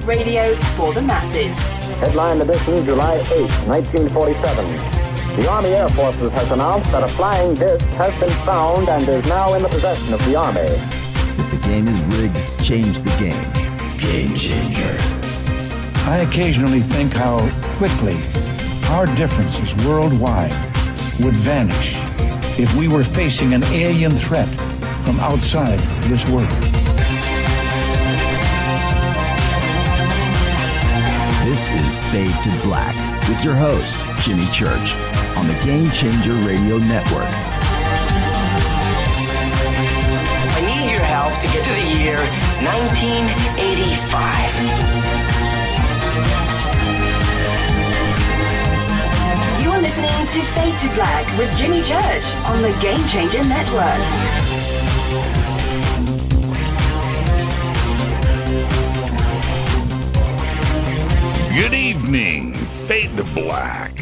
Talk radio for the masses. Headline edition, July 8, 1947. The Army Air Forces has announced that a flying disc has been found and is now in the possession of the Army. If the game is rigged, change the game. Game changer. I occasionally think how quickly our differences worldwide would vanish if we were facing an alien threat from outside this world. This is Fade to Black with your host, Jimmy Church, on the Game Changer Radio Network. I need your help to get to the year 1985. You are listening to Fade to Black with Jimmy Church on the Game Changer Network. Good evening, Fade to Black,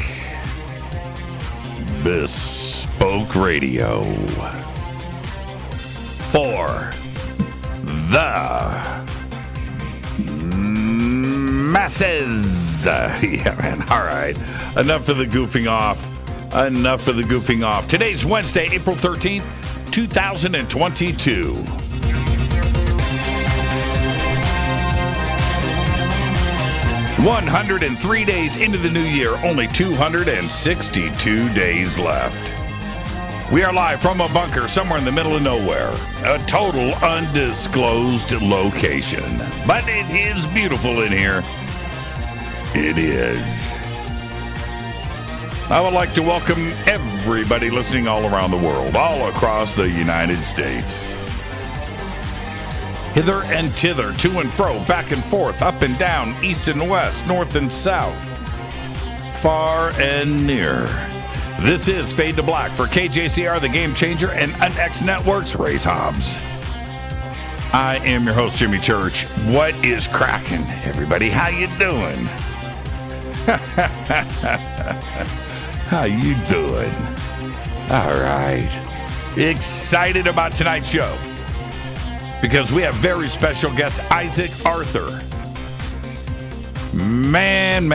Bespoke Radio for the masses. Yeah, man, all right. Enough of the goofing off. Today's Wednesday, April 13th, 2022. 103 days into the new year, only 262 days left. We are live from a bunker somewhere in the middle of nowhere, a total undisclosed location. But it is beautiful in here. It is. I would like to welcome everybody listening all around the world, all across the United States. Hither and thither, to and fro, back and forth, up and down, east and west, north and south, far and near. This is Fade to Black for KJCR, the Game Changer, and UnX Network's Race Hobbs. I am your host, Jimmy Church. What is cracking, everybody? How you doing? How you doing? All right. Excited about tonight's show, because we have very special guest, Isaac Arthur. Man.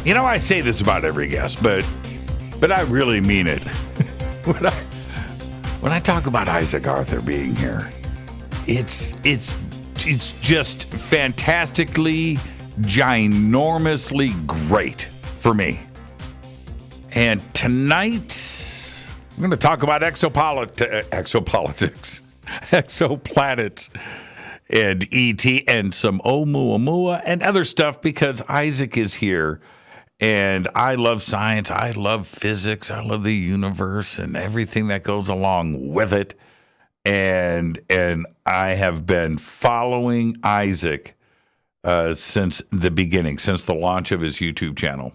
You know, I say this about every guest, but I really mean it. When I talk about Isaac Arthur being here, it's just fantastically, ginormously great for me. And tonight, I'm going to talk about exopolitics. Exoplanets and ET and some Oumuamua and other stuff, because Isaac is here and I love science. I love physics. I love the universe and everything that goes along with it. And I have been following Isaac since the beginning, since the launch of his YouTube channel.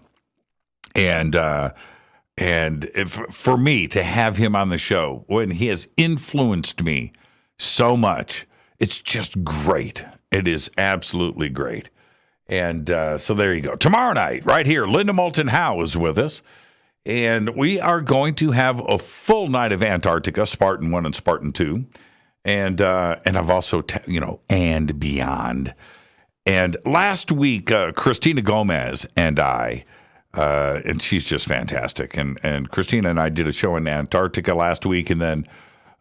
And for me to have him on the show, when he has influenced me so much, it's just great. It is absolutely great. And so there you go. Tomorrow night, right here, Linda Moulton Howe is with us. And we are going to have a full night of Antarctica, Spartan 1 and Spartan 2. And I've also, and beyond. And last week, Christina Gomez and I, and she's just fantastic. And Christina and I did a show in Antarctica last week, and then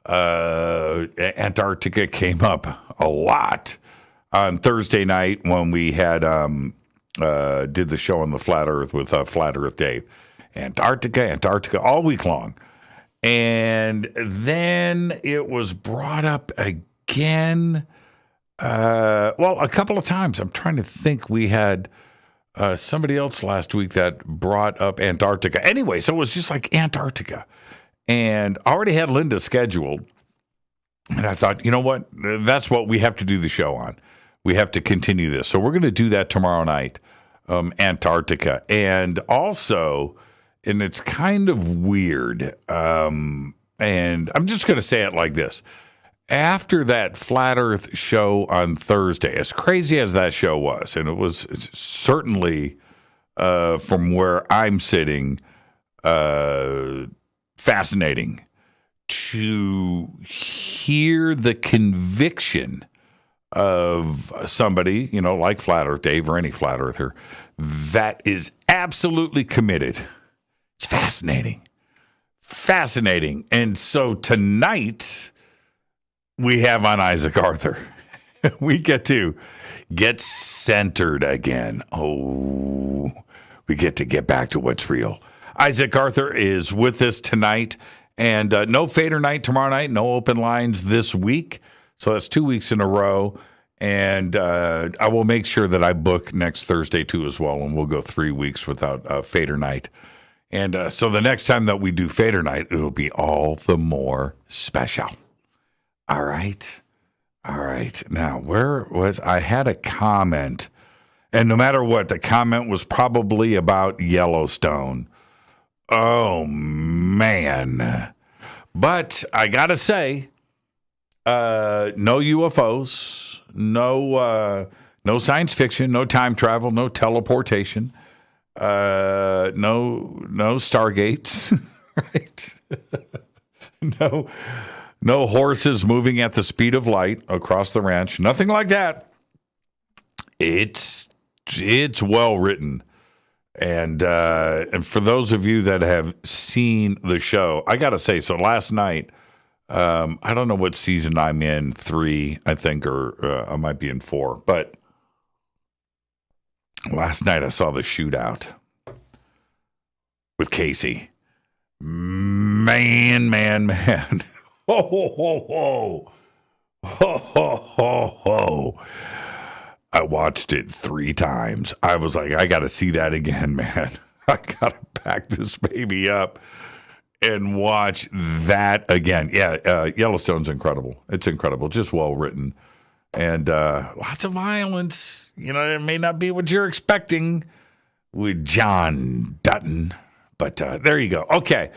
Antarctica came up a lot on Thursday night when we had did the show on the Flat Earth with Flat Earth Dave. Antarctica all week long. And then it was brought up again, a couple of times. I'm trying to think. We had somebody else last week that brought up Antarctica. Anyway, so it was just like Antarctica. And I already had Linda scheduled. And I thought, you know what? That's what we have to do the show on. We have to continue this. So we're going to do that tomorrow night, Antarctica. And also, and it's kind of weird, and I'm just going to say it like this. After that Flat Earth show on Thursday, as crazy as that show was, and it was certainly, from where I'm sitting, fascinating to hear the conviction of somebody, like Flat Earth Dave or any Flat Earther, that is absolutely committed. It's fascinating. Fascinating. And so tonight we have on Isaac Arthur. We get to get centered again. Oh, we get to get back to what's real. Isaac Arthur is with us tonight. And no Fader night tomorrow night, no open lines this week. So that's 2 weeks in a row. And I will make sure that I book next Thursday, too, as well. And we'll go 3 weeks without Fader night. And so the next time that we do Fader night, it'll be all the more special. All right. All right. Now, I had a comment. And no matter what, the comment was probably about Yellowstone. Oh, man. But I got to say, no UFOs, no science fiction, no time travel, no teleportation, no Stargates, right? No horses moving at the speed of light across the ranch, nothing like that. It's well written. And for those of you that have seen the show, I got to say, so last night, I don't know what season I'm in, 3, I think, or I might be in 4. But last night I saw the shootout with Casey. Man. Ho. I watched it 3 times. I was like, I got to see that again, man. I got to pack this baby up and watch that again. Yeah, Yellowstone's incredible. It's incredible. Just well written. And lots of violence. It may not be what you're expecting with John Dutton. But there you go. Okay.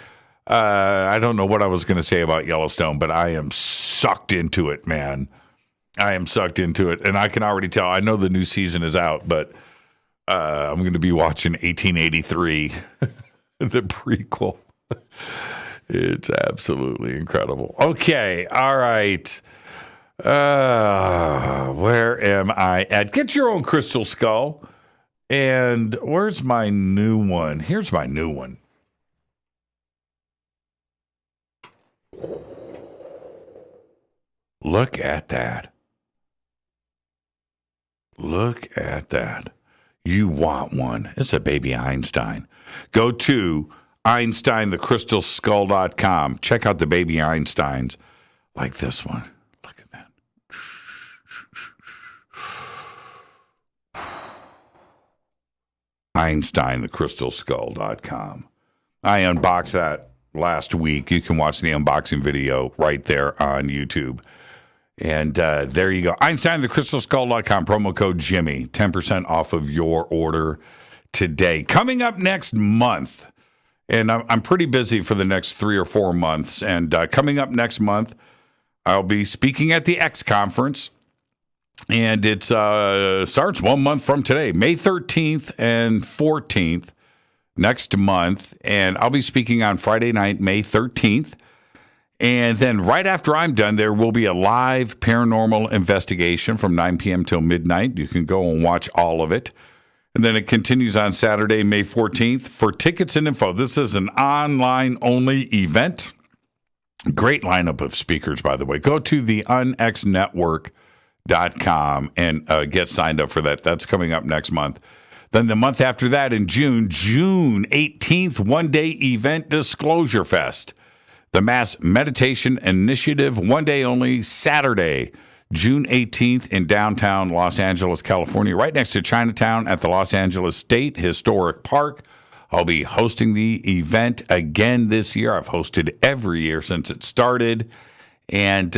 I don't know what I was going to say about Yellowstone, but I am sucked into it, man. I am sucked into it. And I can already tell. I know the new season is out, but I'm going to be watching 1883, the prequel. It's absolutely incredible. Okay. All right. Where am I at? Get your own crystal skull. And where's my new one? Here's my new one. Look at that. Look at that. You want one. It's a baby Einstein. Go to EinsteinTheCrystalSkull.com. Check out the baby Einsteins like this one. Look at that. EinsteinTheCrystalSkull.com. I unboxed that last week. You can watch the unboxing video right there on YouTube. And there you go. EinsteinTheCrystalSkull.com, promo code Jimmy, 10% off of your order today. Coming up next month, and I'm pretty busy for the next 3 or 4 months. And coming up next month, I'll be speaking at the X Conference. And it starts 1 month from today, May 13th and 14th next month. And I'll be speaking on Friday night, May 13th. And then right after I'm done, there will be a live paranormal investigation from 9 p.m. till midnight. You can go and watch all of it. And then it continues on Saturday, May 14th. For tickets and info, this is an online-only event. Great lineup of speakers, by the way. Go to the unxnetwork.com and get signed up for that. That's coming up next month. Then the month after that in June 18th, one-day event, Disclosure Fest. The Mass Meditation Initiative, one day only, Saturday, June 18th in downtown Los Angeles, California, right next to Chinatown at the Los Angeles State Historic Park. I'll be hosting the event again this year. I've hosted every year since it started. And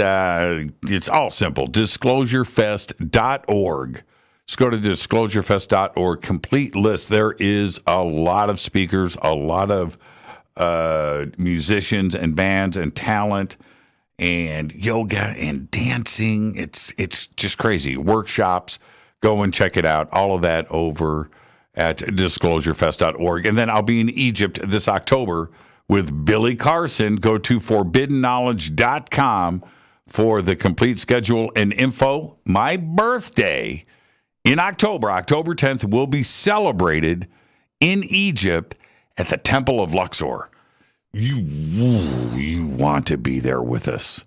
it's all simple, disclosurefest.org. Just go to disclosurefest.org, complete list. There is a lot of speakers, a lot of musicians and bands and talent and yoga and dancing. It's just crazy. Workshops. Go and check it out. All of that over at disclosurefest.org. And then I'll be in Egypt this October with Billy Carson. Go to forbiddenknowledge.com for the complete schedule and info. My birthday in October 10th, will be celebrated in Egypt at the Temple of Luxor. You want to be there with us.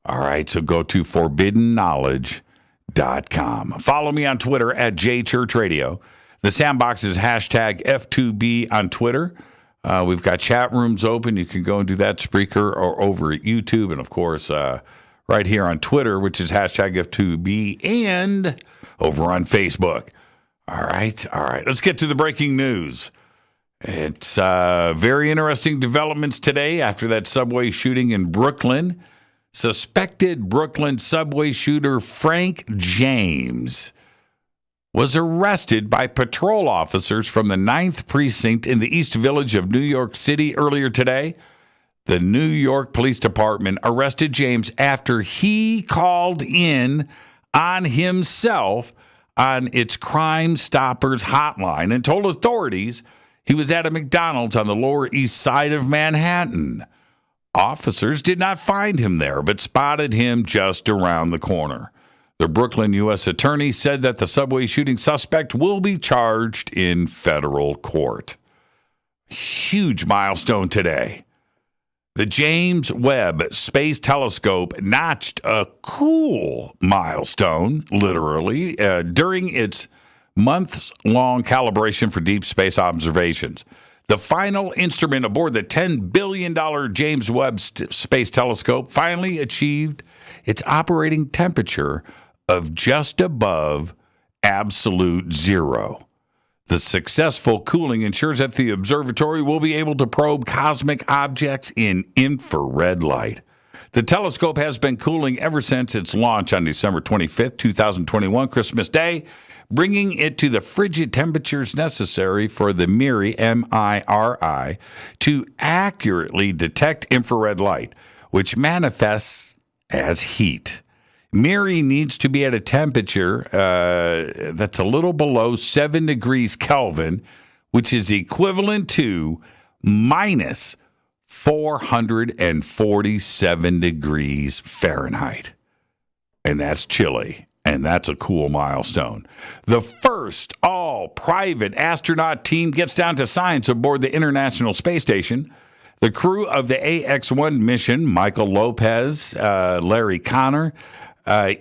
All right, so go to forbiddenknowledge.com. Follow me on Twitter at JChurchRadio. The Sandbox is hashtag F2B on Twitter. We've got chat rooms open. You can go and do that, Spreaker, or over at YouTube. And, of course, right here on Twitter, which is hashtag F2B, and over on Facebook. All right. Let's get to the breaking news. It's very interesting developments today after that subway shooting in Brooklyn. Suspected Brooklyn subway shooter Frank James was arrested by patrol officers from the 9th Precinct in the East Village of New York City earlier today. The New York Police Department arrested James after he called in on himself on its Crime Stoppers hotline and told authorities he was at a McDonald's on the Lower East Side of Manhattan. Officers did not find him there, but spotted him just around the corner. The Brooklyn U.S. Attorney said that the subway shooting suspect will be charged in federal court. Huge milestone today. The James Webb Space Telescope notched a cool milestone, literally, during its months-long calibration for deep space observations. The final instrument aboard the $10 billion James Webb Space Telescope finally achieved its operating temperature of just above absolute zero. The successful cooling ensures that the observatory will be able to probe cosmic objects in infrared light. The telescope has been cooling ever since its launch on December 25th, 2021, Christmas Day, bringing it to the frigid temperatures necessary for the MIRI, M-I-R-I, to accurately detect infrared light, which manifests as heat. MIRI needs to be at a temperature that's a little below 7 degrees Kelvin, which is equivalent to minus 447 degrees Fahrenheit. And that's chilly. And that's a cool milestone. The first all-private astronaut team gets down to science aboard the International Space Station. The crew of the AX-1 mission, Michael Lopez, Larry Connor,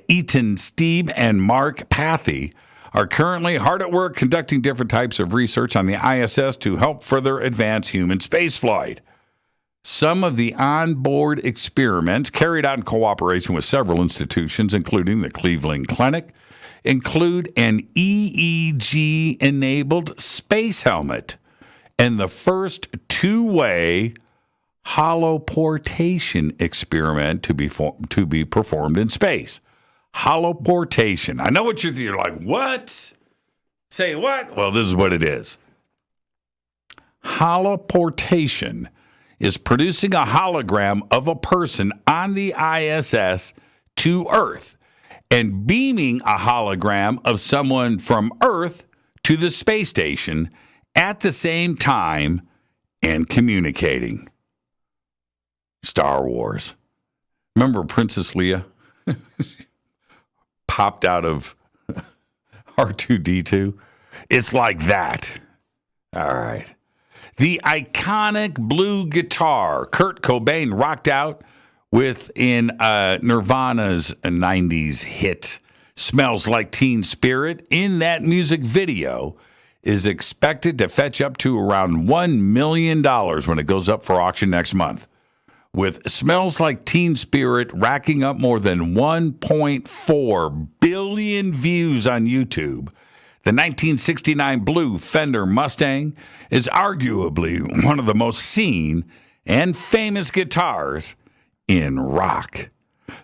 Eaton Steeb, and Mark Pathy, are currently hard at work conducting different types of research on the ISS to help further advance human spaceflight. Some of the onboard experiments carried out in cooperation with several institutions, including the Cleveland Clinic, include an EEG-enabled space helmet and the first two-way holoportation experiment to be performed in space. Holoportation. I know what you're like, what? Say what? Well, this is what it is. Holoportation is producing a hologram of a person on the ISS to Earth and beaming a hologram of someone from Earth to the space station at the same time and communicating. Star Wars. Remember Princess Leia? Popped out of R2-D2? It's like that. All right. The iconic blue guitar Kurt Cobain rocked out with in Nirvana's 90s hit Smells Like Teen Spirit in that music video is expected to fetch up to around $1 million when it goes up for auction next month. With Smells Like Teen Spirit racking up more than 1.4 billion views on YouTube, the 1969 blue Fender Mustang is arguably one of the most seen and famous guitars in rock.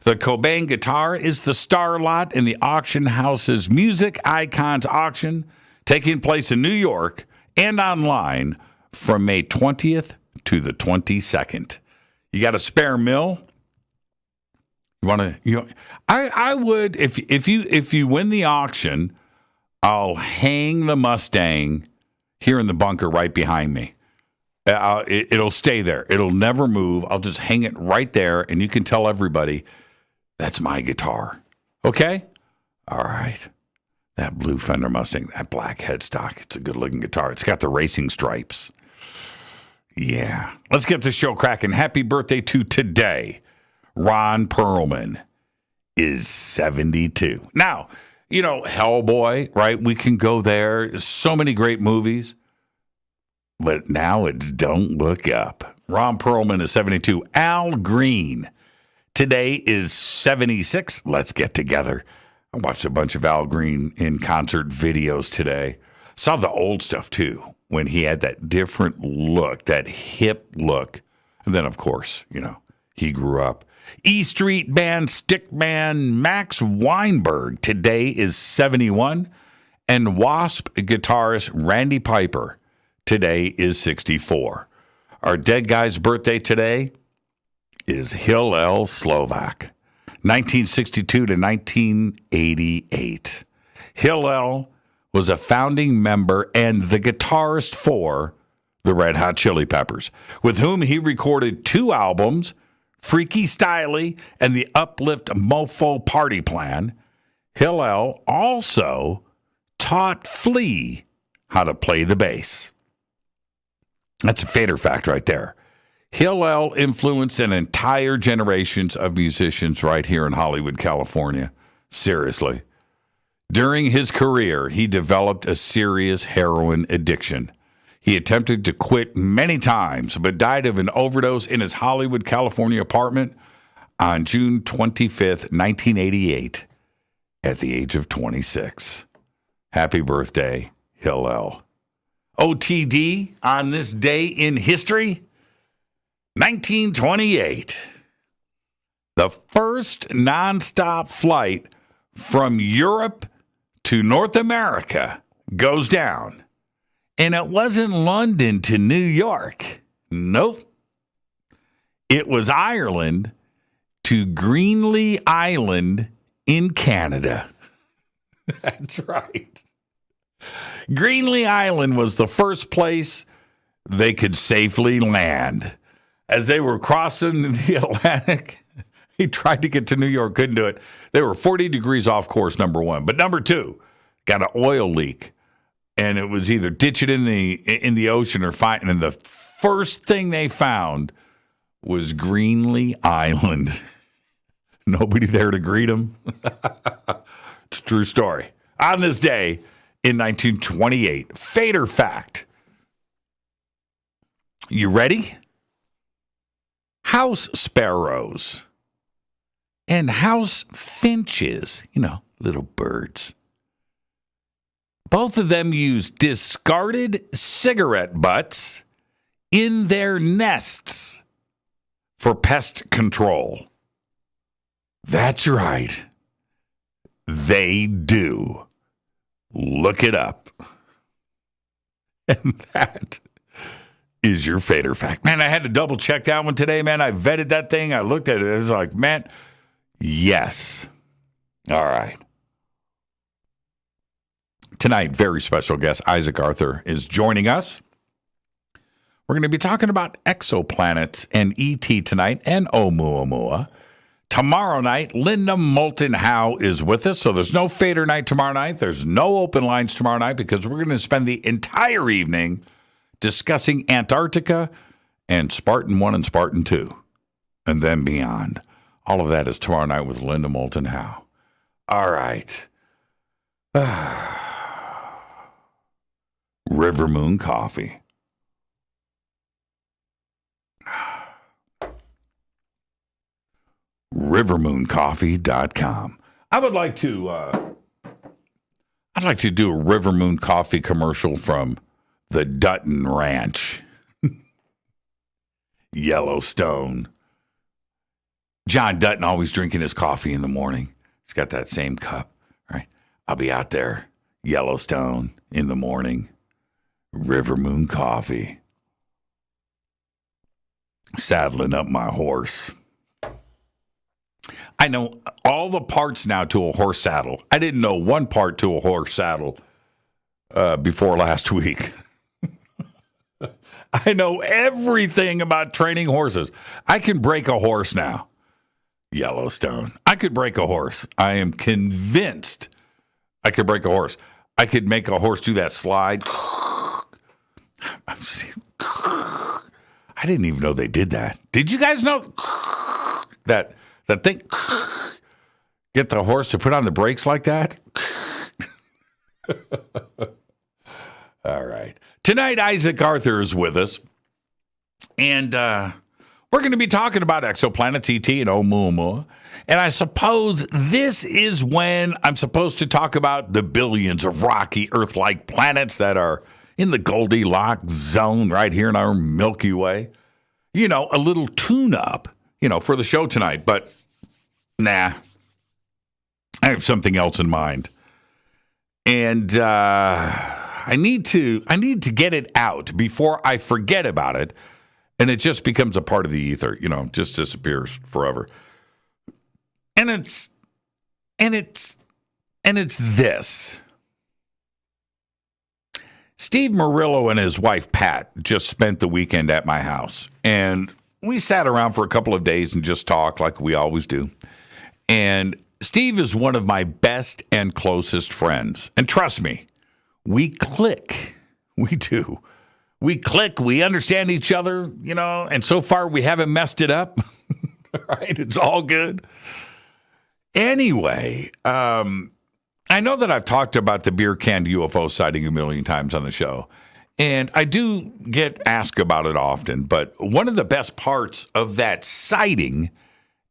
The Cobain guitar is the star lot in the auction house's Music Icons auction, taking place in New York and online from May 20th to the 22nd. You got a spare mill? I would if you win the auction, I'll hang the Mustang here in the bunker right behind me. It'll stay there. It'll never move. I'll just hang it right there, and you can tell everybody, That's my guitar. Okay? All right. That blue Fender Mustang, that black headstock, it's a good-looking guitar. It's got the racing stripes. Yeah. Let's get the show cracking. Happy birthday to today. Ron Perlman is 72. Now, you know, Hellboy, right? We can go there. So many great movies. But now it's Don't Look Up. Ron Perlman is 72. Al Green today is 76. Let's get together. I watched a bunch of Al Green in concert videos today. Saw the old stuff, too, when he had that different look, that hip look. And then, of course, you know, he grew up. E Street Band stickman Max Weinberg today is 71. And Wasp guitarist Randy Piper today is 64. Our dead guy's birthday today is Hillel Slovak. 1962 to 1988. Hillel was a founding member and the guitarist for the Red Hot Chili Peppers, with whom he recorded 2 albums, Freaky Styley and the Uplift Mofo Party Plan. Hillel also taught Flea how to play the bass. That's a fader fact right there. Hillel influenced an entire generations of musicians right here in Hollywood, California. Seriously. During his career, he developed a serious heroin addiction. He attempted to quit many times, but died of an overdose in his Hollywood, California apartment on June 25th, 1988, at the age of 26. Happy birthday, Hillel. OTD on this day in history, 1928. The first nonstop flight from Europe to North America goes down. And it wasn't London to New York. Nope. It was Ireland to Greenlee Island in Canada. That's right. Greenlee Island was the first place they could safely land. As they were crossing the Atlantic, he tried to get to New York, couldn't do it. They were 40 degrees off course, number one. But number two, got an oil leak. And it was either ditch it in the ocean or find. And the first thing they found was Greenlee Island. Nobody there to greet them. It's a true story. On this day in 1928, fader fact. You ready? House sparrows and house finches, you know, little birds. Both of them use discarded cigarette butts in their nests for pest control. That's right. They do. Look it up. And that is your fader fact. Man, I had to double check that one today, man. I vetted that thing. I looked at it. It was like, man, yes. All right. Tonight, very special guest, Isaac Arthur, is joining us. We're going to be talking about exoplanets and ET tonight and Oumuamua. Tomorrow night, Linda Moulton Howe is with us, so there's no fader night tomorrow night. There's no open lines tomorrow night because we're going to spend the entire evening discussing Antarctica and Spartan 1 and Spartan 2, and then beyond. All of that is tomorrow night with Linda Moulton Howe. All right. River Moon Coffee. rivermooncoffee.com. I'd like to do a River Moon Coffee commercial from the Dutton Ranch, Yellowstone. John Dutton always drinking his coffee in the morning. He's got that same cup, right? I'll be out there, Yellowstone, in the morning. River Moon Coffee. Saddling up my horse. I know all the parts now to a horse saddle. I didn't know one part to a horse saddle before last week. I know everything about training horses. I can break a horse now. Yellowstone. I could break a horse. I am convinced I could break a horse. I could make a horse do that slide. I didn't even know they did that. Did you guys know that thing? Get the horse to put on the brakes like that? All right. Tonight, Isaac Arthur is with us. And we're going to be talking about exoplanets, ET, and Oumuamua. And I suppose this is when I'm supposed to talk about the billions of rocky Earth-like planets that are in the Goldilocks zone right here in our Milky Way. You know, a little tune-up, for the show tonight. But, nah, I have something else in mind. And I need to get it out before I forget about it. And it just becomes a part of the ether, just disappears forever. And it's this. Steve Murillo and his wife, Pat, just spent the weekend at my house. And we sat around for a couple of days and just talked like we always do. And Steve is one of my best and closest friends. And trust me, we click. We do. We click. We understand each other, and so far we haven't messed it up. Right? It's all good. Anyway, I know that I've talked about the beer can UFO sighting a million times on the show, and I do get asked about it often, but one of the best parts of that sighting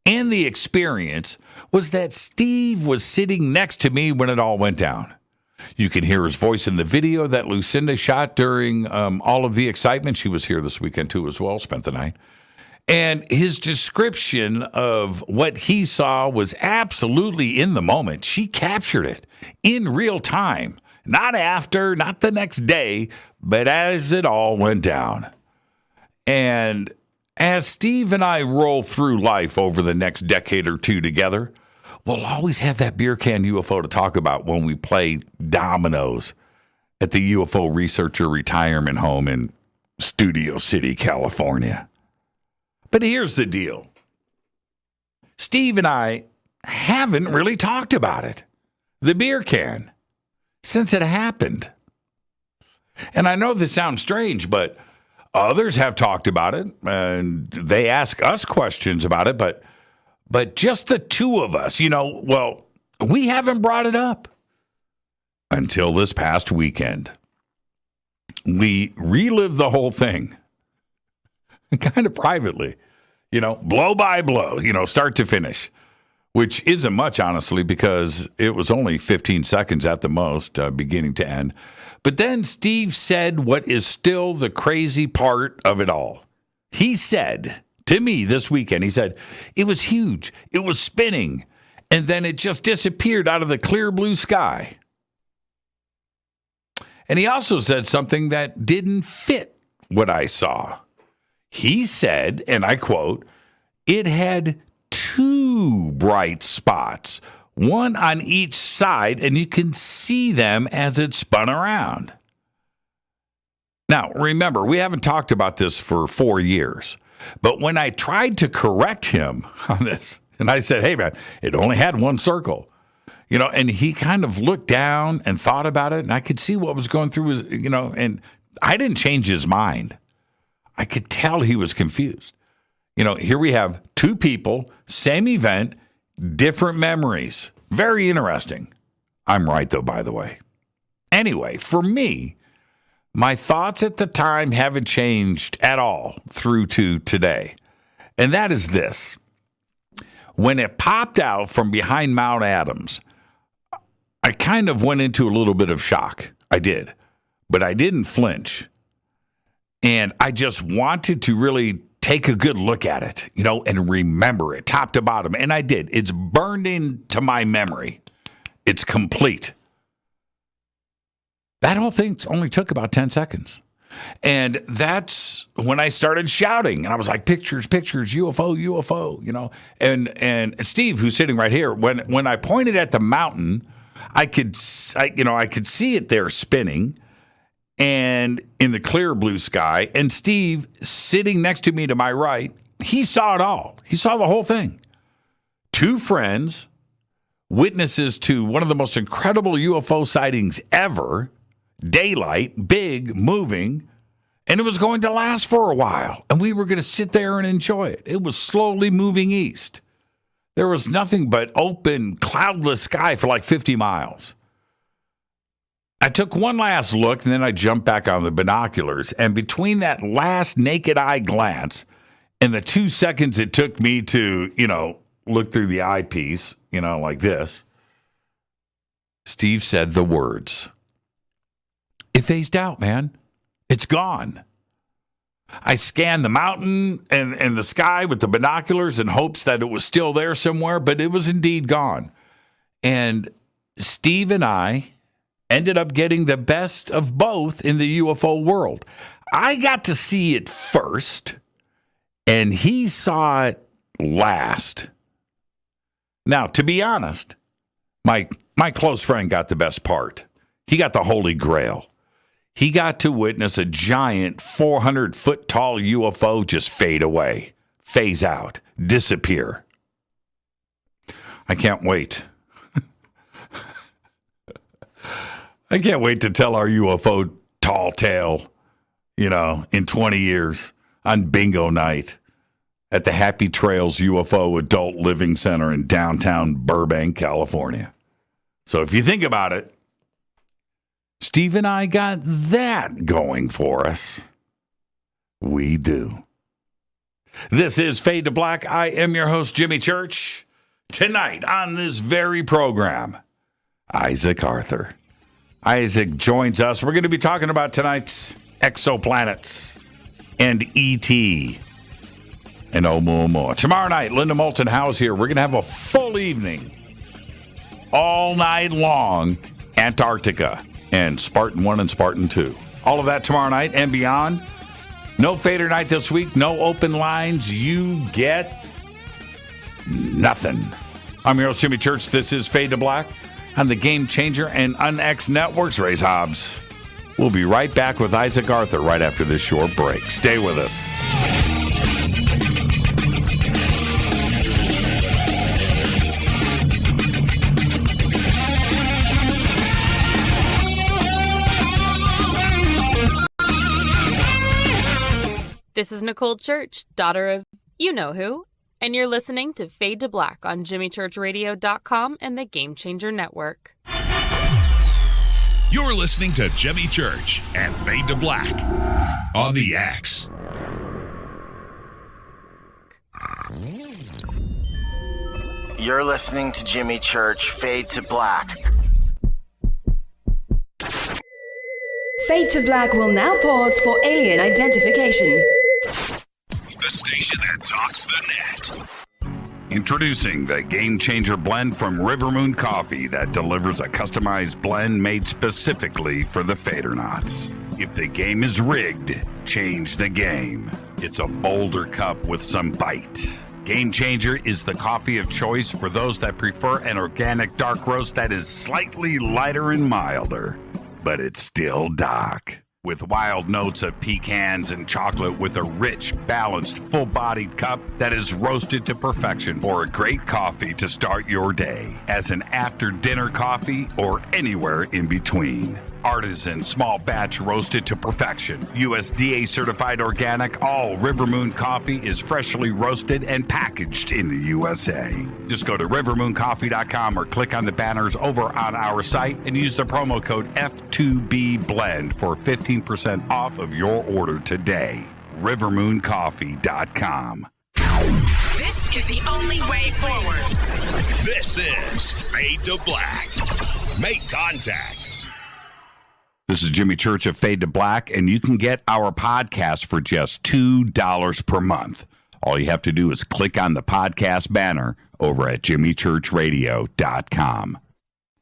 and the experience was that Steve was sitting next to me when it all went down. You can hear his voice in the video that Lucinda shot during all of the excitement. She was here this weekend, too, as well, spent the night. And his description of what he saw was absolutely in the moment. She captured it in real time, not after, not the next day, but as it all went down. And as Steve and I roll through life over the next decade or two together, we'll always have that beer can UFO to talk about when we play dominoes at the UFO Researcher Retirement Home in Studio City, California. But here's the deal. Steve and I haven't really talked about it, the beer can, since it happened. And I know this sounds strange, but others have talked about it, and they ask us questions about it, but just the two of us, we haven't brought it up until this past weekend. We relived the whole thing kind of privately, blow by blow, start to finish, which isn't much, honestly, because it was only 15 seconds at the most, beginning to end. But then Steve said what is still the crazy part of it all. He said to me this weekend, he said, it was huge. It was spinning. And then it just disappeared out of the clear blue sky. And he also said something that didn't fit what I saw. He said, and I quote, it had two bright spots, one on each side, and you can see them as it spun around. Now, remember, we haven't talked about this for 4 years. But when I tried to correct him on this, and I said, hey, man, it only had one circle, and he kind of looked down and thought about it, and I could see what was going through his, and I didn't change his mind. I could tell he was confused. Here we have two people, same event, different memories. Very interesting. I'm right, though, by the way. Anyway, for me, my thoughts at the time haven't changed at all through to today. And that is this. When it popped out from behind Mount Adams, I kind of went into a little bit of shock. I did. But I didn't flinch. And I just wanted to really take a good look at it, and remember it top to bottom. And I did. It's burned into my memory. It's complete. That whole thing only took about 10 seconds. And that's when I started shouting. And I was like, pictures, pictures, UFO, UFO, And Steve, who's sitting right here, when I pointed at the mountain, I could see it there spinning and in the clear blue sky. And Steve, sitting next to me to my right, he saw it all. He saw the whole thing. two friends, witnesses to one of the most incredible UFO sightings ever, daylight, big, moving, and it was going to last for a while, and we were going to sit there and enjoy it. It was slowly moving east. There was nothing but open, cloudless sky for like 50 miles. I took one last look, and then I jumped back on the binoculars, and between that last naked eye glance and the 2 seconds it took me to, look through the eyepiece, like this, Steve said the words. It phased out, man. It's gone. I scanned the mountain and the sky with the binoculars in hopes that it was still there somewhere, but it was indeed gone. And Steve and I ended up getting the best of both in the UFO world. I got to see it first, and he saw it last. Now, to be honest, my close friend got the best part. He got the Holy Grail. He got to witness a giant 400-foot tall UFO just fade away, phase out, disappear. I can't wait. I can't wait to tell our UFO tall tale, in 20 years on bingo night at the Happy Trails UFO Adult Living Center in downtown Burbank, California. So if you think about it, Steve and I got that going for us. We do. This is Fade to Black. I am your host, Jimmy Church. Tonight on this very program, Isaac Arthur. Isaac joins us. We're going to be talking about tonight's exoplanets and ET and Oumuamua. Tomorrow night, Linda Moulton Howe's here. We're going to have a full evening, all night long, Antarctica and Spartan 1 and Spartan 2. All of that tomorrow night and beyond. No Fader night this week. No open lines. You get nothing. I'm your host, Jimmy Church. This is Fade to Black on the Game Changer and UnX Networks. Raise Hobbs. We'll be right back with Isaac Arthur right after this short break. Stay with us. This is Nicole Church, daughter of you-know-who, and you're listening to Fade to Black on JimmyChurchRadio.com and the Game Changer Network. You're listening to Jimmy Church and Fade to Black on the X. You're listening to Jimmy Church, Fade to Black. Fade to Black will now pause for alien identification. The station that talks the net. Introducing the Game Changer blend from Rivermoon Coffee that delivers a customized blend made specifically for the Fadernauts. If the game is rigged, change the game. It's a bolder cup with some bite. Game Changer is the coffee of choice for those that prefer an organic dark roast that is slightly lighter and milder, but it's still dark. With wild notes of pecans and chocolate with a rich, balanced, full-bodied cup that is roasted to perfection for a great coffee to start your day, as an after-dinner coffee or anywhere in between. Artisan, small batch roasted to perfection. USDA certified organic, all Rivermoon coffee is freshly roasted and packaged in the USA. Just go to rivermooncoffee.com or click on the banners over on our site and use the promo code F2BBLEND for 15% off of your order today. rivermooncoffee.com. This is the only way forward. This is Fade to Black. Make contact. This is Jimmy Church of Fade to Black, and you can get our podcast for just $2 per month. All you have to do is click on the podcast banner over at jimmychurchradio.com.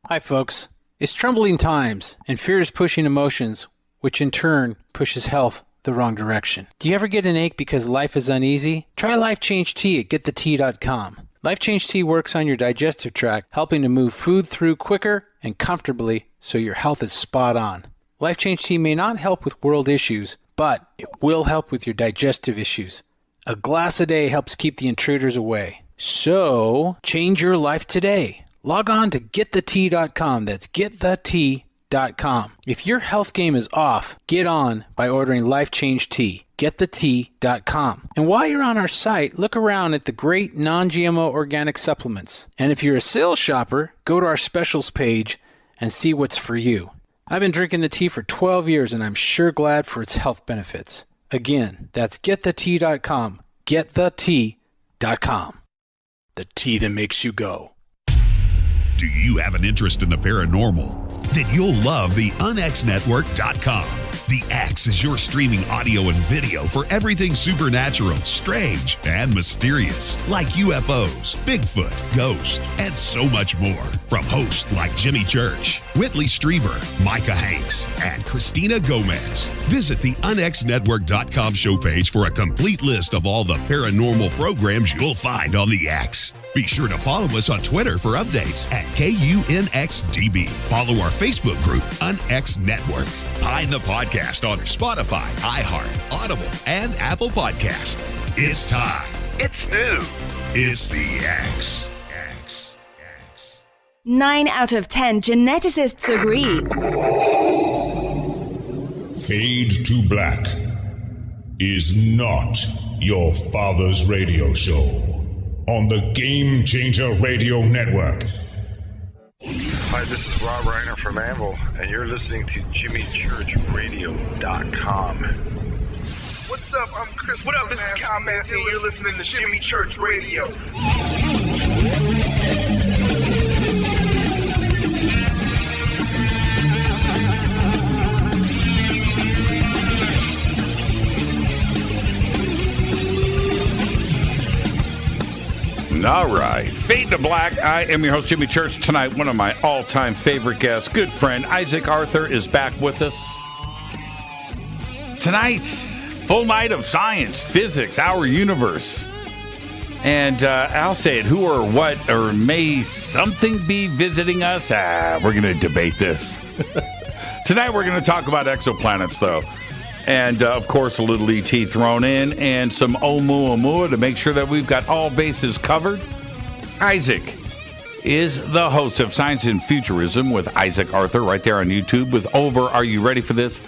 Hi, folks. It's troubling times, and fear is pushing emotions, which in turn pushes health the wrong direction. Do you ever get an ache because life is uneasy? Try Life Change Tea at getthetea.com. Life Change Tea works on your digestive tract, helping to move food through quicker and comfortably so your health is spot on. Life Change Tea may not help with world issues, but it will help with your digestive issues. A glass a day helps keep the intruders away. So, change your life today. Log on to wtih.com. That's wtih.com. If your health game is off, get on by ordering Life Change Tea. wtih.com. And while you're on our site, look around at the great non-GMO organic supplements. And if you're a sales shopper, go to our specials page and see what's for you. I've been drinking the tea for 12 years and I'm sure glad for its health benefits. Again, that's wtih.com. wtih.com. The tea that makes you go. Do you have an interest in the paranormal? Then you'll love the unxnetwork.com. The X is your streaming audio and video for everything supernatural, strange, and mysterious, like UFOs, Bigfoot, ghosts, and so much more. From hosts like Jimmy Church, Whitley Strieber, Micah Hanks, and Christina Gomez. Visit the unxnetwork.com show page for a complete list of all the paranormal programs you'll find on the X. Be sure to follow us on Twitter for updates at KUNXDB. Follow our Facebook group, UnX Network. Find the podcast on Spotify, iHeart, Audible, and Apple Podcast. It's time. It's new. It's the X. 9 out of 10 geneticists agree. Fade to Black is not your father's radio show on the Game Changer Radio Network. Hi, this is Rob Reiner from Anvil, and you're listening to JimmyChurchRadio.com. What's up? I'm Chris. What up? This is Kyle Massey, and you're listening to Jimmy Church Radio. All right. Fade to Black. I am your host, Jimmy Church. Tonight, one of my all-time favorite guests, good friend, Isaac Arthur, is back with us. Tonight, full night of science, physics, our universe. And I'll say it, who or what or may something be visiting us? We're going to debate this. Tonight, we're going to talk about exoplanets, though. And, of course, a little ET thrown in and some Oumuamua to make sure that we've got all bases covered. Isaac is the host of Science and Futurism with Isaac Arthur right there on YouTube with over, are you ready for this?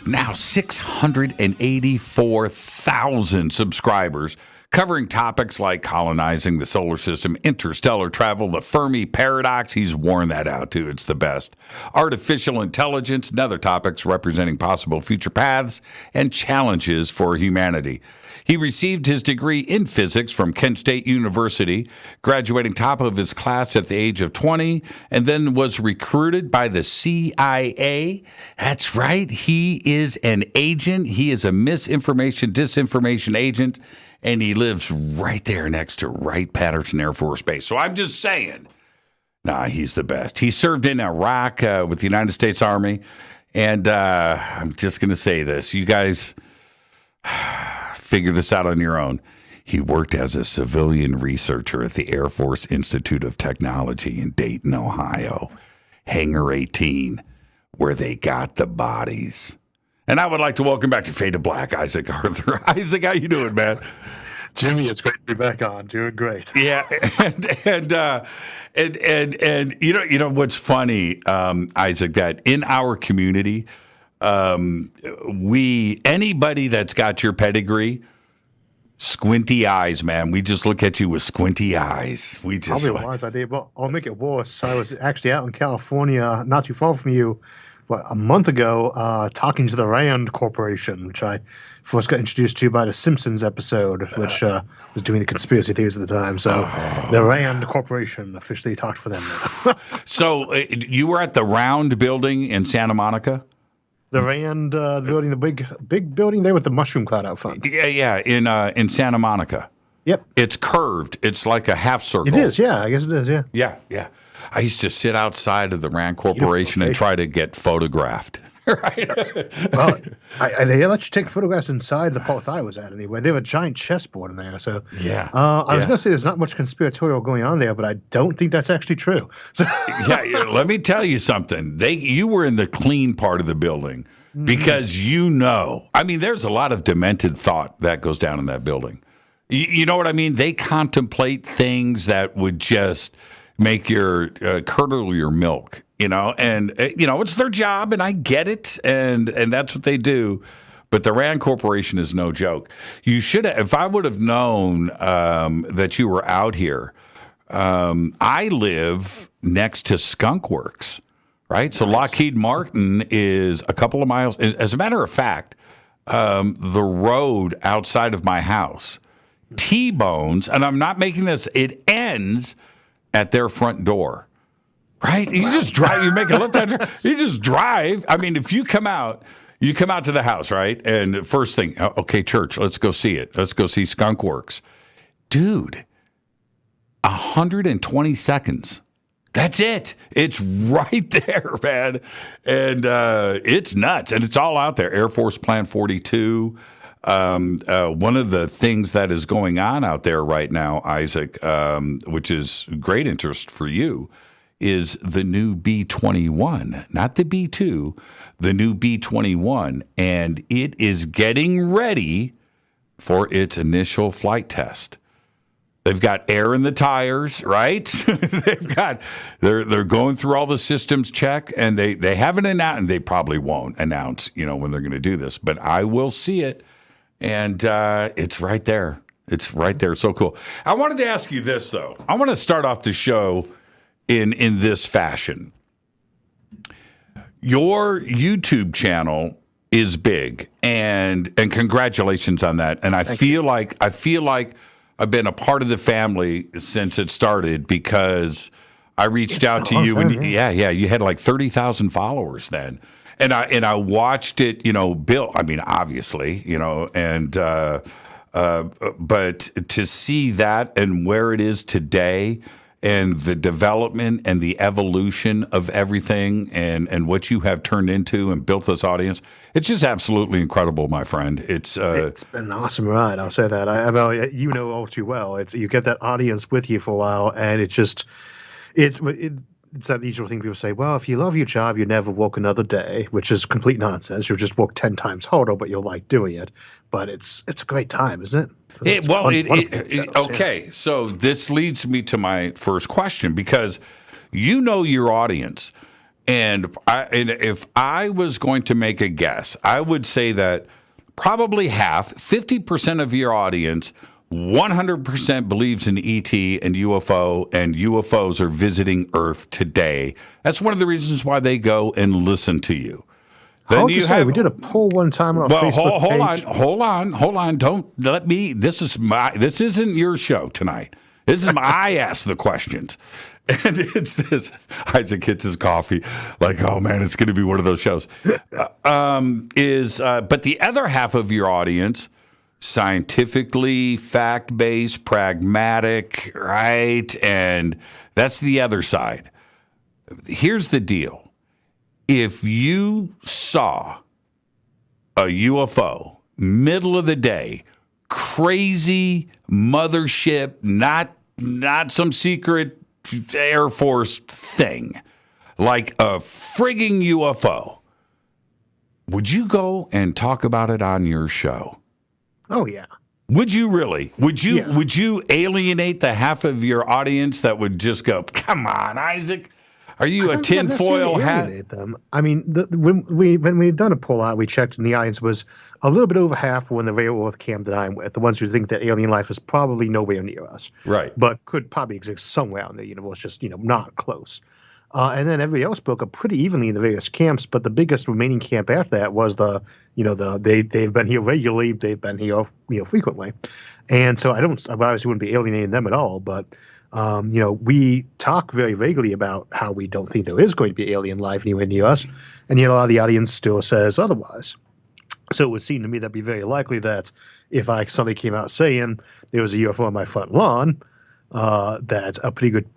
Now 684,000 subscribers, covering topics like colonizing the solar system, interstellar travel, the Fermi paradox. He's worn that out, too. It's the best. Artificial intelligence and other topics representing possible future paths and challenges for humanity. He received his degree in physics from Kent State University, graduating top of his class at the age of 20, and then was recruited by the CIA. That's right. He is an agent. He is a misinformation, disinformation agent. And he lives right there next to Wright-Patterson Air Force Base. So I'm just saying, he's the best. He served in Iraq with the United States Army. And I'm just going to say this. You guys figure this out on your own. He worked as a civilian researcher at the Air Force Institute of Technology in Dayton, Ohio. Hangar 18, where they got the bodies. And I would like to welcome back to Fade to Black, Isaac Arthur. Isaac, how you doing, man? Jimmy, it's great to be back on. Doing great. Yeah, and you know what's funny, Isaac, that in our community, anybody that's got your pedigree, squinty eyes, man. We just look at you with squinty eyes. We just I'll be wise, I did, but I'll make it worse. I was actually out in California, not too far from you, a month ago, talking to the RAND Corporation, which I first got introduced to by the Simpsons episode, which was doing the conspiracy theories at the time. So the RAND Corporation officially talked for them now. So you were at the Round building in Santa Monica? The RAND building, the big building there with the mushroom cloud out front. Yeah, in Santa Monica. Yep. It's curved. It's like a half circle. It is, yeah. I guess it is, yeah. Yeah. I used to sit outside of the RAND Corporation and try to get photographed. Right? Well, they let you take photographs inside the parts I was at anyway. They have a giant chessboard in there. So yeah. I was going to say there's not much conspiratorial going on there, but I don't think that's actually true. So yeah, let me tell you something. You were in the clean part of the building because I mean, there's a lot of demented thought that goes down in that building. You know what I mean? They contemplate things that would just make your curdle your milk, and it's their job, and I get it, and that's what they do. But the Rand Corporation is no joke. You should have, if I would have known that you were out here. I live next to Skunk Works, right? So Lockheed Martin is a couple of miles. As a matter of fact, the road outside of my house, T-bones, and I'm not making this, it ends at their front door, right? You just drive, you make a left-hand turn, you just drive. I mean, if you come out to the house, right? And the first thing, okay, church, let's go see it. Let's go see Skunk Works. Dude, 120 seconds. That's it. It's right there, man. And it's nuts. And it's all out there. Air Force Plan 42. One of the things that is going on out there right now, Isaac, which is great interest for you, is the new B-21, not the B-2, the new B-21. And it is getting ready for its initial flight test. They've got air in the tires, right? They're going through all the systems check, and they haven't announced, and they probably won't announce, when they're going to do this. But I will see it, and it's right there. It's right there. So cool. I wanted to ask you this, though. I want to start off the show in this fashion. Your YouTube channel is big, and congratulations on that. And I feel like I've been a part of the family since it started because I reached out to you, and you had like 30,000 followers then, and I watched it, build. I mean, obviously, and but to see that and where it is today, and the development and the evolution of everything, and what you have turned into and built this audience. It's just absolutely incredible, my friend. It's been an awesome ride. I'll say that. I all too well. You get that audience with you for a while, and it's that usual thing people say. Well, if you love your job, you never work another day, which is complete nonsense. You'll just work 10 times harder, but you'll like doing it. But it's a great time, isn't it? Okay, so this leads me to my first question, because your audience. And if I was going to make a guess, I would say that probably 50% of your audience 100% believes in ET and UFO, and UFOs are visiting Earth today. That's one of the reasons why they go and listen to you. Then we did a poll one time on our Facebook page. Hold on. Don't let me. This isn't your show tonight. This is I ask the questions. And it's this. Isaac hits his coffee like, oh man, it's going to be one of those shows. But the other half of your audience, scientifically fact-based, pragmatic, right? And that's the other side. Here's the deal. If you saw a UFO, middle of the day, crazy mothership, not some secret Air Force thing, like a frigging UFO, would you go and talk about it on your show? Oh, yeah. Would you really? Would you alienate the half of your audience that would just go, come on, Isaac? Are you a tinfoil hat? Them. I mean, when we've done a poll out, we checked, and the audience was a little bit over half when the real Earth camp that I'm with, the ones who think that alien life is probably nowhere near us. Right. But could probably exist somewhere in the universe, just, not close. And then everybody else broke up pretty evenly in the various camps, but the biggest remaining camp after that was they've been here regularly, they've been here, frequently. And so I obviously wouldn't be alienating them at all, but we talk very vaguely about how we don't think there is going to be alien life anywhere near us, and yet a lot of the audience still says otherwise. So it would seem to me that'd be very likely that if somebody came out saying there was a UFO on my front lawn, that a pretty good,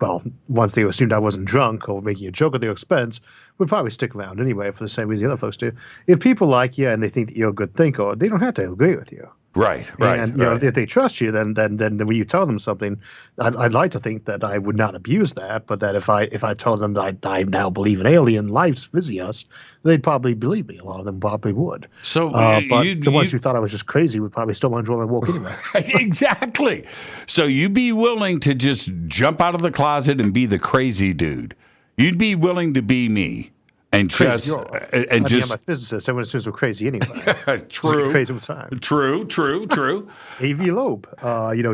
once they assumed I wasn't drunk or making a joke at their expense, would probably stick around anyway for the same reason the other folks do. If people like you and they think that you're a good thinker, they don't have to agree with you. Right. And if they trust you, then when you tell them something, I'd like to think that I would not abuse that, but that if I told them that I now believe in alien lives visiting us, they'd probably believe me. A lot of them probably would. So, but the ones who thought I was just crazy would probably still want to draw my walk anyway. Exactly. So you'd be willing to just jump out of the closet and be the crazy dude. You'd be willing to be me. And crazy, just I'm a physicist. Everyone assumes we're crazy anyway. True. Crazy all the time. True. A.V. Loeb,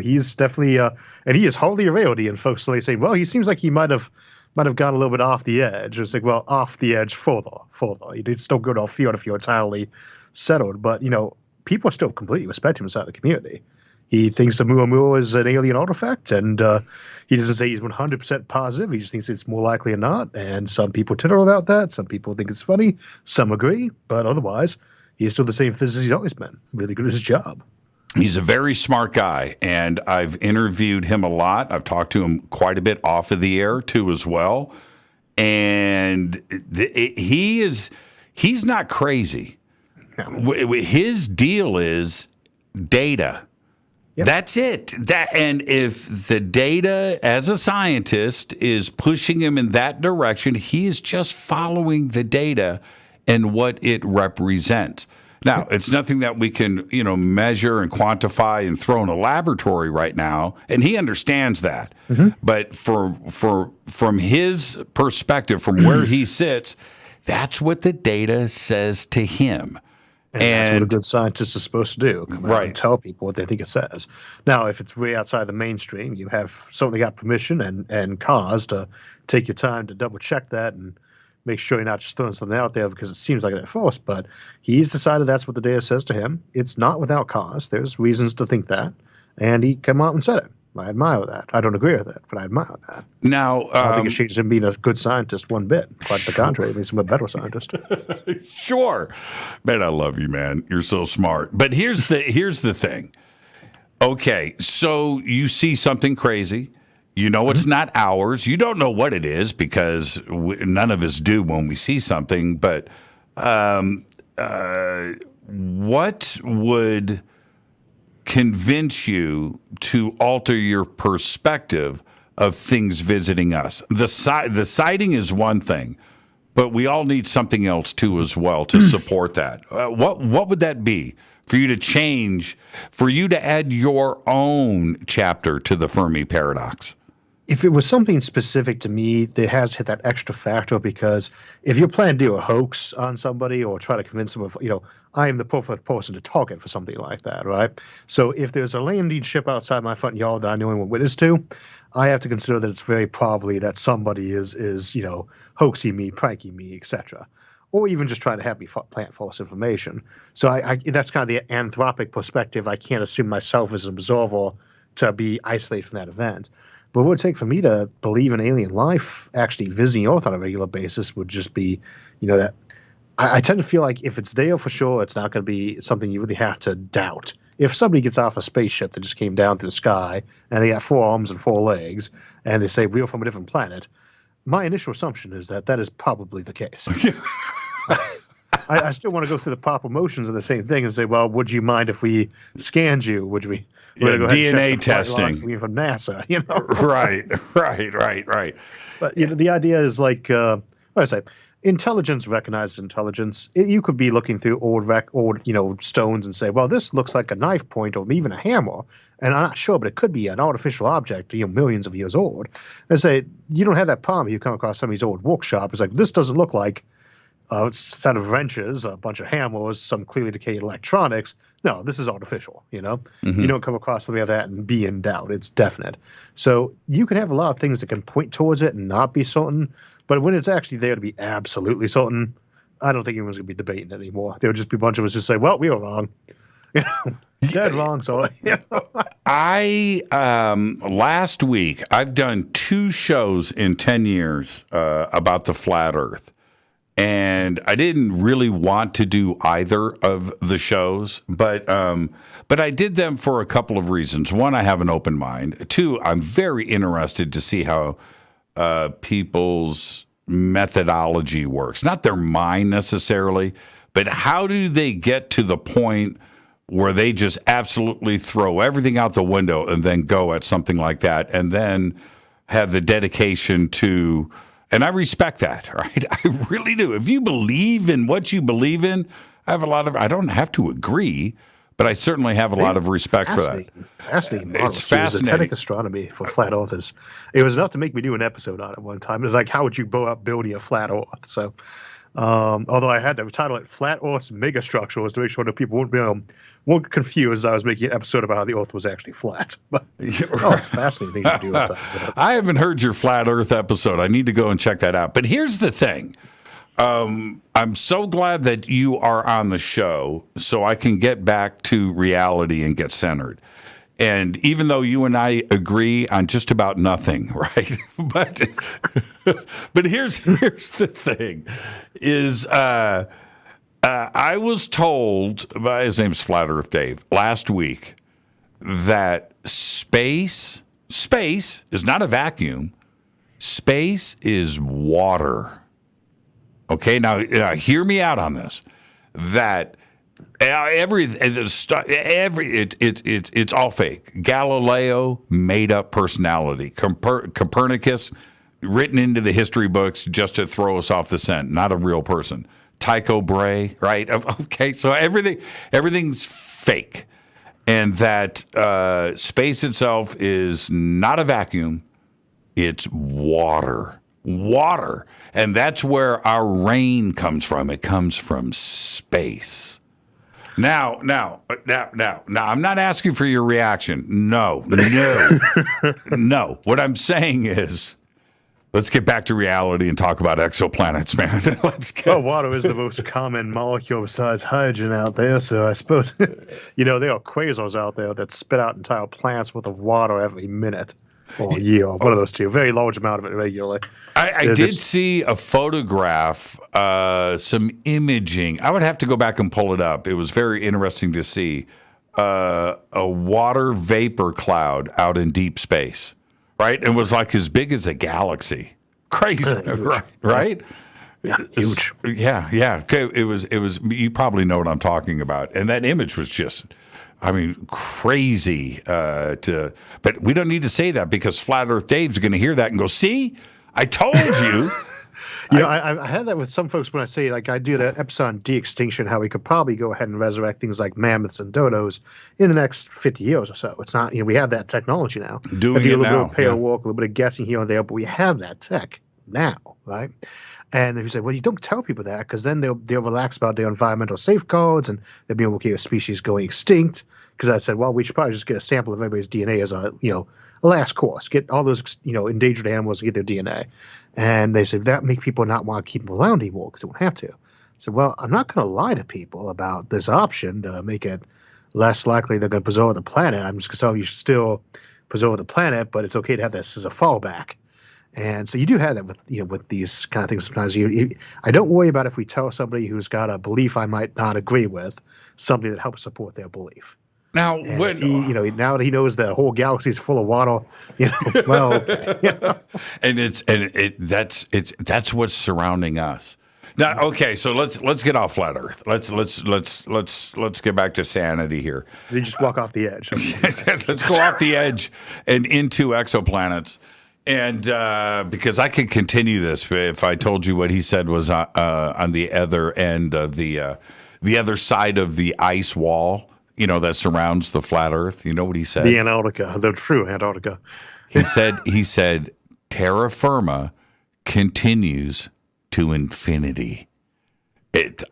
he's definitely, and he is wholly irrelevant. And folks are saying, well, he seems like he might have gone a little bit off the edge. It's like, well, off the edge further. You just don't go off field if you're entirely settled. But people still completely respect him inside the community. He thinks the Muamua is an alien artifact, and he doesn't say he's 100% positive. He just thinks it's more likely or not. And some people titter about that. Some people think it's funny. Some agree. But otherwise, he's still the same physicist he's always been. Really good at his job. He's a very smart guy, and I've interviewed him a lot. I've talked to him quite a bit off of the air, too, as well. And he's not crazy. His deal is data. Yep. That's it. And if the data, as a scientist, is pushing him in that direction, he is just following the data and what it represents. Now, it's nothing that we can, measure and quantify and throw in a laboratory right now, and he understands that. Mm-hmm. But from his perspective, from where he sits, that's what the data says to him. And that's what a good scientist is supposed to do. Come out and tell people what they think it says. Now, if it's way outside the mainstream, you have certainly got permission and cause to take your time to double check that and make sure you're not just throwing something out there because it seems like they're false. But he's decided that's what the data says to him. It's not without cause. There's reasons to think that. And he came out and said it. I admire that. I don't agree with it, but I admire that. Now, I don't think it changes him being a good scientist one bit. Quite the contrary, it makes him a better scientist. Sure. Man, I love you, man. You're so smart. But here's the thing. Okay, so you see something crazy. You know it's not ours. You don't know what it is because none of us do when we see something. But what would convince you to alter your perspective of things visiting us? The sighting is one thing, but we all need something else too as well to support that. What would that be for you to change, for you to add your own chapter to the Fermi paradox? If it was something specific to me, there has hit that extra factor because if you're planning to do a hoax on somebody or try to convince them of, I am the perfect person to target for something like that, right? So if there's a landing ship outside my front yard that I'm the only one witness to, I have to consider that it's very probably that somebody is hoaxing me, pranking me, etc. Or even just trying to have me plant false information. So I that's kind of the anthropic perspective. I can't assume myself as an observer to be isolated from that event. But what it would take for me to believe in alien life actually visiting Earth on a regular basis would just be, that I tend to feel like if it's there for sure, it's not going to be something you really have to doubt. If somebody gets off a spaceship that just came down through the sky and they got 4 arms and 4 legs and they say we're from a different planet, my initial assumption is that is probably the case. I still want to go through the proper motions of the same thing and say, well, would you mind if we scanned you? Would we? DNA testing from NASA, Right. But the idea is like, what I say, intelligence recognizes intelligence. You could be looking through old stones and say, well, this looks like a knife point or even a hammer, and I'm not sure, but it could be an artificial object, millions of years old. And say you don't have that problem. You come across somebody's old workshop. It's like this doesn't look like a set of wrenches, a bunch of hammers, some clearly decayed electronics. No, this is artificial, Mm-hmm. You don't come across something like that and be in doubt. It's definite. So you can have a lot of things that can point towards it and not be certain, but when it's actually there to be absolutely certain, I don't think anyone's going to be debating it anymore. There'll just be a bunch of us who say, well, we were wrong. Dead wrong, so I last week, I've done 2 shows in 10 years about the flat Earth. And I didn't really want to do either of the shows, but I did them for a couple of reasons. One, I have an open mind. 2, I'm very interested to see how people's methodology works. Not their mind necessarily, but how do they get to the point where they just absolutely throw everything out the window and then go at something like that, and then have the dedication to, and I respect that, right? I really do. If you believe in what you believe in, I don't have to agree, but I certainly have a lot of respect for that. Fascinating. It's fascinating. Esoteric astronomy for flat earthers. It was enough to make me do an episode on it one time. It was like, how would you go up building a flat earth? So, although I had to title it "Flat Earth's Megastructure" was to make sure that people won't get confused as I was making an episode about how the Earth was actually flat. But it's fascinating things to do with that. I haven't heard your flat Earth episode. I need to go and check that out. But here's the thing. I'm so glad that you are on the show so I can get back to reality and get centered. And even though you and I agree on just about nothing, right? but here's the thing is I was told by, his name's Flat Earth Dave, last week that space is not a vacuum. Space is water. Okay, now hear me out on this. That it's all fake. Galileo made up personality. Copernicus written into the history books just to throw us off the scent. Not a real person. Tycho Brahe, right? Okay, so everything's fake, and that space itself is not a vacuum. It's water. Water. And that's where our rain comes from. It comes from space. Now, I'm not asking for your reaction. No. No. What I'm saying is, let's get back to reality and talk about exoplanets, man. Well, water is the most common molecule besides hydrogen out there, so I suppose, there are quasars out there that spit out entire plants worth of water every minute. Or year, one of those two. A very large amount of it regularly. I did see a photograph, some imaging. I would have to go back and pull it up. It was very interesting to see a water vapor cloud out in deep space, right? It was like as big as a galaxy. Crazy, right? Yeah, huge. Yeah. Okay, it was. You probably know what I'm talking about. And that image was just, crazy but we don't need to say that because Flat Earth Dave's going to hear that and go, see, I told you. I had that with some folks when I say, like, I do that episode on de-extinction, how we could probably go ahead and resurrect things like mammoths and dodos in the next 50 years or so. It's not, we have that technology now. Doing it now. A little bit of paleo walk, a little bit of guessing here and there, but we have that tech now, right? And if you say, well, you don't tell people that because then they'll relax about their environmental safeguards and they'll be okay with species going extinct. Because I said, well, we should probably just get a sample of everybody's DNA as a last course. Get all those endangered animals and get their DNA. And they said that make people not want to keep them around anymore because they won't have to. So, well, I'm not going to lie to people about this option to make it less likely they're going to preserve the planet. I'm just going to tell you should still preserve the planet, but it's okay to have this as a fallback. And so you do have that with these kind of things sometimes. I don't worry about if we tell somebody who's got a belief I might not agree with, something that helps support their belief. Now, when now that he knows the whole galaxy is full of water, well, okay. and that's what's surrounding us. Now, okay, so let's get off flat Earth. Let's get back to sanity here. You just walk off the edge. Let's go off the edge and into exoplanets. And because I could continue this if I told you what he said was on the other end of the other side of the ice wall, that surrounds the flat Earth. You know what he said? The Antarctica, the true Antarctica. He said, terra firma continues to infinity.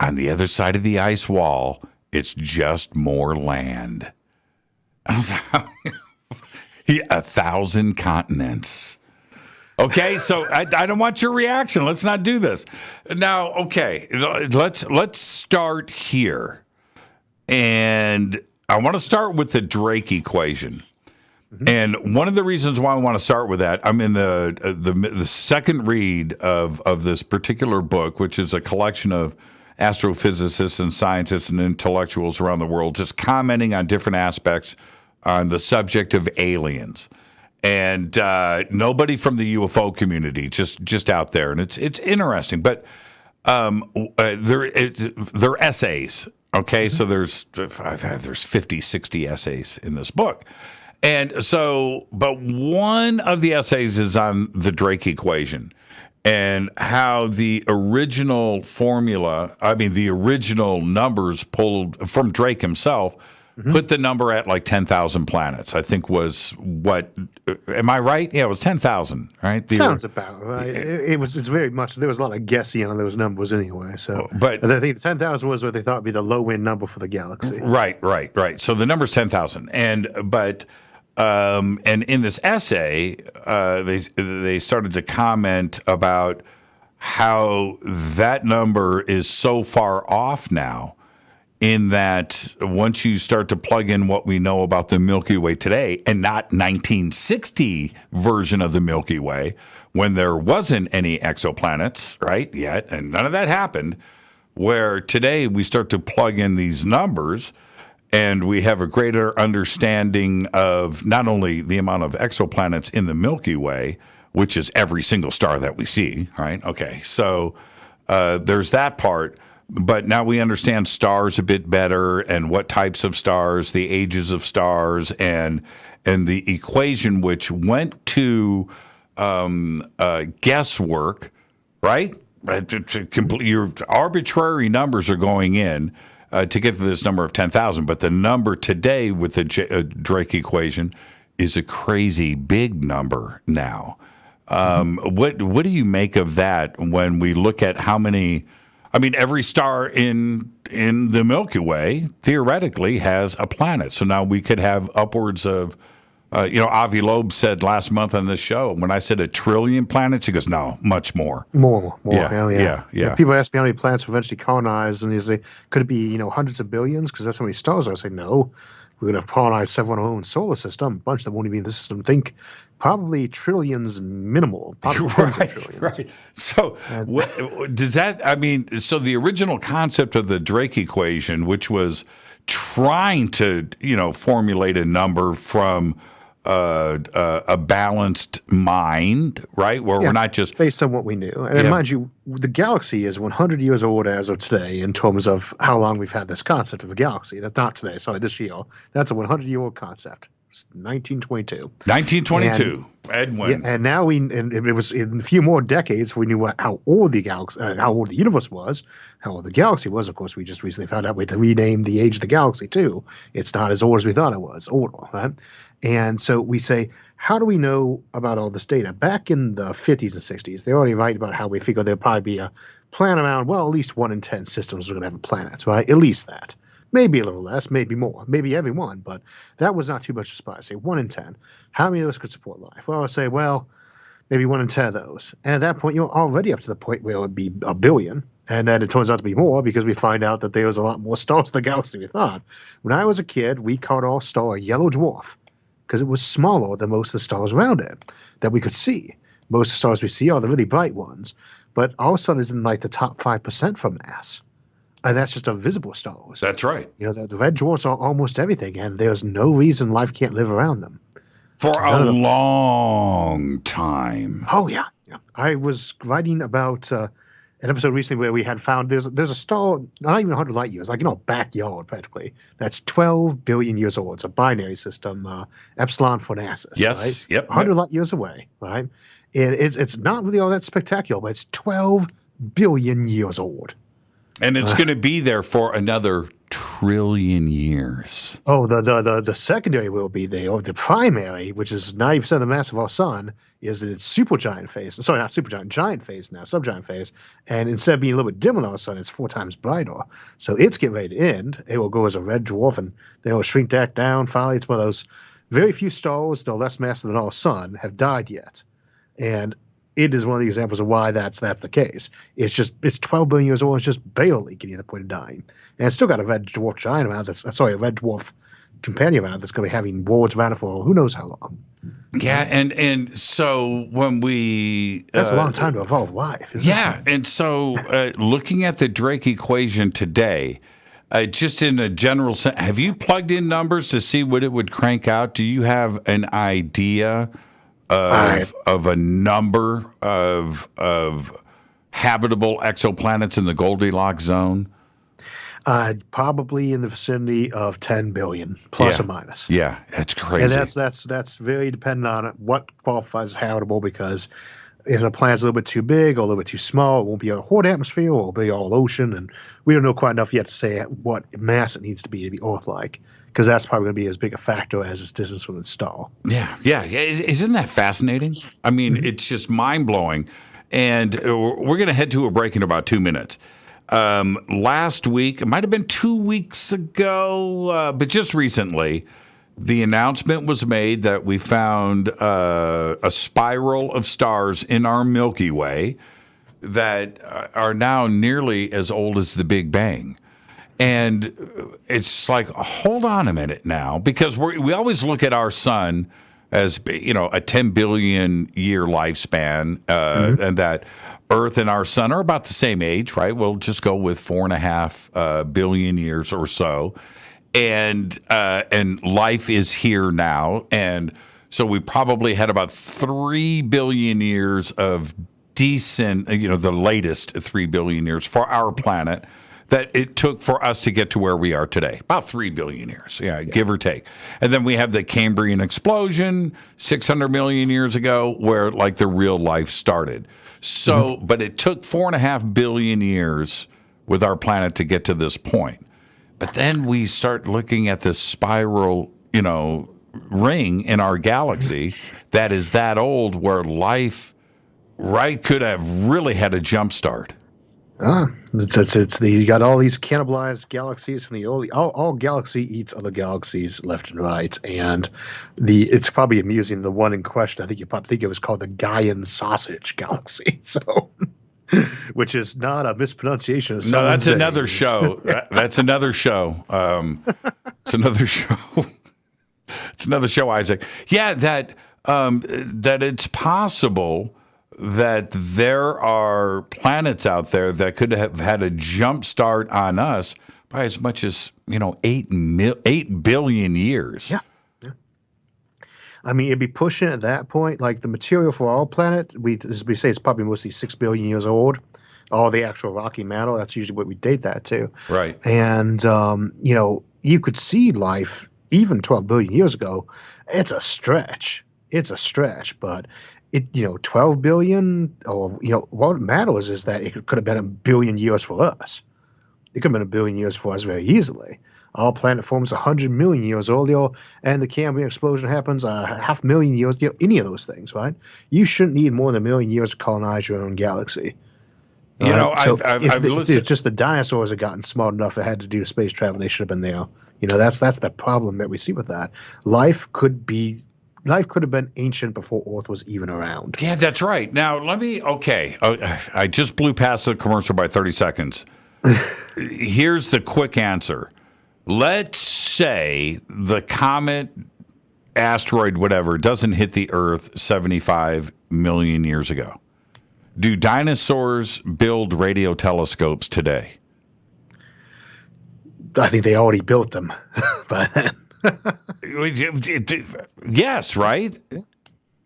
On the other side of the ice wall, it's just more land. I was like, 1,000 continents. Okay, so I don't want your reaction. Let's not do this. Now, okay, let's start here. And I want to start with the Drake equation. Mm-hmm. And one of the reasons why I want to start with that, I'm in the second read of this particular book, which is a collection of astrophysicists and scientists and intellectuals around the world just commenting on different aspects on the subject of aliens. And nobody from the UFO community, just out there. And it's interesting. But they're essays. Okay, so there's 50, 60 essays in this book. And so, but one of the essays is on the Drake equation and how the original formula, the original numbers pulled from Drake himself, put the number at like 10,000 planets, I think was what, am I right? Yeah, it was 10,000, right? Sounds about right. It's very much, there was a lot of guessing on those numbers anyway. So, but I think 10,000 was what they thought would be the low end number for the galaxy. Right. So the number's 10,000. And in this essay, they started to comment about how that number is so far off now, in that once you start to plug in what we know about the Milky Way today, and not 1960 version of the Milky Way, when there wasn't any exoplanets, right, yet, and none of that happened, where today we start to plug in these numbers, and we have a greater understanding of not only the amount of exoplanets in the Milky Way, which is every single star that we see, right? Okay, so there's that part, but now we understand stars a bit better and what types of stars, the ages of stars, and the equation which went to guesswork, right? Your arbitrary numbers are going in to get to this number of 10,000, but the number today with the Drake equation is a crazy big number now. What do you make of that when we look at how many? Every star in the Milky Way theoretically has a planet. So now we could have upwards of, Avi Loeb said last month on this show, when I said 1 trillion planets, he goes, no, much more. More. Yeah. People ask me how many planets will eventually colonize, and they say, could it be, hundreds of billions? Because that's how many stars are. I say, no. We're going to colonize several in our own solar system. A bunch that won't even be in the system. Think probably trillions minimal. Probably right. So does that, so the original concept of the Drake equation, which was trying to, formulate a number from a balanced mind, right? Where we're not just based on what we knew. And mind you, the galaxy is 100 years old as of today in terms of how long we've had this concept of a galaxy. That's not today. Sorry, this year. That's a 100-year-old concept. 1922. 1922. Edwin. And now it was in a few more decades we knew how old the galaxy, how old the universe was, how old the galaxy was. Of course, we just recently found out we had to rename the age of the galaxy too. It's not as old as we thought it was. Older, right? And so we say, how do we know about all this data? Back in the 50s and 60s, they already write about how we figure there'll probably be a planet around, well, at least 1 in 10 systems are going to have a planet, right? At least that. Maybe a little less, maybe more, maybe every one, but that was not too much to spot. Say 1 in 10. How many of those could support life? Well, I'll say, maybe 1 in 10 of those. And at that point, you're already up to the point where it would be a billion. And then it turns out to be more because we find out that there's a lot more stars in the galaxy than we thought. When I was a kid, we called our star a yellow dwarf because it was smaller than most of the stars around it that we could see. Most of the stars we see are the really bright ones, but our sun is in like the top 5% for mass. And that's just invisible stars. That's right. The red dwarfs are almost everything, and there's no reason life can't live around them. For a long time. Oh, yeah. I was writing about an episode recently where we had found there's a star, not even 100 light years, like in our backyard practically, that's 12 billion years old. It's a binary system, Epsilon Fornacis. Yes, right? 100 light years away, right? And it's not really all that spectacular, but it's 12 billion years old. And it's going to be there for another trillion years. Oh, the secondary will be there. Or the primary, which is 90% of the mass of our sun, is in its supergiant phase. Sorry, not supergiant, giant phase now, subgiant phase. And instead of being a little bit dimmer than our sun, it's 4 times brighter. So it's getting ready to end. It will go as a red dwarf, and then it will shrink that down. Finally, it's one of those very few stars, though less massive than our sun, have died yet. And it is one of the examples of why that's the case. It's 12 billion years old. It's just barely getting to the point of dying, and it's still got a red dwarf giant around. A red dwarf companion around that's going to be having worlds around it for who knows how long. Yeah, and so when we that's a long time to evolve life. Isn't it? And so looking at the Drake equation today, just in a general sense, have you plugged in numbers to see what it would crank out? Do you have an idea of a number of habitable exoplanets in the Goldilocks zone? Probably in the vicinity of 10 billion, plus or minus. Yeah, that's crazy. And that's very dependent on what qualifies as habitable, because if the planet's a little bit too big or a little bit too small, it won't be a hot atmosphere, or it'll be all ocean, and we don't know quite enough yet to say what mass it needs to be Earth-like, because that's probably going to be as big a factor as its distance from its star. Yeah. Isn't that fascinating? I mean, it's just mind-blowing. And we're going to head to a break in about 2 minutes. Last week, it might have been 2 weeks ago, but just recently, the announcement was made that we found a spiral of stars in our Milky Way that are now nearly as old as the Big Bang. And it's like, hold on a minute now, because we always look at our sun as, a 10 billion year lifespan, and that Earth and our sun are about the same age, right? We'll just go with 4.5 billion years or so. And life is here now. And so we probably had about 3 billion years of decent, the latest 3 billion years for our planet that it took for us to get to where we are today. About 3 billion years, give or take. And then we have the Cambrian explosion 600 million years ago where like the real life started. So, but it took 4.5 billion years with our planet to get to this point. But then we start looking at this spiral, ring in our galaxy that is that old, where life, could have really had a jump start. You got all these cannibalized galaxies from the early. All galaxy eats other galaxies left and right, and it's probably amusing. The one in question, I think you probably think it was called the Gaian sausage galaxy. So, which is not a mispronunciation of no, that's another show. That's another show. It's another show. It's another show, Isaac. Yeah, that it's possible that there are planets out there that could have had a jump start on us by as much as 8 billion years. Yeah. I mean, it'd be pushing at that point. Like the material for our planet, as we say, it's probably mostly 6 billion years old. All the actual rocky matter, that's usually what we date that to. Right. And you could see life even 12 billion years ago. It's a stretch. But 12 billion, or, what matters is that it could have been a billion years for us. It could have been a billion years for us very easily. Our planet forms 100 million years earlier, and the Cambrian explosion happens 500,000 years, any of those things, right? You shouldn't need more than 1 million years to colonize your own galaxy. I've listened. It's just the dinosaurs had gotten smart enough that had to do space travel. They should have been there. That's the problem that we see with that. Life could have been ancient before Earth was even around. Yeah, that's right. Now, I just blew past the commercial by 30 seconds. Here's the quick answer. Let's say the comet, asteroid, whatever, doesn't hit the Earth 75 million years ago. Do dinosaurs build radio telescopes today? I think they already built them by then. Yes, right?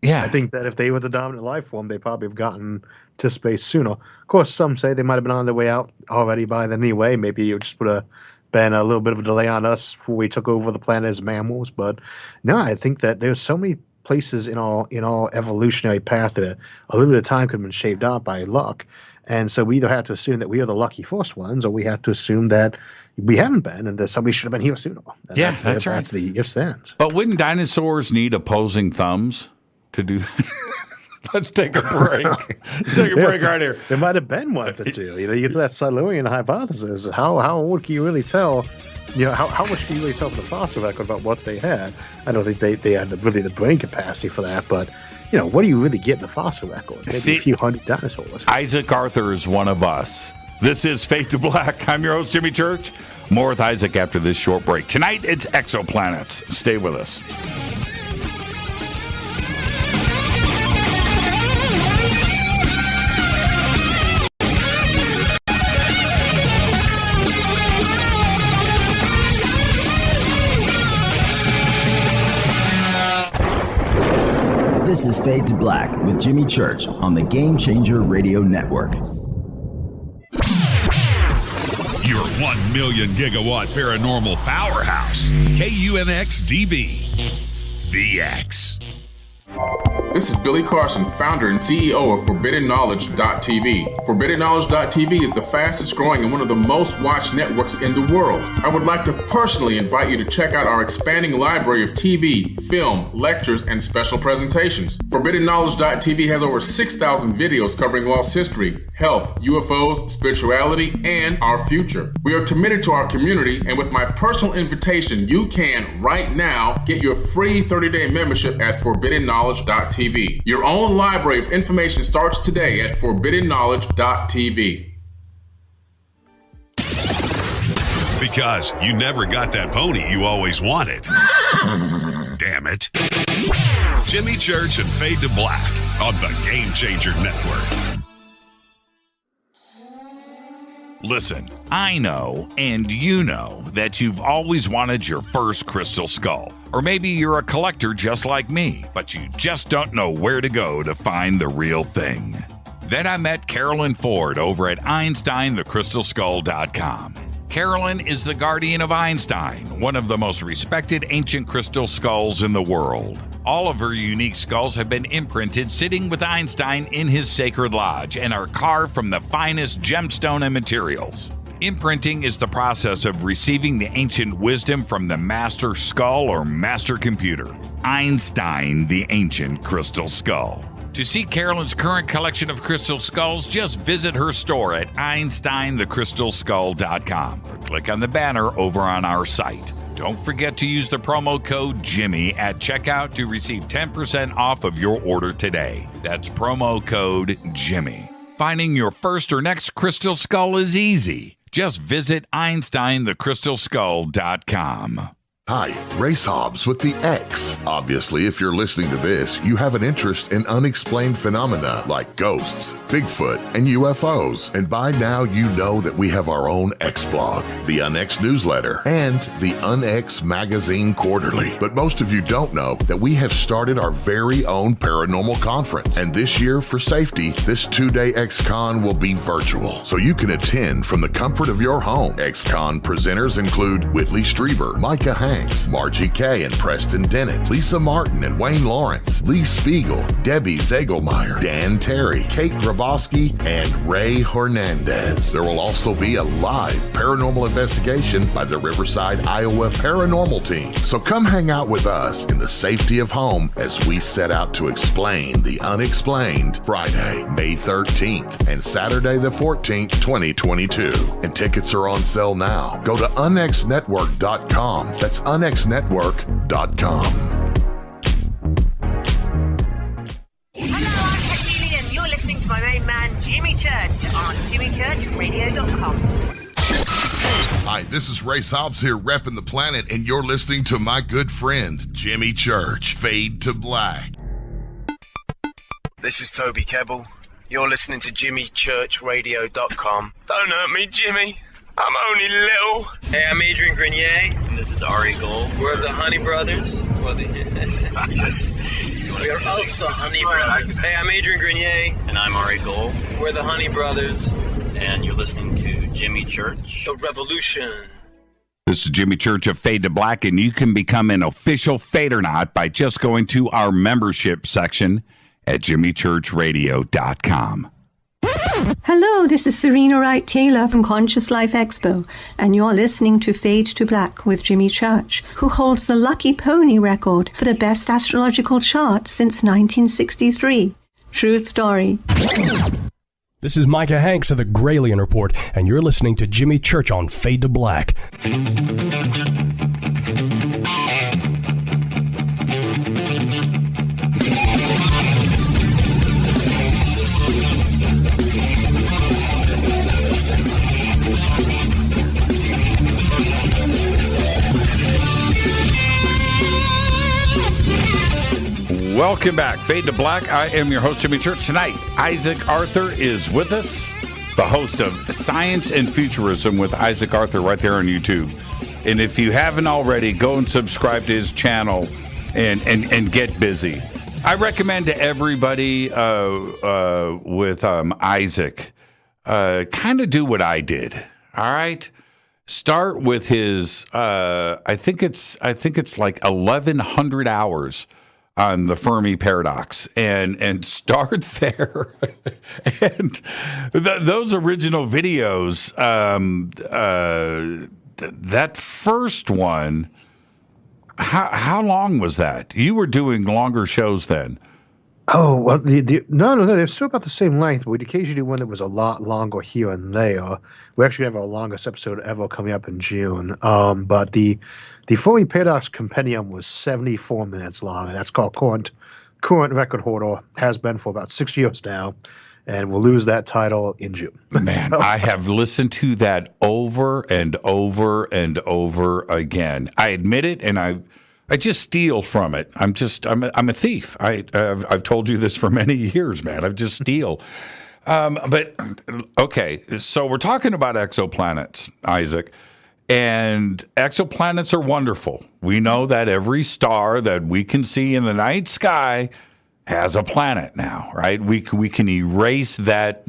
Yeah. I think that if they were the dominant life form, they probably have gotten to space sooner. Of course, some say they might have been on their way out already by then anyway. Maybe it just would have been a little bit of a delay on us before we took over the planet as mammals. But no, I think that there's so many places in our evolutionary path that a little bit of time could have been shaved out by luck. And so we either have to assume that we are the lucky first ones, or we have to assume that we haven't been and that somebody should have been here sooner. And that's right. That's the ifs ands. But wouldn't dinosaurs need opposing thumbs to do that? Let's take a break. Let's take a break right here. There might have been one or two. You get to that Silurian hypothesis. How old can you really tell? How much can you really tell from the fossil record about what they had? I don't think they had really the brain capacity for that, but what do you really get in the fossil record? Maybe a few hundred dinosaurs. Isaac Arthur is one of us. This is Fade to Black. I'm your host, Jimmy Church. More with Isaac after this short break. Tonight, it's exoplanets. Stay with us. This is Fade to Black with Jimmy Church on the Game Changer Radio Network. 1 million gigawatt paranormal powerhouse. KUNX-DB. The X. This is Billy Carson, founder and CEO of ForbiddenKnowledge.tv. ForbiddenKnowledge.tv is the fastest growing and one of the most watched networks in the world. I would like to personally invite you to check out our expanding library of TV, film, lectures, and special presentations. ForbiddenKnowledge.tv has over 6,000 videos covering lost history, health, UFOs, spirituality, and our future. We are committed to our community, and with my personal invitation, you can, right now, get your free 30-day membership at ForbiddenKnowledge.tv. Your own library of information starts today at ForbiddenKnowledge.tv. Because you never got that pony you always wanted. Damn it. Jimmy Church and Fade to Black on the Game Changer Network. Listen, I know, and you know, that you've always wanted your first crystal skull. Or maybe you're a collector just like me, but you just don't know where to go to find the real thing. Then I met Carolyn Ford over at EinsteinTheCrystalSkull.com. Carolyn is the guardian of Einstein, one of the most respected ancient crystal skulls in the world. All of her unique skulls have been imprinted sitting with Einstein in his sacred lodge and are carved from the finest gemstone and materials. Imprinting is the process of receiving the ancient wisdom from the master skull or master computer. Einstein, the ancient crystal skull. To see Carolyn's current collection of crystal skulls, just visit her store at EinsteinTheCrystalSkull.com or click on the banner over on our site. Don't forget to use the promo code Jimmy at checkout to receive 10% off of your order today. That's promo code Jimmy. Finding your first or next crystal skull is easy. Just visit EinsteinTheCrystalSkull.com. Hi, Race Hobbs with the X. Obviously, if you're listening to this, you have an interest in unexplained phenomena like ghosts, Bigfoot, and UFOs. And by now, you know that we have our own X blog, the UnX newsletter, and the UnX magazine quarterly. But most of you don't know that we have started our very own paranormal conference. And this year, for safety, this 2-day X-Con will be virtual, so you can attend from the comfort of your home. X-Con presenters include Whitley Strieber, Micah Hanks, Margie Kay and Preston Dennett, Lisa Martin and Wayne Lawrence, Lee Spiegel, Debbie Zagelmeyer, Dan Terry, Kate Grabowski, and Ray Hernandez. There will also be a live paranormal investigation by the Riverside, Iowa Paranormal Team. So come hang out with us in the safety of home as we set out to explain the unexplained Friday, May 13th and Saturday the 14th, 2022. And tickets are on sale now. Go to unxnetwork.com. That's unxnetwork.com. Hello, I'm Katie and you're listening to my main man, Jimmy Church, on jimmychurchradio.com. Hi, this is Race Hobbs here, repping the planet, and you're listening to my good friend, Jimmy Church, Fade to Black. This is Toby Kebbell. You're listening to jimmychurchradio.com. Don't hurt me, Jimmy. I'm only little. Hey, I'm Adrian Grenier. And this is Ari Gold. We're the Honey Brothers. We're of the Honey Brothers. Hey, I'm Adrian Grenier. And I'm Ari Gold. We're the Honey Brothers. And you're listening to Jimmy Church. The Revolution. This is Jimmy Church of Fade to Black, and you can become an official Fadernaut by just going to our membership section at jimmychurchradio.com. Hello, this is Serena Wright Taylor from Conscious Life Expo, and you're listening to Fade to Black with Jimmy Church, who holds the Lucky Pony record for the best astrological chart since 1963. True story. This is Micah Hanks of the Graylian Report, and you're listening to Jimmy Church on Fade to Black. Welcome back. Fade to Black. I am your host, Jimmy Church. Tonight, Isaac Arthur is with us, the host of Science and Futurism with Isaac Arthur right there on YouTube. And if you haven't already, go and subscribe to his channel and get busy. I recommend to everybody with Isaac, kind of do what I did. All right? start with his I think it's like 1,100 hours on the Fermi paradox, and start there. And those original videos, that first one, how long was that? You were doing longer shows then. Oh, well, no, they're still about the same length. We'd occasionally do one that was a lot longer here and there. We actually have our longest episode ever coming up in June. But the Fermi Paradox Compendium was 74 minutes long, and that's called current record holder, has been for about 6 years now, and we'll lose that title in June. Man, I have listened to that over and over and over again. I admit it, and I just steal from it. I'm a thief. I've told you this for many years, man. I just steal. But okay, so we're talking about exoplanets, Isaac, and exoplanets are wonderful. We know that every star that we can see in the night sky has a planet now, right? We can erase that,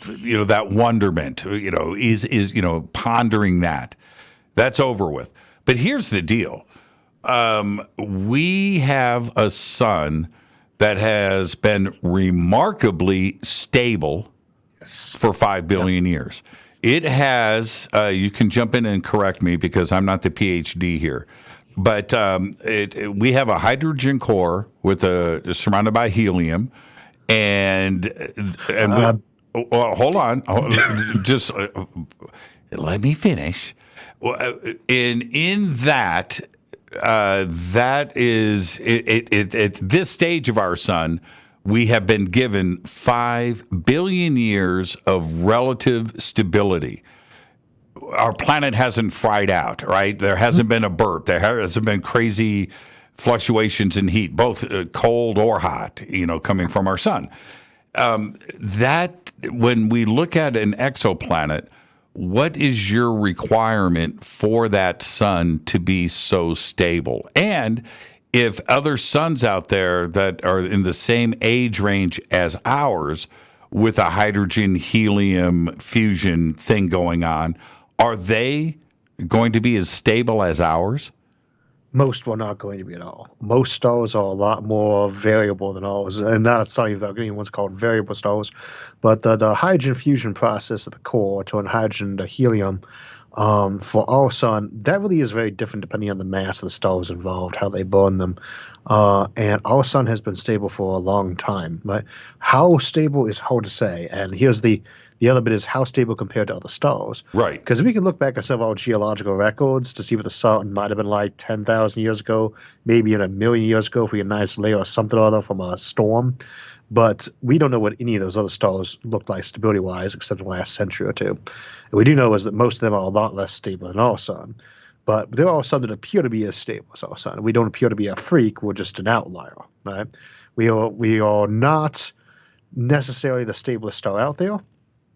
that wonderment, is pondering that. That's over with. But here's the deal. We have a sun that has been remarkably stable for 5 billion years. It has, you can jump in and correct me because I'm not the PhD here, but we have a hydrogen core with surrounded by helium, and well, hold on, just let me finish. In that. That is at this stage of our sun, we have been given 5 billion years of relative stability. Our planet hasn't fried out, right? There hasn't been a burp. There hasn't been crazy fluctuations in heat, both cold or hot, coming from our sun. That when we look at an exoplanet, what is your requirement for that sun to be so stable? And if other suns out there that are in the same age range as ours with a hydrogen helium fusion thing going on, are they going to be as stable as ours? Most were not going to be at all. Most stars are a lot more variable than ours, and not sorry without getting what's called variable stars. But the hydrogen fusion process at the core, turn hydrogen to helium, for our sun, that really is very different depending on the mass of the stars involved, how they burn them. And our sun has been stable for a long time. But how stable is hard to say. And here's the other bit is how stable compared to other stars. Right. Because we can look back at some of our geological records to see what the sun might have been like 10,000 years ago, maybe in 1 million years ago if we had a nice layer or something or other from a storm. But we don't know what any of those other stars look like stability-wise except in the last century or two. And we do know is that most of them are a lot less stable than our sun. But there are some that appear to be as stable as our sun. We don't appear to be a freak. We're just an outlier, right? We are not necessarily the stablest star out there,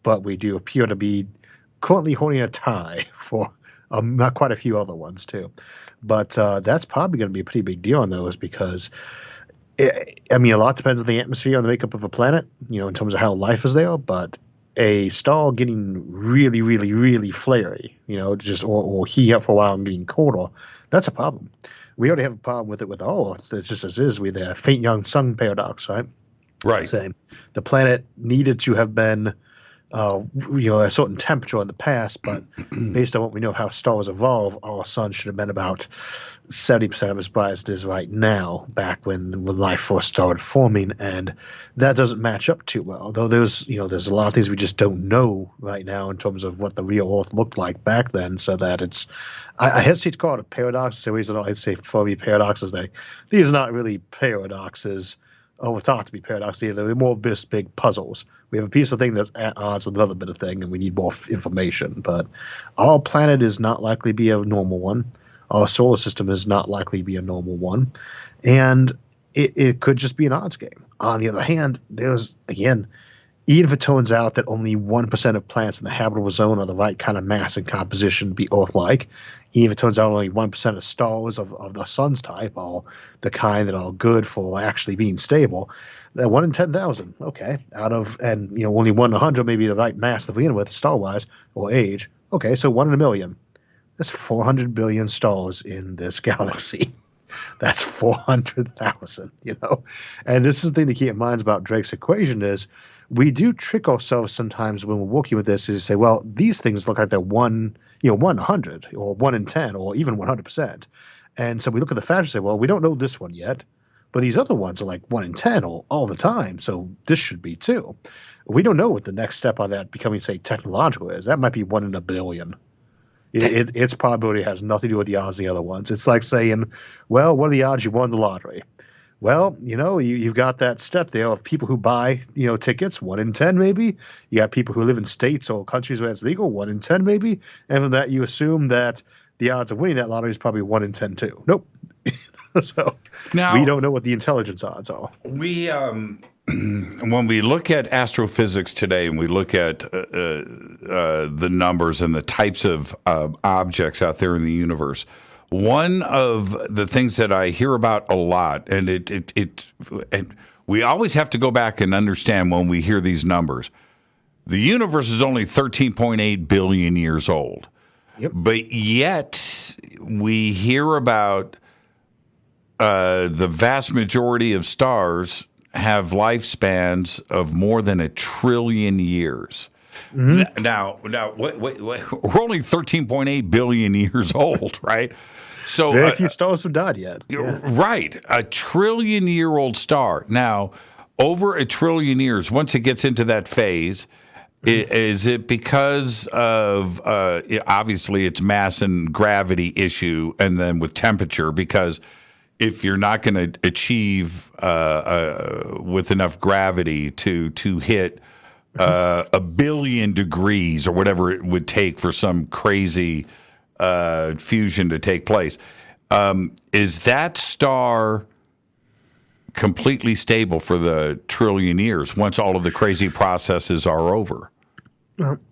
but we do appear to be currently holding a tie for not quite a few other ones too. But that's probably going to be a pretty big deal on those because, a lot depends on the atmosphere and the makeup of a planet, in terms of how life is there. But a star getting really, really, really flary, or heat up for a while and getting colder, that's a problem. We already have a problem with it with our Earth. It's just as is with the faint young sun paradox, right? Right. Same. The planet needed to have been a certain temperature in the past, but based on what we know of how stars evolve, our sun should have been about 70% of as bright as it is right now, back when life first started forming, and that doesn't match up too well. Though there's a lot of things we just don't know right now in terms of what the real Earth looked like back then, so that it's I hesitate to call it a paradox. The reason I say Fermi paradoxes, these are not really paradoxes. We're thought to be paradoxes. They're more just big puzzles. We have a piece of thing that's at odds with another bit of thing, and we need more information. But our planet is not likely to be a normal one. Our solar system is not likely to be a normal one. And it could just be an odds game. On the other hand, there's, again, even if it turns out that only 1% of planets in the habitable zone are the right kind of mass and composition to be Earth-like, even if it turns out only 1% of stars of the sun's type are the kind that are good for actually being stable, that 1 in 10,000, okay, only 1 in 100 may be the right mass to begin with, star-wise, or age, okay, so 1 in 1 million. There's 400 billion stars in this galaxy. That's 400,000, And this is the thing to keep in mind about Drake's equation is we do trick ourselves sometimes when we're working with this is to say, well, these things look like they're 100 or 1 in 10 or even 100%. And so we look at the factors and say, well, we don't know this one yet, but these other ones are like 1 in 10 all the time. So this should be too. We don't know what the next step on that becoming, say, technological is. That might be 1 in a billion. Its probability has nothing to do with the odds of the other ones. It's like saying, well, what are the odds you won the lottery? Well, you've got that step there of people who buy, tickets, 1 in 10 maybe. You got people who live in states or countries where it's legal, 1 in 10 maybe. And from that, you assume that the odds of winning that lottery is probably 1 in 10 too. Nope. So now, we don't know what the intelligence odds are. We when we look at astrophysics today and we look at the numbers and the types of objects out there in the universe, one of the things that I hear about a lot, and we always have to go back and understand when we hear these numbers, the universe is only 13.8 billion years old. Yep. But yet we hear about the vast majority of stars have lifespans of more than 1 trillion years. Mm-hmm. Now, wait, we're only 13.8 billion years old, right? So very few stars have died yet. Yeah. Right, 1 trillion-year-old star. Now, over 1 trillion years, once it gets into that phase, is it because of obviously its mass and gravity issue, and then with temperature? Because if you're not going to achieve with enough gravity to hit 1 billion degrees or whatever it would take for some crazy fusion to take place, is that star completely stable for the trillion years once all of the crazy processes are over?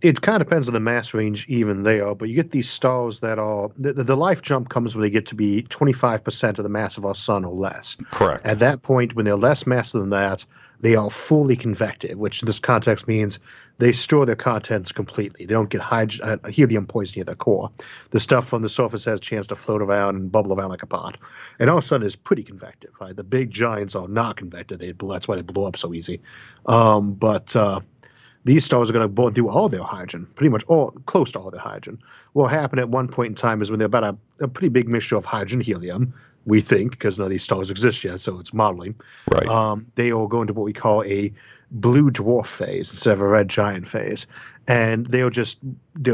It kind of depends on the mass range even there, but you get these stars that are the life jump comes when they get to be 25% of the mass of our sun or less. Correct. At that point, when they're less massive than that, they are fully convective, which in this context means they store their contents completely. They don't get helium poisoning at their core. The stuff on the surface has a chance to float around and bubble around like a pot. And our sun is pretty convective. Right? The big giants are not convective. That's why they blow up so easy. But these stars are going to burn through all their hydrogen, pretty much close to all their hydrogen. What will happen at one point in time is when they're about a pretty big mixture of hydrogen and helium, we think, because none of these stars exist yet, so it's modeling. Right. They will go into what we call a blue dwarf phase instead of a red giant phase. And they'll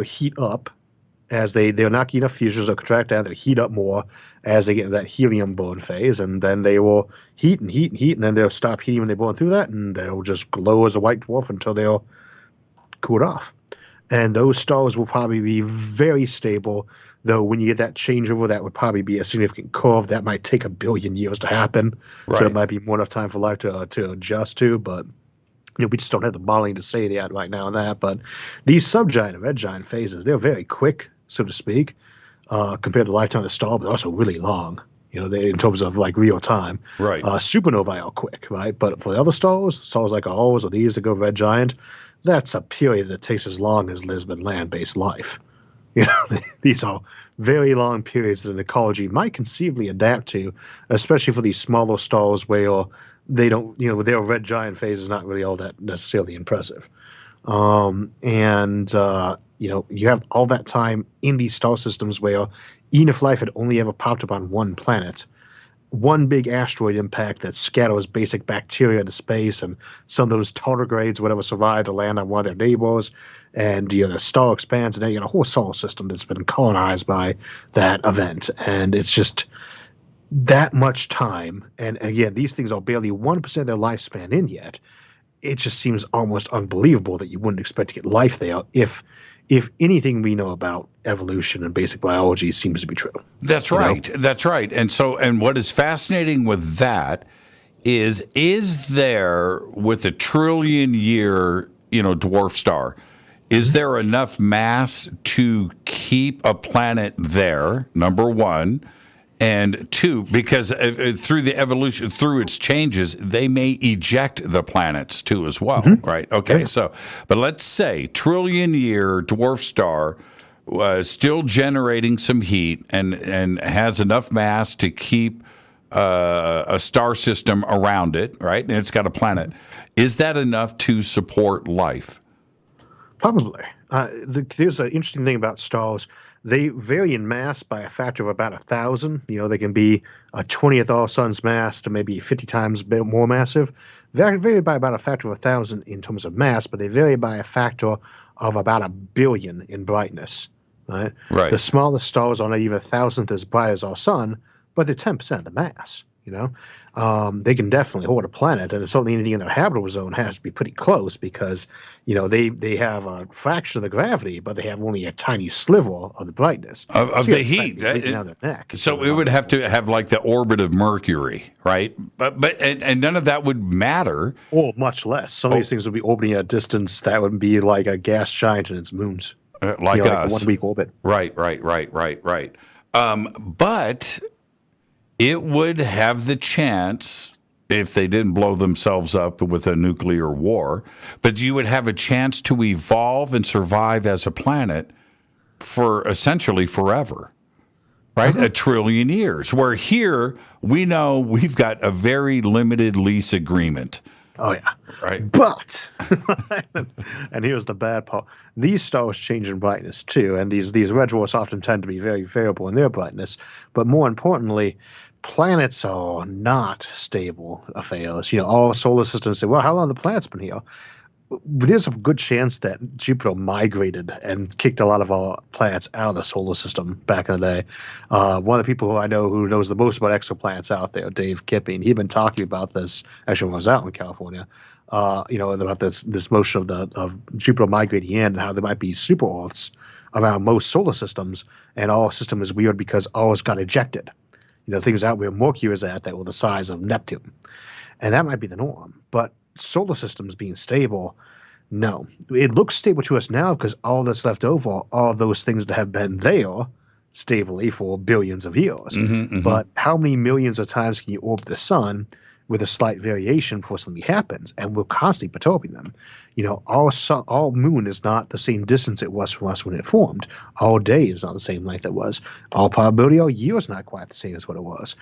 heat up as they're not getting enough fusions, they'll contract down, they'll heat up more as they get into that helium burn phase, and then they will heat and heat and heat, and then they'll stop heating when they burn through that, and they'll just glow as a white dwarf until they'll cool off. And those stars will probably be very stable, though when you get that changeover, that would probably be a significant curve. That might take 1 billion years to happen, right. So it might be more enough time for life to adjust to, but we just don't have the modeling to say that right now on that. But these subgiant and red giant phases, they're very quick, so to speak, compared to the lifetime of a star, but also really long. In terms of like real time. Right. Supernovae are quick, right? But for the other stars like ours or these that go red giant, that's a period that takes as long as Lisbon land-based life. These are very long periods that an ecology might conceivably adapt to, especially for these smaller stars where they don't, their red giant phase is not really all that necessarily impressive. You have all that time in these star systems where even if life had only ever popped up on one planet, one big asteroid impact that scatters basic bacteria into space, and some of those tardigrades, whatever, survive to land on one of their neighbors, and the star expands, and then you get a whole solar system that's been colonized by that event. And it's just that much time. And again, these things are barely 1% of their lifespan in yet. It just seems almost unbelievable that you wouldn't expect to get life there if anything we know about evolution and basic biology seems to be true. That's right. That's right. And what is fascinating with that is there, with a 1 trillion year, dwarf star, is there enough mass to keep a planet there, number one? And two, because through the evolution, through its changes, they may eject the planets too as well, right? Okay, Yeah. but let's say 1 trillion year dwarf star still generating some heat and has enough mass to keep a star system around it, right? And it's got a planet. Is that enough to support life? Probably. There's an interesting thing about stars. They vary in mass by a factor of about 1,000. They can be a 20th of our sun's mass to maybe 50 times more massive. They vary by about a factor of 1,000 in terms of mass, but they vary by a factor of about 1 billion in brightness. Right. The smallest stars are not even 1,000th as bright as our sun, but they're 10% of the mass. They can definitely hold a planet, and certainly anything in their habitable zone has to be pretty close because, they have a fraction of the gravity, but they have only a tiny sliver of the brightness of the heat. Down their neck. So it would have to have like the orbit of Mercury, right? But none of that would matter. Or much less. Some of these things would be orbiting at a distance that would be like a gas giant and its moons. Like us. Like a 1 week orbit. Right. But it would have the chance, if they didn't blow themselves up with a nuclear war, but you would have a chance to evolve and survive as a planet for essentially forever, right? 1 trillion years. Where here, we know we've got a very limited lease agreement. Oh, yeah. Right. But, and here's the bad part, these stars change in brightness too, and these red dwarfs often tend to be very variable in their brightness. But more importantly, planets are not stable affairs. All solar systems say, well, how long have the planets been here? There's a good chance that Jupiter migrated and kicked a lot of our planets out of the solar system back in the day. One of the people who I know who knows the most about exoplanets out there, Dave Kipping, he'd been talking about this actually when I was out in California, about this motion of Jupiter migrating in and how there might be super Earths around most solar systems, and our system is weird because ours got ejected. Things out where Mercury is at that were the size of Neptune. And that might be the norm. But solar systems being stable, no. It looks stable to us now because all that's left over are those things that have been there stably for billions of years. But how many millions of times can you orbit the sun with a slight variation before something happens? And we're constantly perturbing them. Our moon is not the same distance it was from us when it formed. Our day is not the same length it was. Our probability, our year is not quite the same as what it was.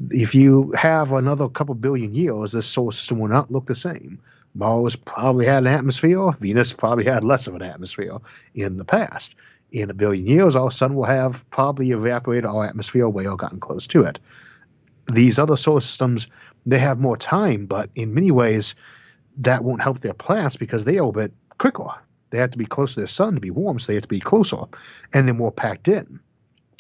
If you have another couple billion years, this solar system will not look the same. Mars probably had an atmosphere. Venus probably had less of an atmosphere in the past. In 1 billion years, our sun will have probably evaporated our atmosphere away or gotten close to it. These other solar systems, they have more time, but in many ways, that won't help their planets because they orbit quicker. They have to be close to their sun to be warm, so they have to be closer, and they're more packed in.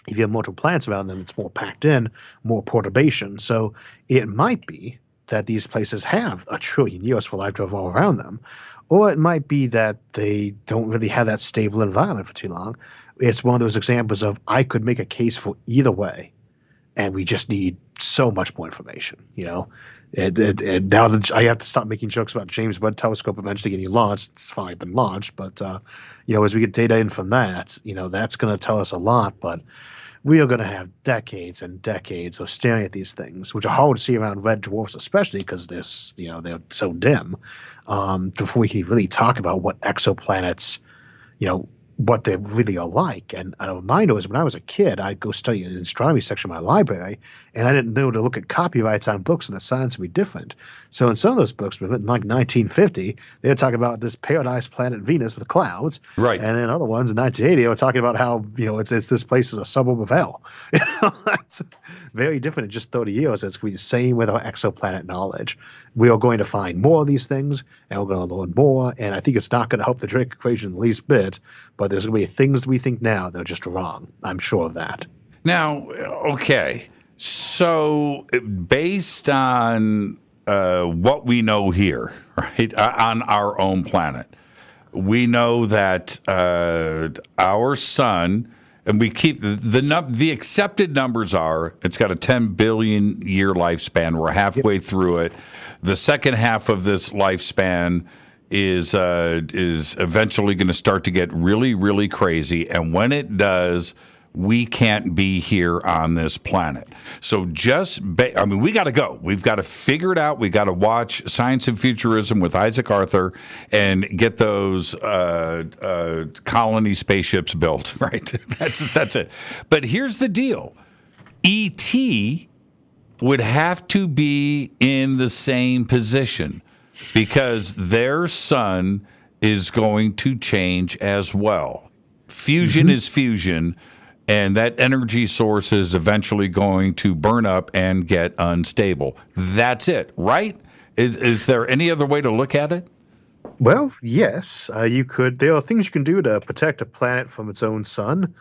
If you have multiple planets around them, it's more packed in, more perturbation. So it might be that these places have 1 trillion years for life to evolve around them, or it might be that they don't really have that stable environment for too long. It's one of those examples of I could make a case for either way, and we just need so much more information, And now that I have to stop making jokes about James Webb Telescope eventually getting launched. It's finally been launched, but as we get data in from that, that's going to tell us a lot. But we are going to have decades and decades of staring at these things, which are hard to see around red dwarfs, especially because they're so dim. Before we can really talk about what exoplanets, what they really are like. And a reminder is when I was a kid, I'd go study in the astronomy section of my library, and I didn't know to look at copyrights on books and the science would be different. So in some of those books, written like 1950, they were talking about this paradise planet Venus with clouds. Right. And then other ones in 1980 were talking about how, it's this place is a suburb of hell. That's very different in just 30 years. It's going to be the same with our exoplanet knowledge. We are going to find more of these things, and we're going to learn more. And I think it's not going to help the Drake equation the least bit, but there's going to be things that we think now that are just wrong. I'm sure of that. Now, okay. So based on what we know here, right, on our own planet, we know that our sun, and we keep the accepted numbers are it's got a 10 billion year lifespan. We're halfway through it. The second half of this lifespan is eventually going to start to get really, really crazy. And when it does, we can't be here on this planet. So we got to go. We've got to figure it out. We got to watch Science and Futurism with Isaac Arthur and get those colony spaceships built, right? That's it. But here's the deal. E.T. would have to be in the same position because their sun is going to change as well. Fusion is fusion, and that energy source is eventually going to burn up and get unstable. That's it, right? Is there any other way to look at it? Well, yes. You could. There are things you can do to protect a planet from its own sun,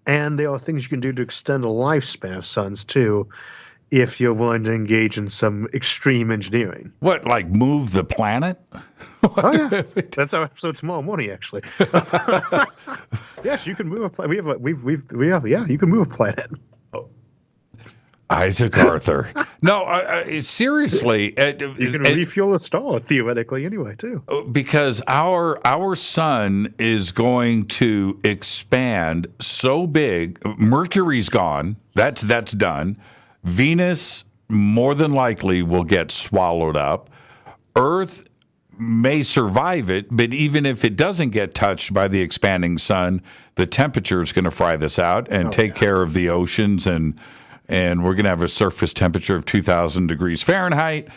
and there are things you can do to extend the lifespan of suns, too, if you're willing to engage in some extreme engineering. What, like move the planet? Oh, yeah. That's our episode tomorrow morning, actually. Yes, you can move a planet. You can move a planet. Isaac Arthur. No, seriously. You can refuel a star, theoretically, anyway, too. Because our sun is going to expand so big. Mercury's gone. That's done. Venus more than likely will get swallowed up. Earth may survive it, but even if it doesn't get touched by the expanding sun, the temperature is going to fry this out and take care of the oceans, and we're going to have a surface temperature of 2,000 degrees Fahrenheit,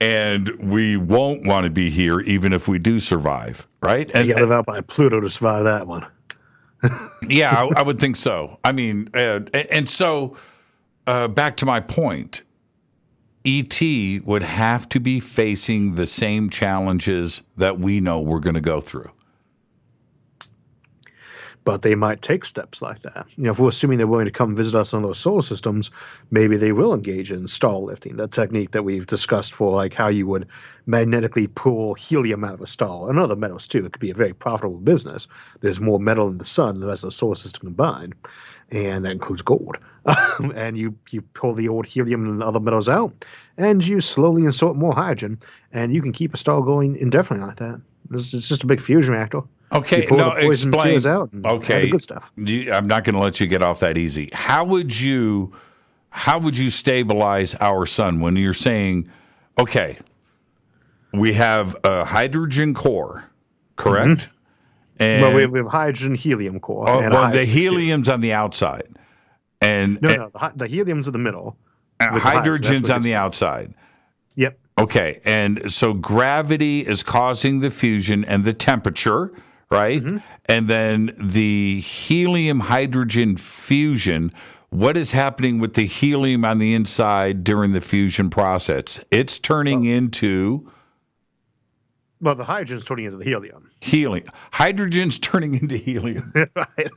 and we won't want to be here even if we do survive, right? And you got to live out by Pluto to survive that one. Yeah, I would think so. I mean, and so back to my point, E.T. would have to be facing the same challenges that we know we're going to go through. But they might take steps like that. If we're assuming they're willing to come visit us on those solar systems, maybe they will engage in star lifting, that technique that we've discussed for like how you would magnetically pull helium out of a star, and other metals too. It could be a very profitable business. There's more metal in the sun than the rest of the solar system combined, and that includes gold. And you pull the old helium and other metals out, and you slowly insert more hydrogen, and you can keep a star going indefinitely like that. It's just a big fusion reactor. Okay, no, explain. Out okay, good stuff. I'm not going to let you get off that easy. How would you stabilize our sun when you're saying, okay, we have a hydrogen core, correct? Mm-hmm. And well, we have hydrogen helium core. Well, the helium's on the outside, and the helium's in the middle. Hydrogen's on the outside. Yep. Okay, and so gravity is causing the fusion and the temperature, right? Mm-hmm. And then the helium-hydrogen fusion, what is happening with the helium on the inside during the fusion process? It's turning into... Well, the hydrogen's turning into the helium. Hydrogen's turning into helium. Right.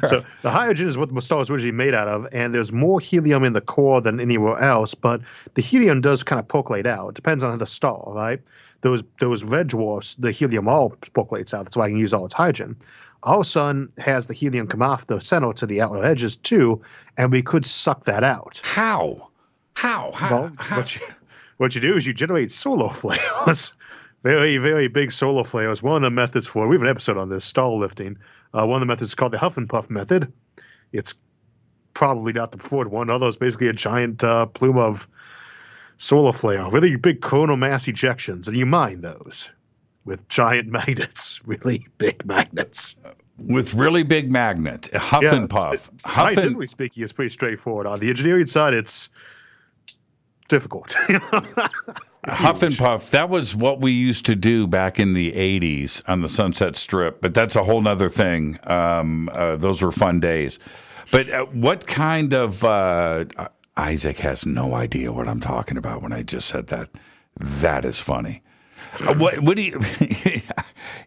So the hydrogen is what the star is originally made out of, and there's more helium in the core than anywhere else, but the helium does kind of percolate out. It depends on the star, right? Those red dwarfs, the helium all percolates out. That's why I can use all its hydrogen. Our sun has the helium come off the center to the outer edges too, and we could suck that out. How? Well, what you do is you generate solar flares. Very, very big solar flares. One of the methods we have an episode on this, star lifting. One of the methods is called the Huff and Puff method. It's probably not the preferred one, although it's basically a giant plume of solar flare. Really big coronal mass ejections, and you mine those with giant magnets, really big magnets. With really big magnets. Huff and Puff. Scientifically speaking, it's pretty straightforward. On the engineering side, it's difficult. Huff and Puff, that was what we used to do back in the 80s on the Sunset Strip, but that's a whole nother thing. Those were fun days. But what kind of... Isaac has no idea what I'm talking about when I just said that. That is funny. What do you...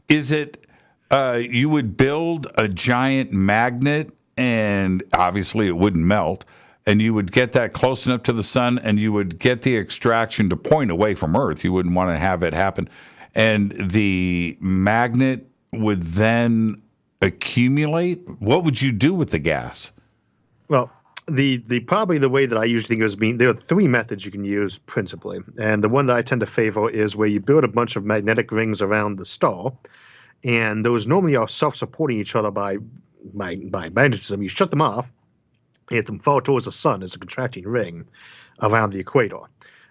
Is it... you would build a giant magnet, and obviously it wouldn't melt, and you would get that close enough to the sun, and you would get the extraction to point away from Earth. You wouldn't want to have it happen. And the magnet would then accumulate. What would you do with the gas? Well, the probably the way that I usually think is there are three methods you can use principally. And the one that I tend to favor is where you build a bunch of magnetic rings around the star, and those normally are self-supporting each other by magnetism. You shut them off, hit them far towards the sun as a contracting ring around the equator.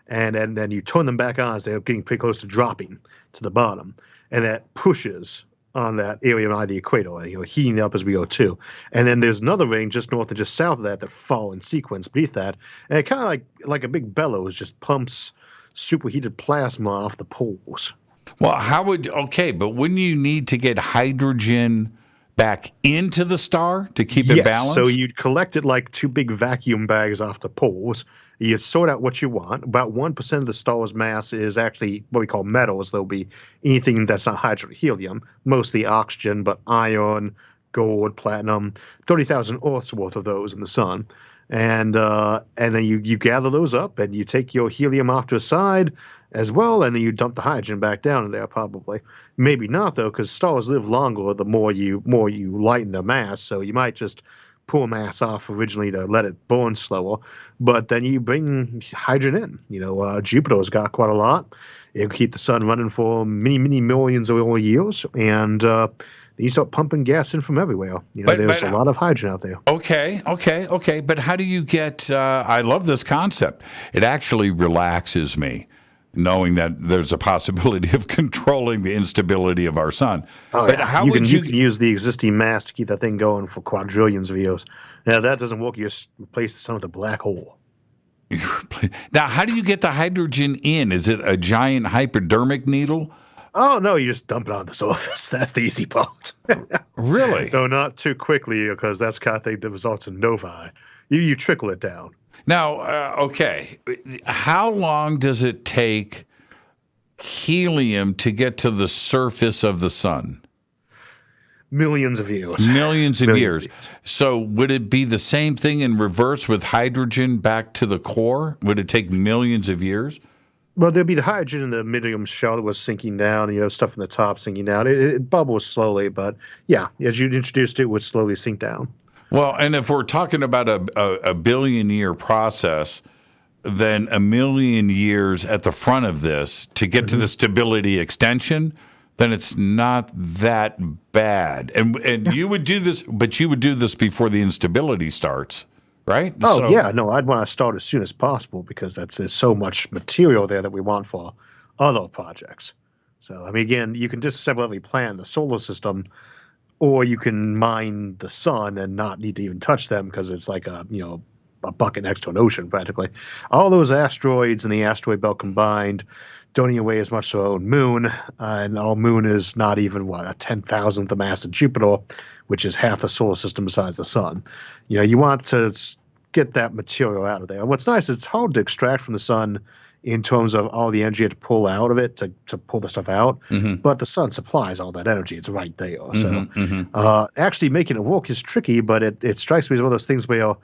And then you turn them back on as they're getting pretty close to dropping to the bottom. And that pushes on that area around the equator, heating up as we go too. And then there's another ring just north and just south of that fall in sequence beneath that. And it kind of like a big bellows just pumps superheated plasma off the poles. Well, but wouldn't you need to get hydrogen back into the star to keep it balanced? So you'd collect it like two big vacuum bags off the poles. You sort out what you want. About 1% of the star's mass is actually what we call metals. There'll be anything that's not hydrogen or helium, mostly oxygen, but iron, gold, platinum, 30,000 Earths worth of those in the sun. And then you gather those up and you take your helium off to a side as well, and then you dump the hydrogen back down in there probably. Maybe not though, because stars live longer the more you lighten their mass. So you might just pull mass off originally to let it burn slower, but then you bring hydrogen in. Jupiter's got quite a lot. It'll keep the sun running for many, many millions of years, and you start pumping gas in from everywhere. There's a lot of hydrogen out there. Okay. But how do you get? I love this concept. It actually relaxes me, knowing that there's a possibility of controlling the instability of our sun. But how would you can use the existing mass to keep that thing going for quadrillions of years? Now, that doesn't work. You just replace the sun with a black hole. Now, how do you get the hydrogen in? Is it a giant hypodermic needle? Oh, no, you just dump it on the surface. That's the easy part. Really? No, not too quickly, because that's the kind of thing that results in novae. You trickle it down. Now, okay, how long does it take helium to get to the surface of the sun? Millions of years. Millions of years. So would it be the same thing in reverse with hydrogen back to the core? Would it take millions of years? Well, there'd be the hydrogen in the medium shell that was sinking down, stuff in the top sinking down. It bubbles slowly, but yeah, as you introduced it, would slowly sink down. Well, and if we're talking about a billion-year process, then a million years at the front of this to get to the stability extension, then it's not that bad. And you would do this, but you would do this before the instability starts, right? Yeah, no, I'd want to start as soon as possible because there's so much material there that we want for other projects. So, I mean, again, you can disassemble every planet in the solar system, or you can mine the sun and not need to even touch them because it's like a bucket next to an ocean practically. All those asteroids and the asteroid belt combined don't even weigh as much as our own moon, and our moon is not even a 10,000th the mass of Jupiter, which is half the solar system besides the sun. You want to get that material out of there. And what's nice is it's hard to extract from the sun in terms of all the energy to pull out of it to pull the stuff out. Mm-hmm. But the sun supplies all that energy. It's right there. So actually making it work is tricky, but it strikes me as one of those things where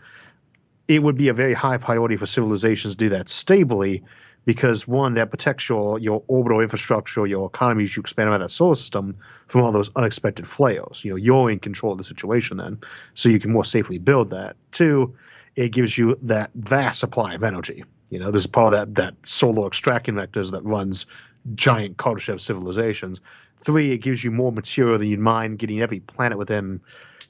it would be a very high priority for civilizations to do that stably because, one, that protects your orbital infrastructure, your economies you expand around that solar system from all those unexpected flares. You're in control of the situation then, so you can more safely build that. Two, it gives you that vast supply of energy. There's part of that solar extraction vectors that runs giant Kardashev civilizations. Three, it gives you more material than you'd mind getting every planet within,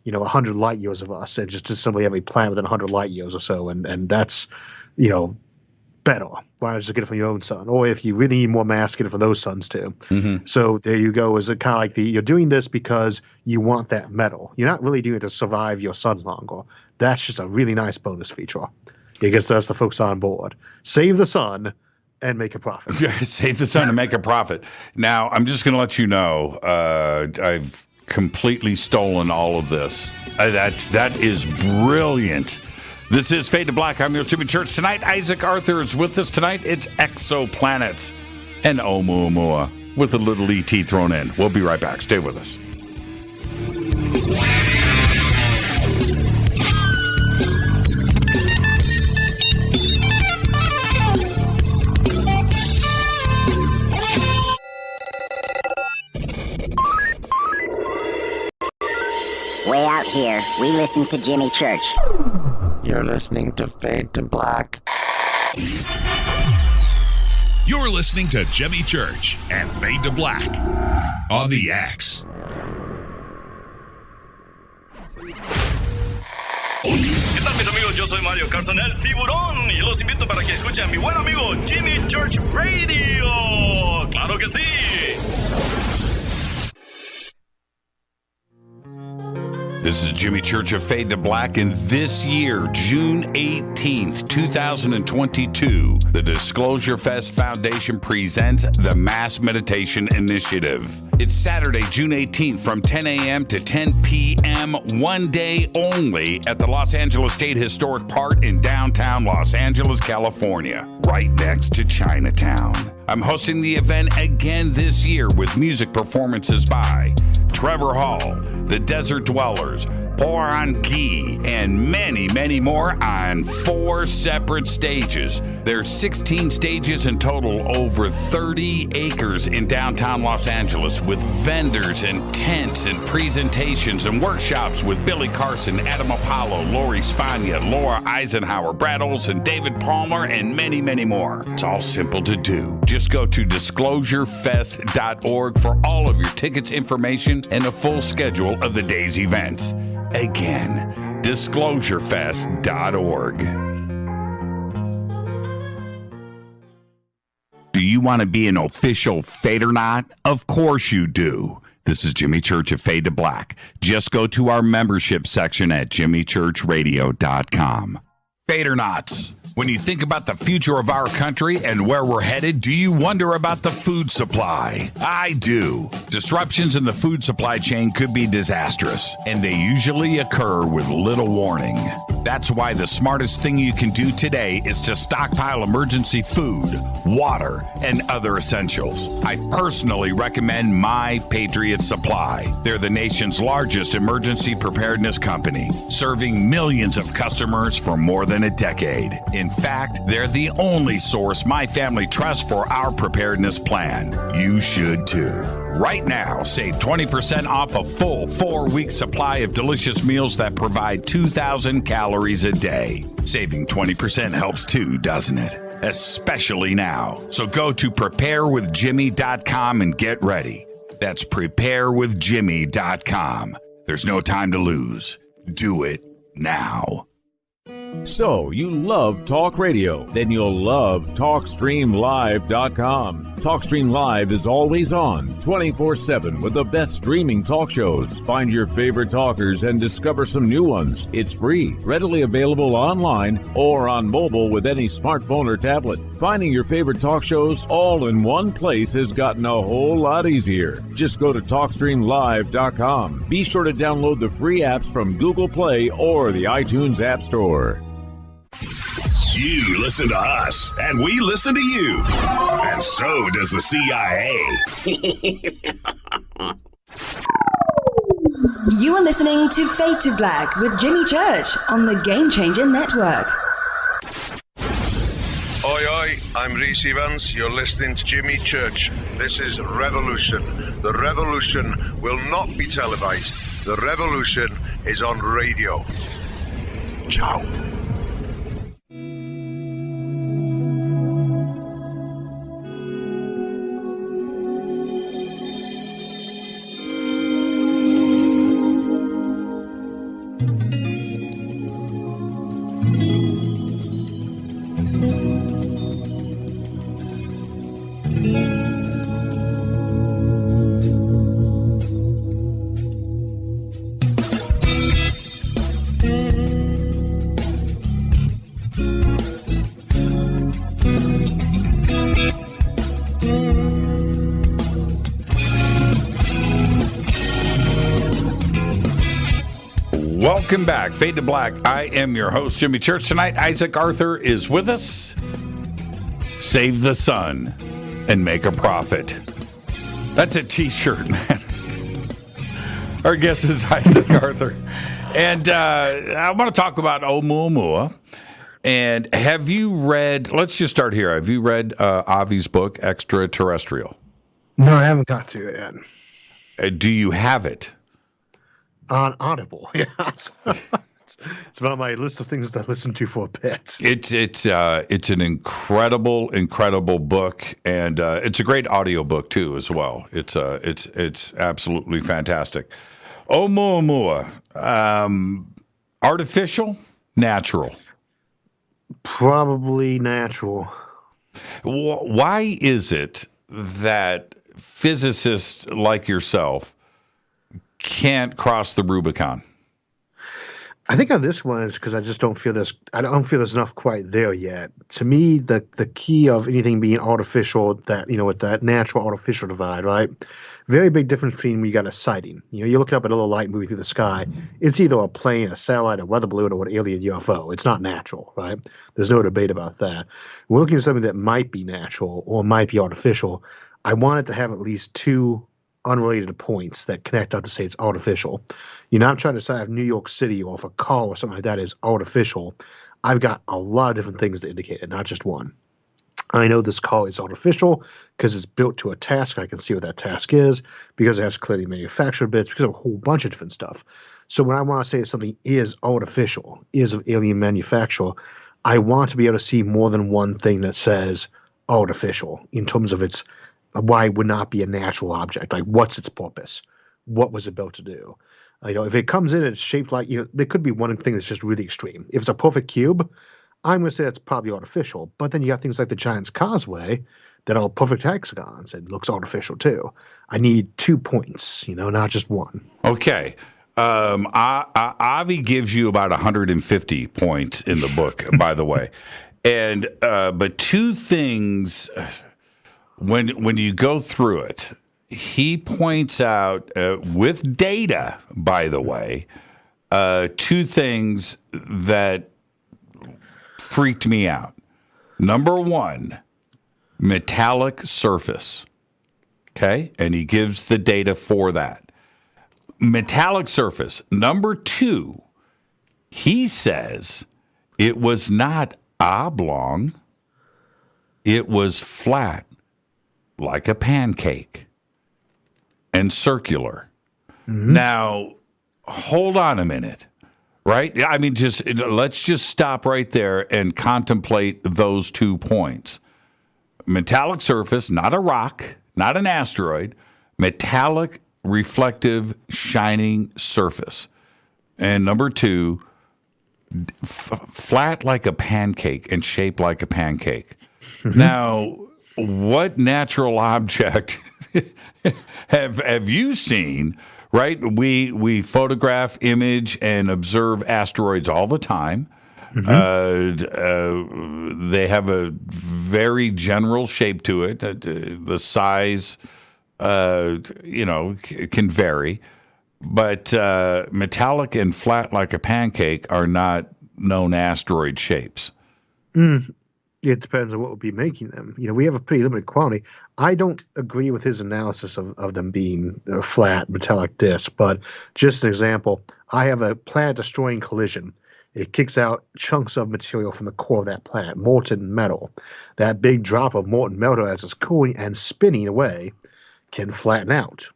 100 light years of us, and just simply every planet within 100 light years or so. And that's, better. Why not just get it from your own sun? Or if you really need more mass, get it from those suns too. Mm-hmm. So there you go. Is it kind of like you're doing this because you want that metal. You're not really doing it to survive your sun longer. That's just a really nice bonus feature. It gets us the folks on board. Save the sun and make a profit. Save the sun and make a profit. Now, I'm just going to let you know, I've completely stolen all of this. That is brilliant. This is Fade to Black. I'm your Jimmy Church. Tonight, Isaac Arthur is with us tonight. It's exoplanets and Oumuamua with a little ET thrown in. We'll be right back. Stay with us. Way out here, we listen to Jimmy Church. You're listening to Fade to Black. You're listening to Jimmy Church and Fade to Black on the X. ¿Qué tal, mis amigos? soy Mario Carson, el tiburón, y los invito para que escuchen a mi buen amigo Jimmy Church Radio. ¡Claro que sí! This is Jimmy Church of Fade to Black, and this year, June 18th, 2022, the Disclosure Fest Foundation presents the Mass Meditation Initiative. It's Saturday, June 18th from 10 a.m. to 10 p.m., one day only at the Los Angeles State Historic Park in downtown Los Angeles, California, right next to Chinatown. I'm hosting the event again this year with music performances by Trevor Hall, The Desert Dwellers, Poran Gi, and many, many more on 4 separate stages. There's 16 stages in total, over 30 acres in downtown Los Angeles, with vendors and tents and presentations and workshops with Billy Carson, Adam Apollo, Lori Spagna, Laura Eisenhower, Brad Olson, David Palmer, and many, many more. It's all simple to do. Just go to disclosurefest.org for all of your tickets, information, and a full schedule of the day's events. Again, disclosurefest.org. Do you want to be an official Fadernaut? Of course you do. This is Jimmy Church of Fade to Black. Just go to our membership section at jimmychurchradio.com. Fadernauts. When you think about the future of our country and where we're headed, do you wonder about the food supply? I do. Disruptions in the food supply chain could be disastrous, and they usually occur with little warning. That's why the smartest thing you can do today is to stockpile emergency food, water, and other essentials. I personally recommend My Patriot Supply. They're the nation's largest emergency preparedness company, serving millions of customers for more than a decade. In fact, they're the only source my family trusts for our preparedness plan. You should too. Right now, save 20% off a full 4-week supply of delicious meals that provide 2,000 calories a day. Saving 20% helps too, doesn't it? Especially now. So go to preparewithjimmy.com and get ready. That's preparewithjimmy.com. There's no time to lose. Do it now. So, you love talk radio? Then you'll love TalkStreamLive.com. TalkStream Live is always on, 24/7, with the best streaming talk shows. Find your favorite talkers and discover some new ones. It's free, readily available online or on mobile with any smartphone or tablet. Finding your favorite talk shows all in one place has gotten a whole lot easier. Just go to TalkStreamLive.com. Be sure to download the free apps from Google Play or the iTunes App Store. You listen to us, and we listen to you. And so does the CIA. You are listening to Fade to Black with Jimmy Church on the Game Changer Network. Oi, oi, I'm Reese Evans. You're listening to Jimmy Church. This is Revolution. The revolution will not be televised. The revolution is on radio. Ciao. Welcome back, Fade to Black. I am your host, Jimmy Church. Tonight, Isaac Arthur is with us. Save the sun and make a profit. That's a t-shirt, man. Our guest is Isaac Arthur. And I want to talk about Oumuamua. And have you read, let's just start here. Have you read Avi's book, Extraterrestrial? No, I haven't got to it yet. Do you have it? On Audible, yes. It's on my list of things to listen to for a bit. It's an incredible book, and it's a great audio book too as well. It's absolutely fantastic. Oumuamua, artificial, natural. Probably natural. Why is it that physicists like yourself can't cross the Rubicon? I think on this one is because I just don't feel this. I don't feel there's enough quite there yet. To me, the key of anything being artificial, that with that natural artificial divide, right? Very big difference between when you got a sighting. You're looking up at a little light moving through the sky. It's either a plane, a satellite, a weather balloon, or an alien UFO. It's not natural, right? There's no debate about that. We're looking at something that might be natural or might be artificial. I want it to have at least two unrelated points that connect up to say it's artificial. You're not trying to say if New York City or if a car or something like that is artificial. I've got a lot of different things to indicate it, not just one. I know this car is artificial because it's built to a task. I can see what that task is because it has clearly manufactured bits, because of a whole bunch of different stuff. So when I want to say that something is artificial, is of alien manufacture, I want to be able to see more than one thing that says artificial in terms of its why it would not be a natural object. Like, what's its purpose? What was it built to do? If it comes in and it's shaped like, there could be one thing that's just really extreme. If it's a perfect cube, I'm going to say that's probably artificial. But then you got things like the Giant's Causeway that are perfect hexagons and looks artificial too. I need 2 points, not just one. Okay. Avi gives you about 150 points in the book, by the way. And but two things, when you go through it, he points out with data, by the way, two things that freaked me out. Number one, metallic surface. Okay? And he gives the data for that. Metallic surface. Number two, he says it was not oblong, it was flat, like a pancake, and circular. Mm-hmm. Now, hold on a minute. Right? I mean, let's just stop right there and contemplate those 2 points. Metallic surface, not a rock, not an asteroid, metallic, reflective, shining surface. And number two, flat like a pancake and shaped like a pancake. Mm-hmm. Now, what natural object have you seen? Right? We photograph, image, and observe asteroids all the time. Mm-hmm. They have a very general shape to it. The size, can vary. But metallic and flat like a pancake are not known asteroid shapes. It depends on what would be making them. We have a pretty limited quantity. I don't agree with his analysis of them being a flat metallic disk, but just an example, I have a planet-destroying collision. It kicks out chunks of material from the core of that planet, molten metal. That big drop of molten metal, as it's cooling and spinning away, can flatten out.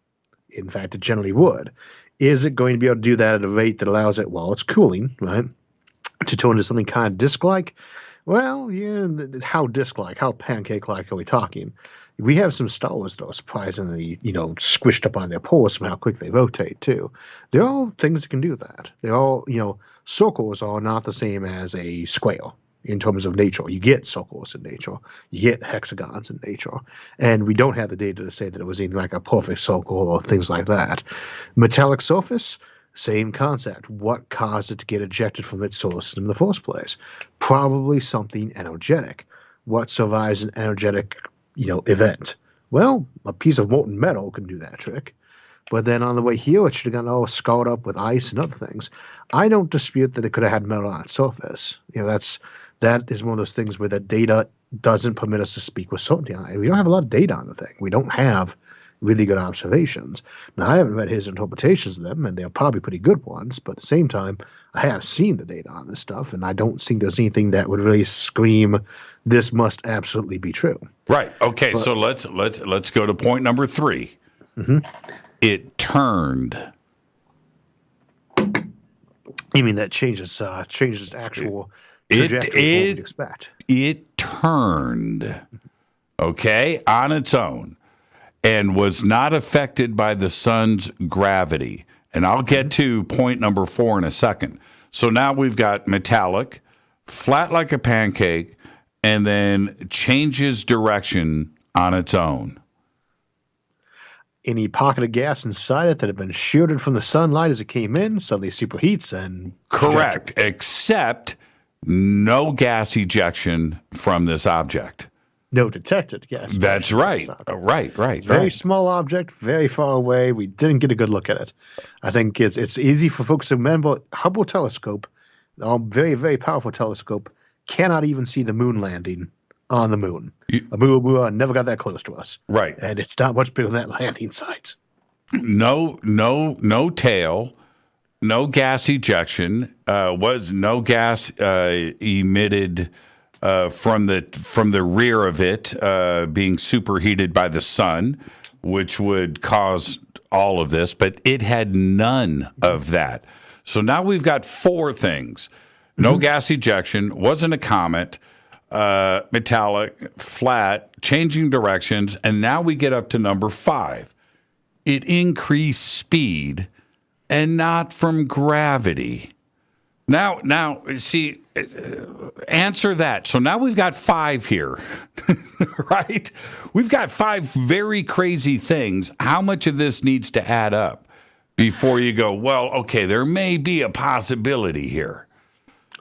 In fact, it generally would. Is it going to be able to do that at a rate that allows it, while it's cooling, right, to turn into something kind of disk-like? Well, yeah, how disk-like, how pancake-like are we talking? We have some stars, though, surprisingly, squished up on their poles from how quick they rotate, too. They're all things that can do that. They're all, circles are not the same as a square in terms of nature. You get circles in nature. You get hexagons in nature. And we don't have the data to say that it was in like a perfect circle or things like that. Metallic surface, same concept. What caused it to get ejected from its solar system in the first place? Probably something energetic. What survives an energetic, event? Well, a piece of molten metal can do that trick. But then on the way here, it should have gotten all scarred up with ice and other things. I don't dispute that it could have had metal on its surface. That is one of those things where the data doesn't permit us to speak with certainty on it. We don't have a lot of data on the thing. We don't have really good observations. Now, I haven't read his interpretations of them, and they're probably pretty good ones, but at the same time, I have seen the data on this stuff, and I don't think there's anything that would really scream, this must absolutely be true. Right. Okay, so let's go to point number 3. Mm-hmm. It turned. You mean that changes actual trajectory of what we'd expect? It turned, okay, on its own, and was not affected by the sun's gravity. And I'll get to point number 4 in a second. So now we've got metallic, flat like a pancake, and then changes direction on its own. Any pocket of gas inside it that had been shielded from the sunlight as it came in suddenly superheats and... Correct, except no gas ejection from this object. No detected gas. That's right. Right. Very small object, very far away. We didn't get a good look at it. I think it's easy for folks to remember. Hubble telescope, a very, very powerful telescope, cannot even see the moon landing on the moon. Oumuamua never got that close to us. Right. And it's not much bigger than that landing site. No tail, no gas ejection, was no gas emitted from the rear of it being superheated by the sun, which would cause all of this, but it had none of that. So now we've got 4 things. No gas ejection, wasn't a comet, metallic, flat, changing directions, and now we get up to number 5. It increased speed and not from gravity. Now, see, answer that. So now we've got 5 here, right? We've got 5 very crazy things. How much of this needs to add up before you go, well, okay, there may be a possibility here?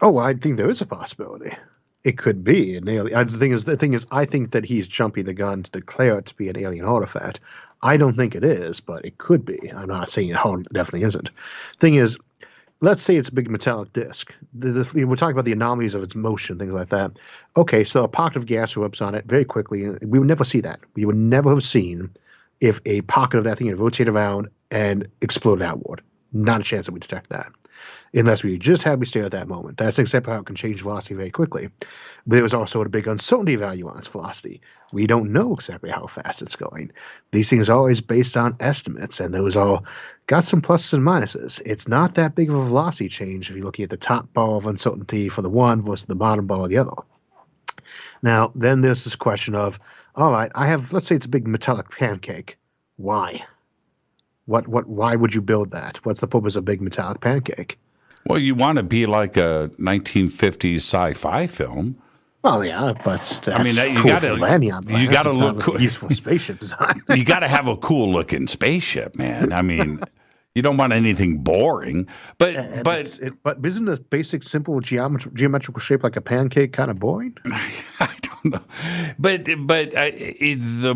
Oh, I think there is a possibility. It could be an alien. The thing is, I think that he's jumping the gun to declare it to be an alien artifact. I don't think it is, but it could be. I'm not saying it definitely isn't. Thing is, let's say it's a big metallic disc. We're talking about the anomalies of its motion, things like that. Okay, so a pocket of gas erupts on it very quickly. We would never see that. We would never have seen if a pocket of that thing had rotated around and exploded outward. Not a chance that we detect that. Unless we just had me stare at that moment. That's exactly how it can change velocity very quickly. But there was also a big uncertainty value on its velocity. We don't know exactly how fast it's going. These things are always based on estimates, and those all got some pluses and minuses. It's not that big of a velocity change if you're looking at the top bar of uncertainty for the one versus the bottom bar of the other. Now, then there's this question of, all right, let's say it's a big metallic pancake. Why? Why would you build that? What's the purpose of a big metallic pancake? Well, you want to be like a 1950s sci-fi film. Well, yeah, but that's I mean, you got to look cool. Useful spaceship design. You got to have a cool looking spaceship, man. I mean, you don't want anything boring. But isn't a basic, simple geometrical shape like a pancake kind of boring? I don't know. But the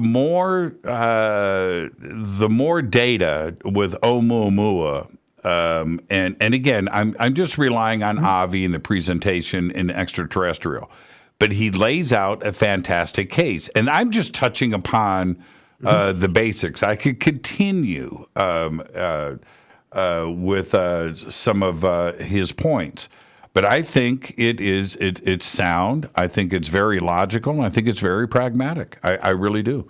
more data with Oumuamua. And again, I'm just relying on Avi and the presentation in Extraterrestrial, but he lays out a fantastic case, and I'm just touching upon the basics. I could continue with some of his points, but I think it's sound. I think it's very logical. And I think it's very pragmatic. I really do.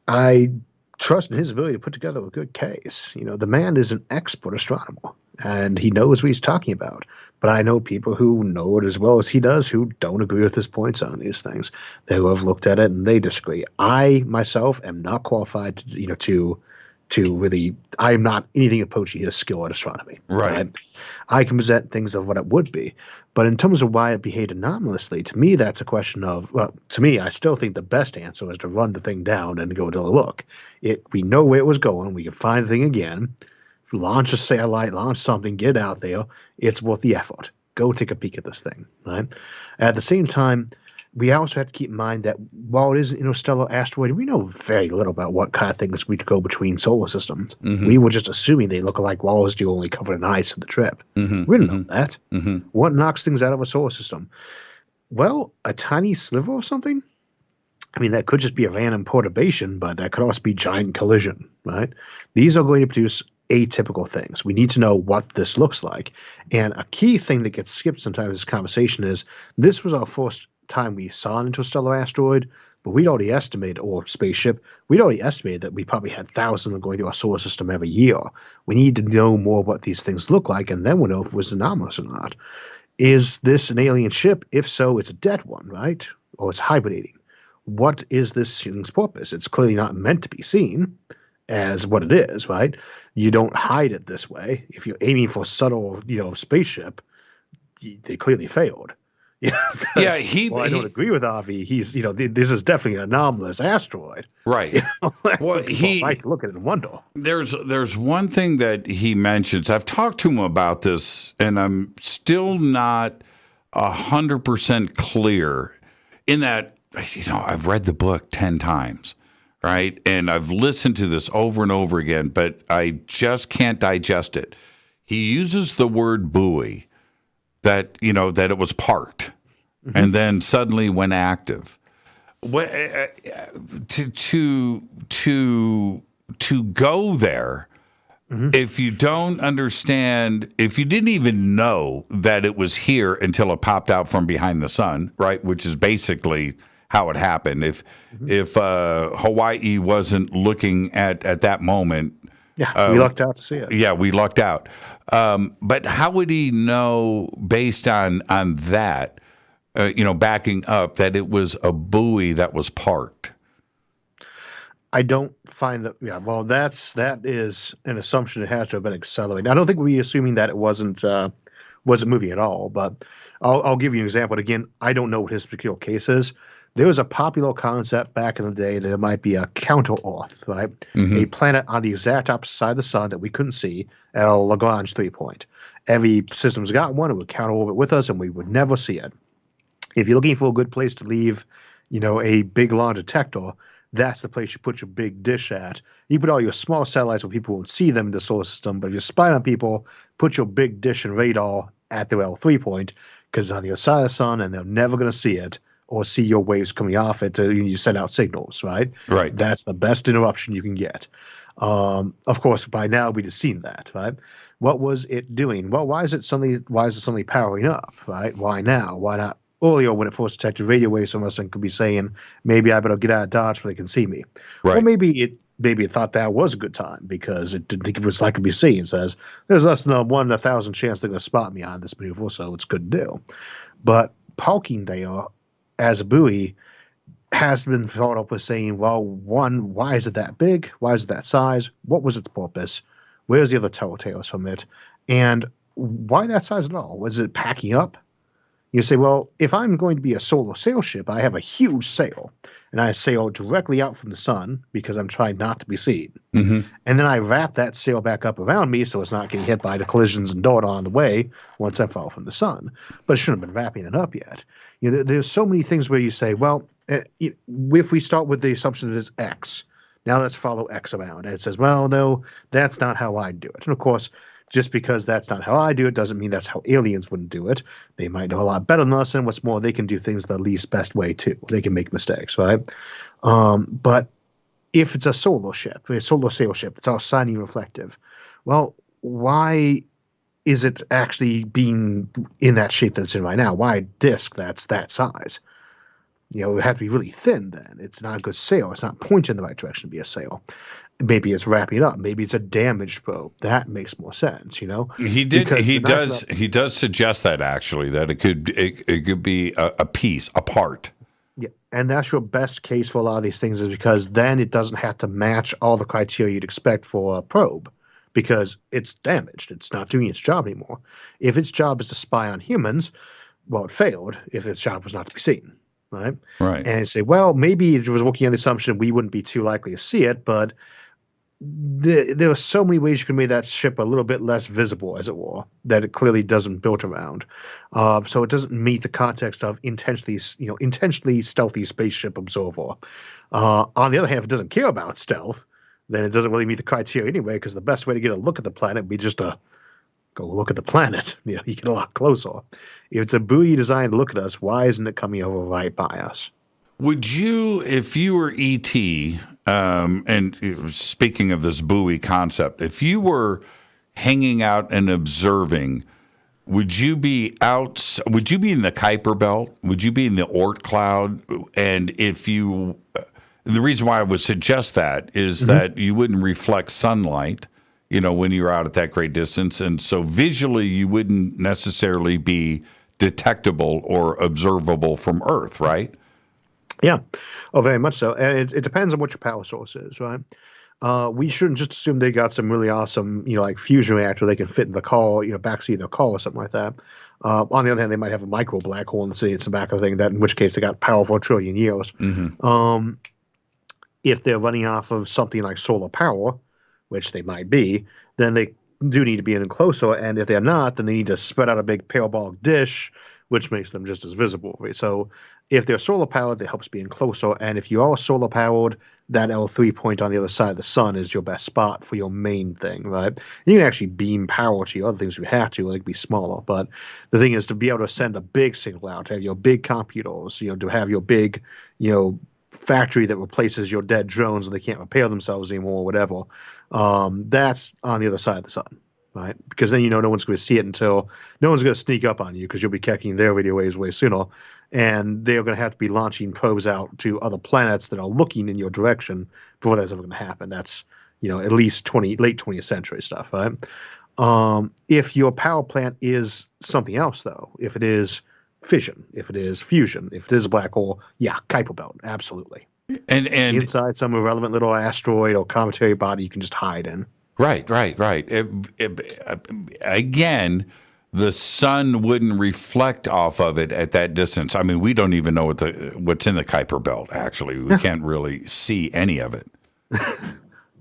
I trust in his ability to put together a good case. You know, the man is an expert astronomer, and he knows what he's talking about. But I know people who know it as well as he does who don't agree with his points on these things. They who have looked at it and they disagree. I myself am not qualified to really. I am not anything approaching his skill at astronomy. Right. I can present things of what it would be, but in terms of why it behaved anomalously, to me that's a question of. Well, to me, I still think the best answer is to run the thing down and go to a look. We know where it was going. We can find the thing again. Launch a satellite, launch something, get out there. It's worth the effort. Go take a peek at this thing. Right. At the same time, we also have to keep in mind that while it is an interstellar asteroid, we know very little about what kind of things we go between solar systems. Mm-hmm. We were just assuming they look like walls do, only covered in ice on the trip. Mm-hmm. We didn't know that. Mm-hmm. What knocks things out of a solar system? Well, a tiny sliver of something? I mean, that could just be a random perturbation, but that could also be giant collision, right? These are going to produce atypical things. We need to know what this looks like. And a key thing that gets skipped sometimes in this conversation is this was our first time we saw an interstellar asteroid, but we'd already estimated, or spaceship, we'd already estimated that we probably had thousands of them going through our solar system every year. We need to know more what these things look like, and then we'll know if it was anomalous or not. Is this an alien ship? If so, it's a dead one, right? Or it's hibernating. What is this thing's purpose? It's clearly not meant to be seen as what it is, right? You don't hide it this way. If you're aiming for a subtle, spaceship, they clearly failed. Yeah, I don't agree with Avi. He's, this is definitely an anomalous asteroid. Right. Well, he might look at it and wonder. There's one thing that he mentions. I've talked to him about this, and I'm still not 100% clear in that, I've read the book 10 times, right? And I've listened to this over and over again, but I just can't digest it. He uses the word buoy, that it was parked, and then suddenly went active. To go there, if you don't understand, if you didn't even know that it was here until it popped out from behind the sun, right? Which is basically how it happened. If Hawaii wasn't looking at that moment. Yeah, we lucked out to see it. Yeah, we lucked out. But how would he know, based on that, backing up, that it was a buoy that was parked? I don't find that. Yeah, well, that is an assumption. It has to have been accelerated. I don't think we're assuming that it wasn't moving at all. But I'll give you an example. Again, I don't know what his particular case is. There was a popular concept back in the day that there might be a counter-Earth, right? A planet on the exact opposite side of the sun that we couldn't see at a Lagrange 3-point. Every system's got one. It would counter-orbit with us, and we would never see it. If you're looking for a good place to leave, a big long detector, that's the place you put your big dish at. You put all your small satellites where people won't see them in the solar system, but if you're spying on people, put your big dish and radar at the L3 point, because it's on the other side of the sun, and they're never going to see it or see your waves coming off it. You send out signals, right? Right. That's the best interruption you can get. Of course, by now we'd have seen that, right? What was it doing? Well, why is it suddenly powering up, right? Why now? Why not earlier when it first detected radio waves from us and could be saying, maybe I better get out of Dodge where they can see me? Right. Or maybe it thought that was a good time because it didn't think it was likely to be seen. It says, there's less than a 1 in 1,000 chance they're going to spot me on this maneuver, so it's good to do. But parking there as a buoy has been thought up as saying, well, one, why is it that big? Why is it that size? What was its purpose? Where's the other telltales from it? And why that size at all? Was it packing up? You say, well, if I'm going to be a solar sail ship, I have a huge sail, and I sail directly out from the sun because I'm trying not to be seen. And then I wrap that sail back up around me so it's not getting hit by the collisions and dirt on the way once I fall from the sun. But it shouldn't have been wrapping it up yet. There's so many things where you say, well, if we start with the assumption that it's X, now let's follow X around. And it says, well, no, that's not how I do it. And of course, just because that's not how I do it doesn't mean that's how aliens wouldn't do it. They might know a lot better than us, and what's more, they can do things the least best way too. They can make mistakes, right? But if it's a solar ship, a solar sail ship, it's all shiny and reflective. Well, why is it actually being in that shape that it's in right now? Why a disk that's that size? It would have to be really thin then. It's not a good sail. It's not pointing in the right direction to be a sail. Maybe it's wrapping it up. Maybe it's a damaged probe. That makes more sense, He does suggest that actually, that it could be a piece, a part. Yeah, and that's your best case for a lot of these things, is because then it doesn't have to match all the criteria you'd expect for a probe, because it's damaged. It's not doing its job anymore. If its job is to spy on humans, well, it failed if its job was not to be seen. Right. And say, well, maybe it was working on the assumption we wouldn't be too likely to see it, but there are so many ways you can make that ship a little bit less visible, as it were, that it clearly doesn't build around. So it doesn't meet the context of intentionally stealthy spaceship observer. On the other hand, if it doesn't care about stealth, then it doesn't really meet the criteria anyway, because the best way to get a look at the planet would be just to go look at the planet. You get a lot closer. If it's a buoy designed to look at us, why isn't it coming over right by us? Would you, if you were ET, and speaking of this buoy concept, if you were hanging out and observing, would you be out? Would you be in the Kuiper Belt? Would you be in the Oort cloud? And the reason why I would suggest that is that you wouldn't reflect sunlight, when you're out at that great distance, and so visually you wouldn't necessarily be detectable or observable from Earth, right? Yeah, very much so. And it depends on what your power source is, right? we shouldn't just assume they got some really awesome, like fusion reactor they can fit in the car, backseat of their car or something like that. On the other hand, they might have a micro black hole in the back of the thing, that in which case they got power for a trillion years. Mm-hmm. If they're running off of something like solar power, which they might be, then they do need to be in closer. And if they're not, then they need to spread out a big parabolic dish, which makes them just as visible. Right? So if they're solar powered, that helps being closer. And if you are solar powered, that L3 point on the other side of the sun is your best spot for your main thing, right? You can actually beam power to your other things if you have to, like be smaller. But the thing is to be able to send a big signal out, to have your big computers, to have your big, factory that replaces your dead drones and they can't repair themselves anymore or whatever. That's on the other side of the sun, right? Because then no one's going to see it until no one's going to sneak up on you because you'll be catching their radio waves way sooner. And they're going to have to be launching probes out to other planets that are looking in your direction before that's ever going to happen. That's, at least late 20th century stuff, right? If your power plant is something else, though, if it is fission, if it is fusion, if it is a black hole, Kuiper belt, absolutely. And inside some irrelevant little asteroid or cometary body you can just hide in. Right. Again, the sun wouldn't reflect off of it at that distance. I mean, we don't even know what's in the Kuiper belt, actually. We can't really see any of it.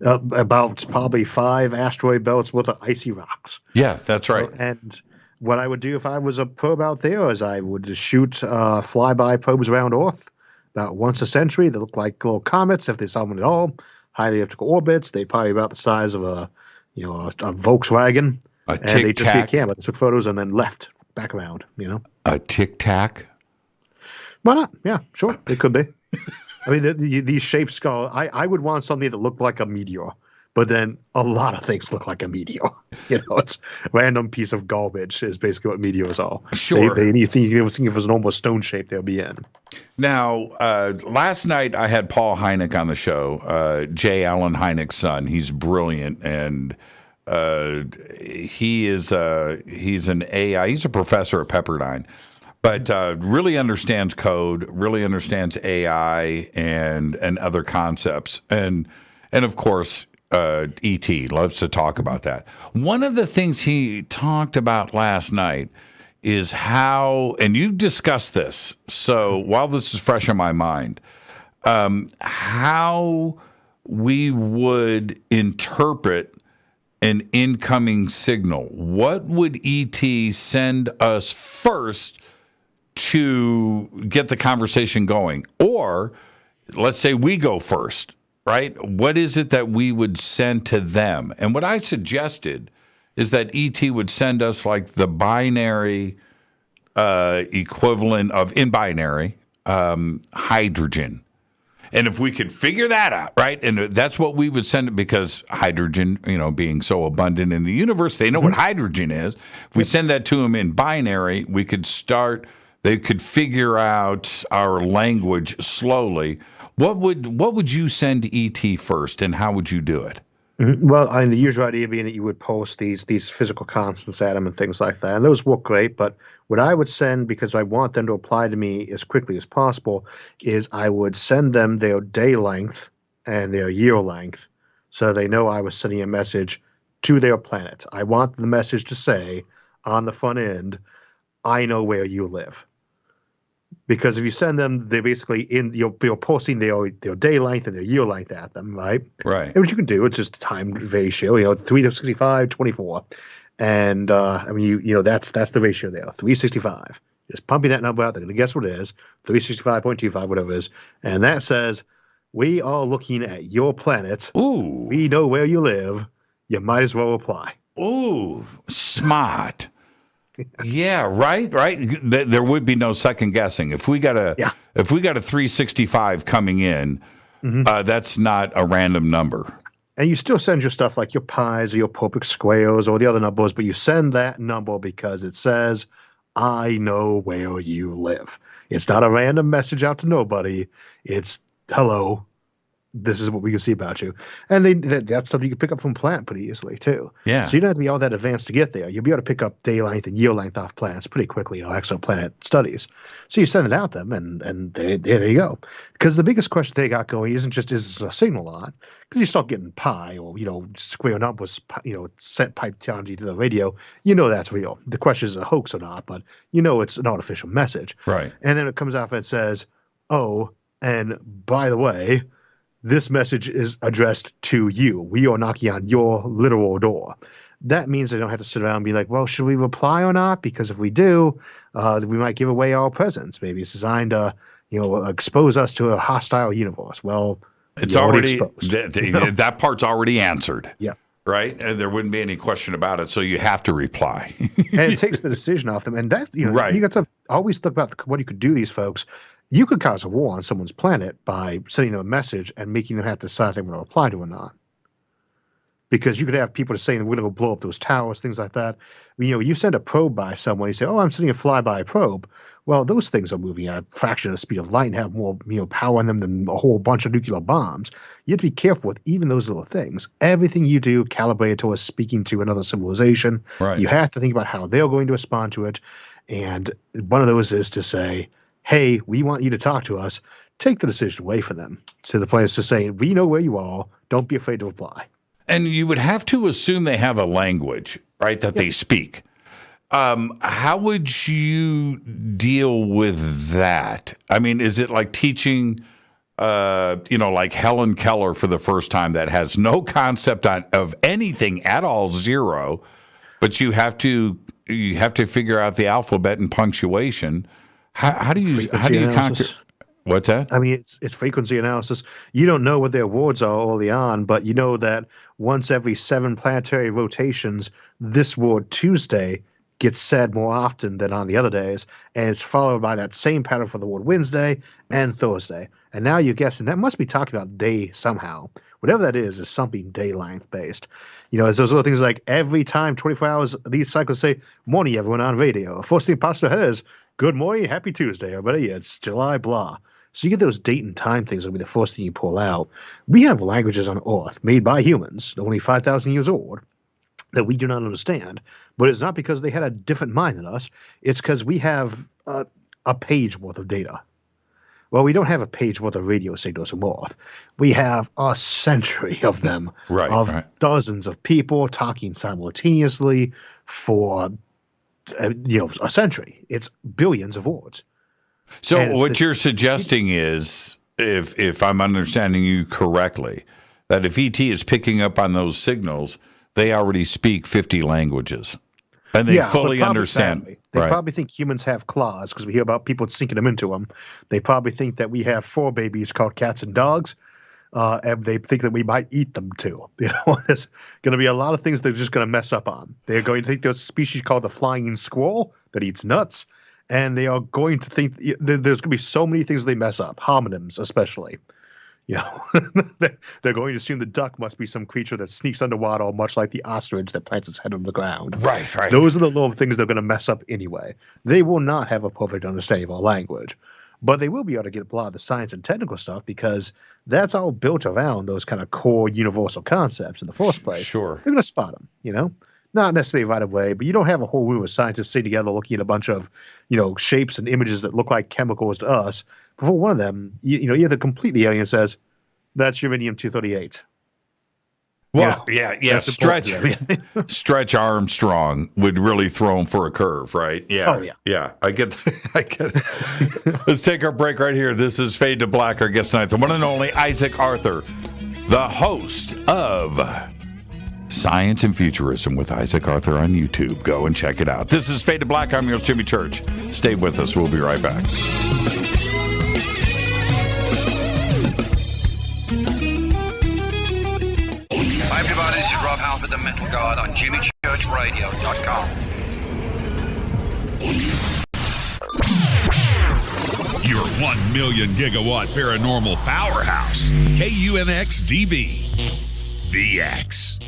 About probably 5 asteroid belts worth of icy rocks. Yeah, that's right. And what I would do if I was a probe out there is I would shoot flyby probes around Earth about once a century. They look like little comets if they saw one at all. Highly elliptical orbits. They're probably about the size of a Volkswagen. A and they just tic-tac. did camera, took photos, and then left back around. A tic-tac. Why not? Yeah, sure, it could be. I mean, these shapes go. I would want something that looked like a meteor. But then a lot of things look like a meteor. It's a random piece of garbage is basically what meteors are. Sure. You think if it was an almost stone shape, they'll be in. Now, last night I had Paul Hynek on the show, J. Allen Hynek's son. He's brilliant, and he's an AI. He's a professor at Pepperdine, but really understands code, really understands AI and other concepts, and of course. E.T. loves to talk about that. One of the things he talked about last night is how, and you've discussed this, so while this is fresh in my mind, how we would interpret an incoming signal. What would E.T. send us first to get the conversation going? Or let's say we go first. Right? What is it that we would send to them? And what I suggested is that ET would send us like the binary equivalent of in binary hydrogen. And if we could figure that out, right? And that's what we would send it because hydrogen, being so abundant in the universe, they know what hydrogen is. If we send that to them in binary, we could they could figure out our language slowly. What would you send ET first, and how would you do it? Well, the usual idea being that you would post these physical constants at them and things like that, and those work great. But what I would send, because I want them to apply to me as quickly as possible, is I would send them their day length and their year length, so they know I was sending a message to their planet. I want the message to say on the front end, "I know where you live." Because if you send them, they're basically you're posting their day length and their year length at them, right? Right. And what you can do, it's just time ratio, 3 to 65, 24. And that's the ratio there, 365. Just pumping that number out, they're going to guess what it is, 365.25, whatever it is. And that says, we are looking at your planet. Ooh. We know where you live. You might as well apply. Ooh, smart. Yeah, right. There would be no second guessing. If we got a 365 coming in, that's not a random number. And you still send your stuff like your pies or your perfect squares or the other numbers, but you send that number because it says, "I know where you live." It's not a random message out to nobody. It's, "Hello, this is what we can see about you. And that's something you can pick up from plant pretty easily too. Yeah. So you don't have to be all that advanced to get there. You'll be able to pick up day length and year length off plants pretty quickly, exoplanet studies. So you send it out them and there you go. Because the biggest question they got going isn't just, is this a signal or not? Because you start getting pi or, square numbers, sent pipe technology to the radio, that's real. The question is a hoax or not, but it's an artificial message. Right. And then it comes off and it says, oh, and by the way, this message is addressed to you. We are knocking on your literal door. That means they don't have to sit around and be like, well, should we reply or not? Because if we do, we might give away our presence. Maybe it's designed to, expose us to a hostile universe. Well, it's already that part's already answered. Yeah. Right? And there wouldn't be any question about it. So you have to reply. And it takes the decision off them. And that, right. You got to always think about what you could do to these folks. You could cause a war on someone's planet by sending them a message and making them have to decide if they want to reply to it or not. Because you could have people saying we're going to go blow up those towers, things like that. You send a probe by someone, you say, oh, I'm sending a flyby probe. Well, those things are moving at a fraction of the speed of light and have more power in them than a whole bunch of nuclear bombs. You have to be careful with even those little things. Everything you do calibrated towards speaking to another civilization. Right. You have to think about how they're going to respond to it. And one of those is to say, hey, we want you to talk to us. Take the decision away from them. So the point is to say, we know where you are. Don't be afraid to reply. And you would have to assume they have a language, right, that they speak. How would you deal with that? I mean, is it like teaching, like Helen Keller for the first time that has no concept of anything at all, zero, but you have to figure out the alphabet and punctuation. How do you conquer? What's that? I mean, it's frequency analysis. You don't know what their words are early on, but you know that once every 7 planetary rotations, this word Tuesday gets said more often than on the other days, and it's followed by that same pattern for the word Wednesday and Thursday. And now you're guessing that must be talking about day somehow. Whatever that is something day length based. It's those little things like every time 24 hours, these cycles say, morning, everyone on radio. First thing pops to their head is, good morning, happy Tuesday, everybody. It's July, blah. So you get those date and time things will be the first thing you pull out. We have languages on Earth made by humans, only 5,000 years old, that we do not understand. But it's not because they had a different mind than us. It's because we have a page worth of data. Well, we don't have a page worth of radio signals from Earth. We have a century of them, dozens of people talking simultaneously for a century. It's billions of words. So what you're suggesting is, if I'm understanding you correctly, that if ET is picking up on those signals, they already speak 50 languages, and they fully understand. Sadly, they probably think humans have claws because we hear about people sinking them into them. They probably think that we have 4 babies called cats and dogs, and they think that we might eat them too. There's going to be a lot of things they're just going to mess up on. They're going to think there's a species called the flying squirrel that eats nuts. And they are going to think there's going to be so many things they mess up, homonyms especially. They're going to assume the duck must be some creature that sneaks underwater, much like the ostrich that plants its head on the ground. Right. Those are the little things they're going to mess up anyway. They will not have a perfect understanding of our language. But they will be able to get a lot of the science and technical stuff because that's all built around those kind of core universal concepts in the first place. Sure. They're going to spot them, Not necessarily right away, but you don't have a whole room of scientists sitting together looking at a bunch of, shapes and images that look like chemicals to us. Before one of them, you have the completely alien says, that's uranium-238. Well, yeah. Stretch Armstrong would really throw him for a curve, right? Yeah. Oh, yeah. Yeah, I get it. Let's take our break right here. This is Fade to Black. Our guest tonight, the one and only Isaac Arthur, the host of Science and Futurism with Isaac Arthur on YouTube. Go and check it out. This is Fade to Black. I'm yours, Jimmy Church. Stay with us. We'll be right back. Hi, everybody. This is Rob Halford, the Metal God, on jimmychurchradio.com. Your 1 million gigawatt paranormal powerhouse, KUNX-DB, The X.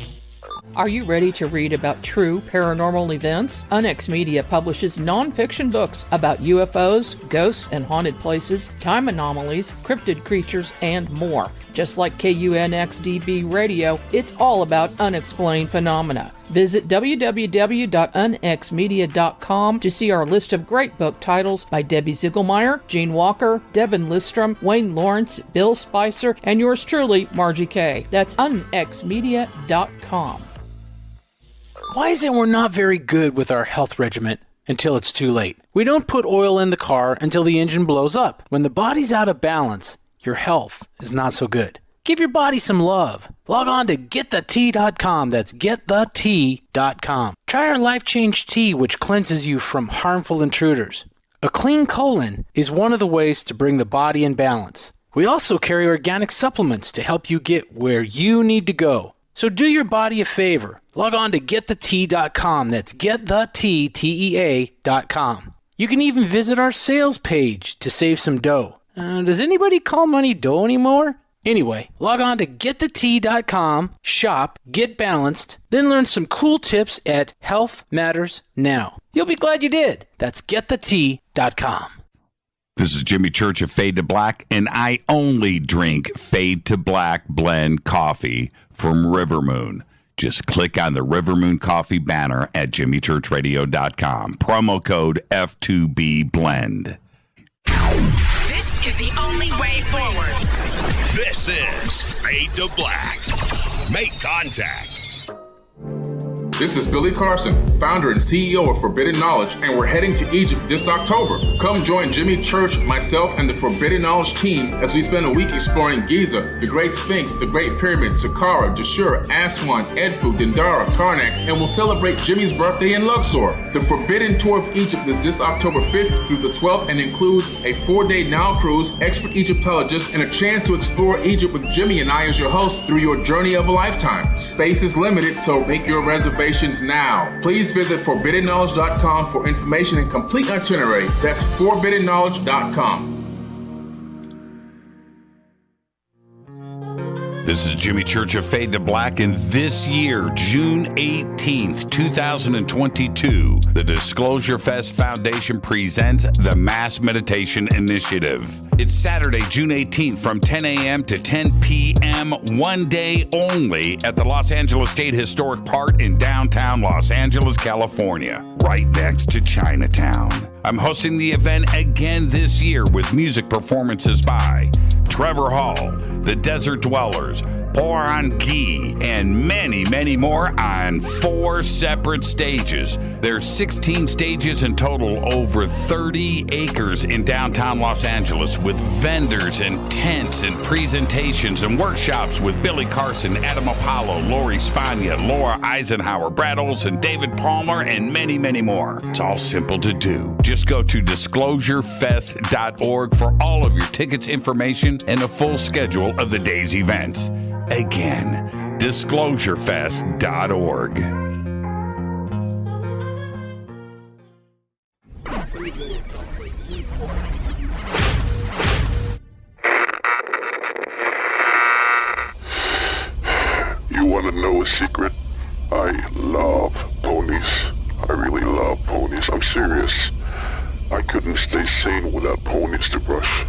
Are you ready to read about true paranormal events? Unex Media publishes nonfiction books about UFOs, ghosts and haunted places, time anomalies, cryptid creatures, and more. Just like KUNXDB Radio, it's all about unexplained phenomena. Visit www.unxmedia.com to see our list of great book titles by Debbie Ziegelmeyer, Gene Walker, Devin Listrom, Wayne Lawrence, Bill Spicer, and yours truly, Margie Kay. That's unxmedia.com. Why is it we're not very good with our health regimen until it's too late? We don't put oil in the car until the engine blows up. When the body's out of balance, your health is not so good. Give your body some love. Log on to wtih.com. That's wtih.com. Try our Life Change Tea, which cleanses you from harmful intruders. A clean colon is one of the ways to bring the body in balance. We also carry organic supplements to help you get where you need to go. So do your body a favor. Log on to wtih.com. That's wtih.com. You can even visit our sales page to save some dough. Does anybody call money dough anymore? Anyway, log on to wtih.com, shop, get balanced, then learn some cool tips at Health Matters Now. You'll be glad you did. That's wtih.com. This is Jimmy Church of Fade to Black, and I only drink Fade to Black blend coffee from River Moon. Just click on the River Moon Coffee banner at jimmychurchradio.com. Promo code F2B Blend. This is the only way forward. This is Fade to Black. Make contact. This is Billy Carson, founder and CEO of Forbidden Knowledge, and we're heading to Egypt this October. Come join Jimmy Church, myself, and the Forbidden Knowledge team as we spend a week exploring Giza, the Great Sphinx, the Great Pyramid, Saqqara, Dashura, Aswan, Edfu, Dendara, Karnak, and we'll celebrate Jimmy's birthday in Luxor. The Forbidden Tour of Egypt is this October 5th through the 12th and includes a 4-day Nile cruise, expert Egyptologists, and a chance to explore Egypt with Jimmy and I as your host through your journey of a lifetime. Space is limited, so make your reservation now. Please visit forbiddenknowledge.com for information and complete itinerary. That's forbiddenknowledge.com. This is Jimmy Church of Fade to Black, and this year, June 18th, 2022, the Disclosure Fest Foundation presents the Mass Meditation Initiative. It's Saturday, June 18th from 10 a.m. to 10 p.m., one day only at the Los Angeles State Historic Park in downtown Los Angeles, California, right next to Chinatown. I'm hosting the event again this year with music performances by Trevor Hall, The Desert Dwellers, Poran Gi, and many, many more on 4 separate stages. There's 16 stages in total, over 30 acres in downtown Los Angeles, with vendors and tents and presentations and workshops with Billy Carson, Adam Apollo, Lori Spagna, Laura Eisenhower, Brad Olson, David Palmer, and many, many more. It's all simple to do. Just go to disclosurefest.org for all of your tickets, information, and a full schedule of the day's events. Again, disclosurefest.org. You want to know a secret? I love ponies. I really love ponies. I'm serious. I couldn't stay sane without ponies to brush.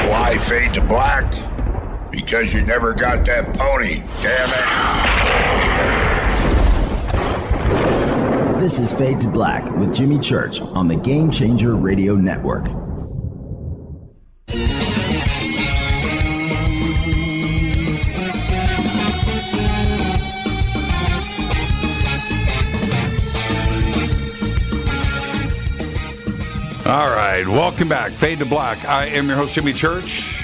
Why Fade to Black? Because you never got that pony, damn it. This is Fade to Black with Jimmy Church on the Game Changer Radio Network. All right, welcome back. Fade to Black. I am your host, Jimmy Church.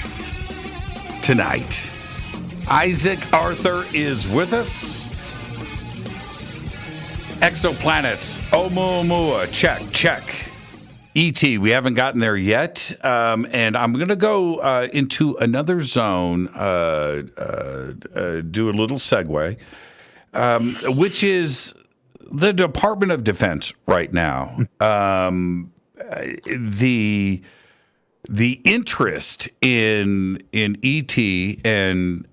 Tonight, Isaac Arthur is with us. Exoplanets, Oumuamua, check. E.T., we haven't gotten there yet, and I'm going to go into another zone, do a little segue, which is the Department of Defense right now. the interest in ET and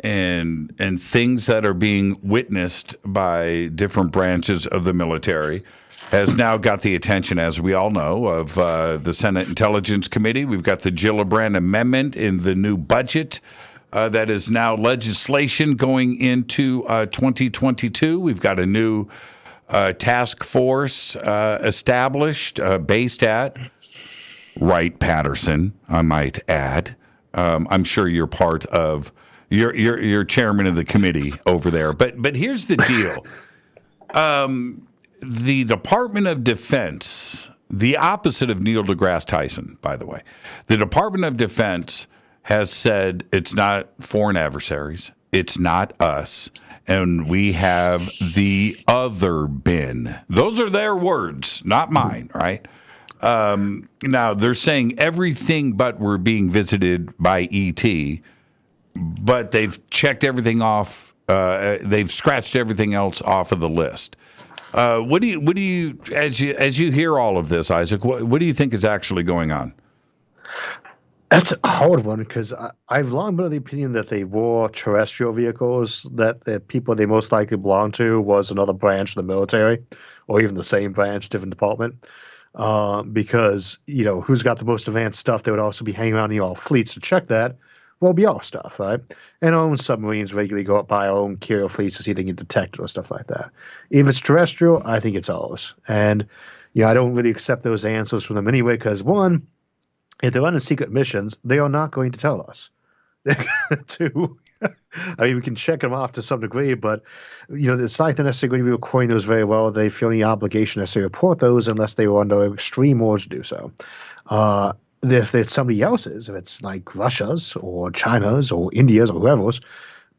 things that are being witnessed by different branches of the military has now got the attention, as we all know, of the Senate Intelligence Committee. We've got the Gillibrand Amendment in the new budget that is now legislation going into 2022. We've got a new task force established based at Wright-Patterson, I might add. I'm sure you're part of, you're chairman of the committee over there. But here's the deal. The Department of Defense, the opposite of Neil deGrasse Tyson, by the way, the Department of Defense has said it's not foreign adversaries, it's not us, and we have the other bin. Those are their words, not mine, right? Now, they're saying everything but we're being visited by ET, but they've checked everything off. They've scratched everything else off of the list. What do you, as you hear all of this, Isaac, what do you think is actually going on? That's a hard one because I've long been of the opinion that they were terrestrial vehicles, that the people they most likely belong to was another branch of the military, or even the same branch, different department. Because, who's got the most advanced stuff that would also be hanging around our fleets to check that? Well, it'll be our stuff, right? And our own submarines regularly go up by our own carrier fleets to see if they can get detected or stuff like that. If it's terrestrial, I think it's ours. And, I don't really accept those answers from them anyway, because one, if they're running secret missions, they are not going to tell us. Two, I mean, we can check them off to some degree, but it's not they're necessarily going to be recording those very well. They feel any obligation to necessarily report those unless they were under extreme orders to do so. If it's somebody else's, if it's like Russia's or China's or India's or whoever's,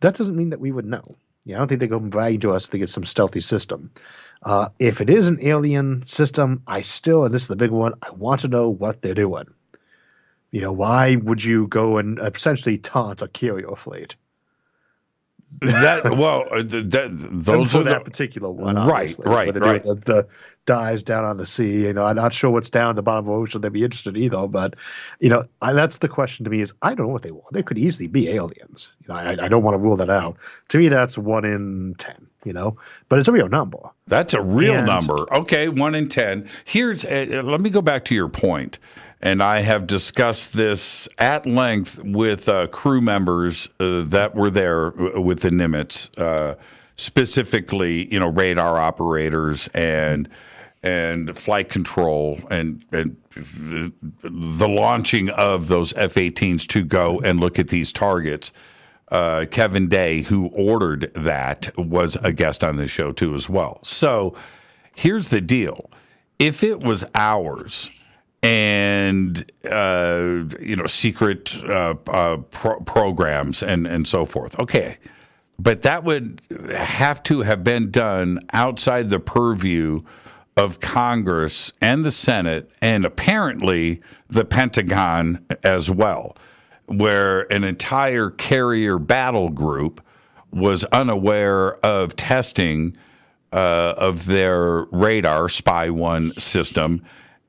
that doesn't mean that we would know. I don't think they go bragging to us to get some stealthy system. If it is an alien system, and this is the big one, I want to know what they're doing. Why would you go and essentially taunt a carrier flight? Those are that particular one, right. The dives down on the sea. I'm not sure what's down at the bottom of the ocean. They'd be interested either. But that's the question to me: is I don't know what they want. They could easily be aliens. I don't want to rule that out. To me, that's 1 in 10. But it's a real number. That's a real number. Okay, 1 in 10. Here's let me go back to your point. And I have discussed this at length with crew members that were there with the Nimitz, specifically, radar operators and flight control and the launching of those F-18s to go and look at these targets. Kevin Day, who ordered that, was a guest on this show too as well. So here's the deal. If it was ours, and secret programs and so forth. Okay, but that would have to have been done outside the purview of Congress and the Senate and apparently the Pentagon as well, where an entire carrier battle group was unaware of testing of their radar Spy 1 system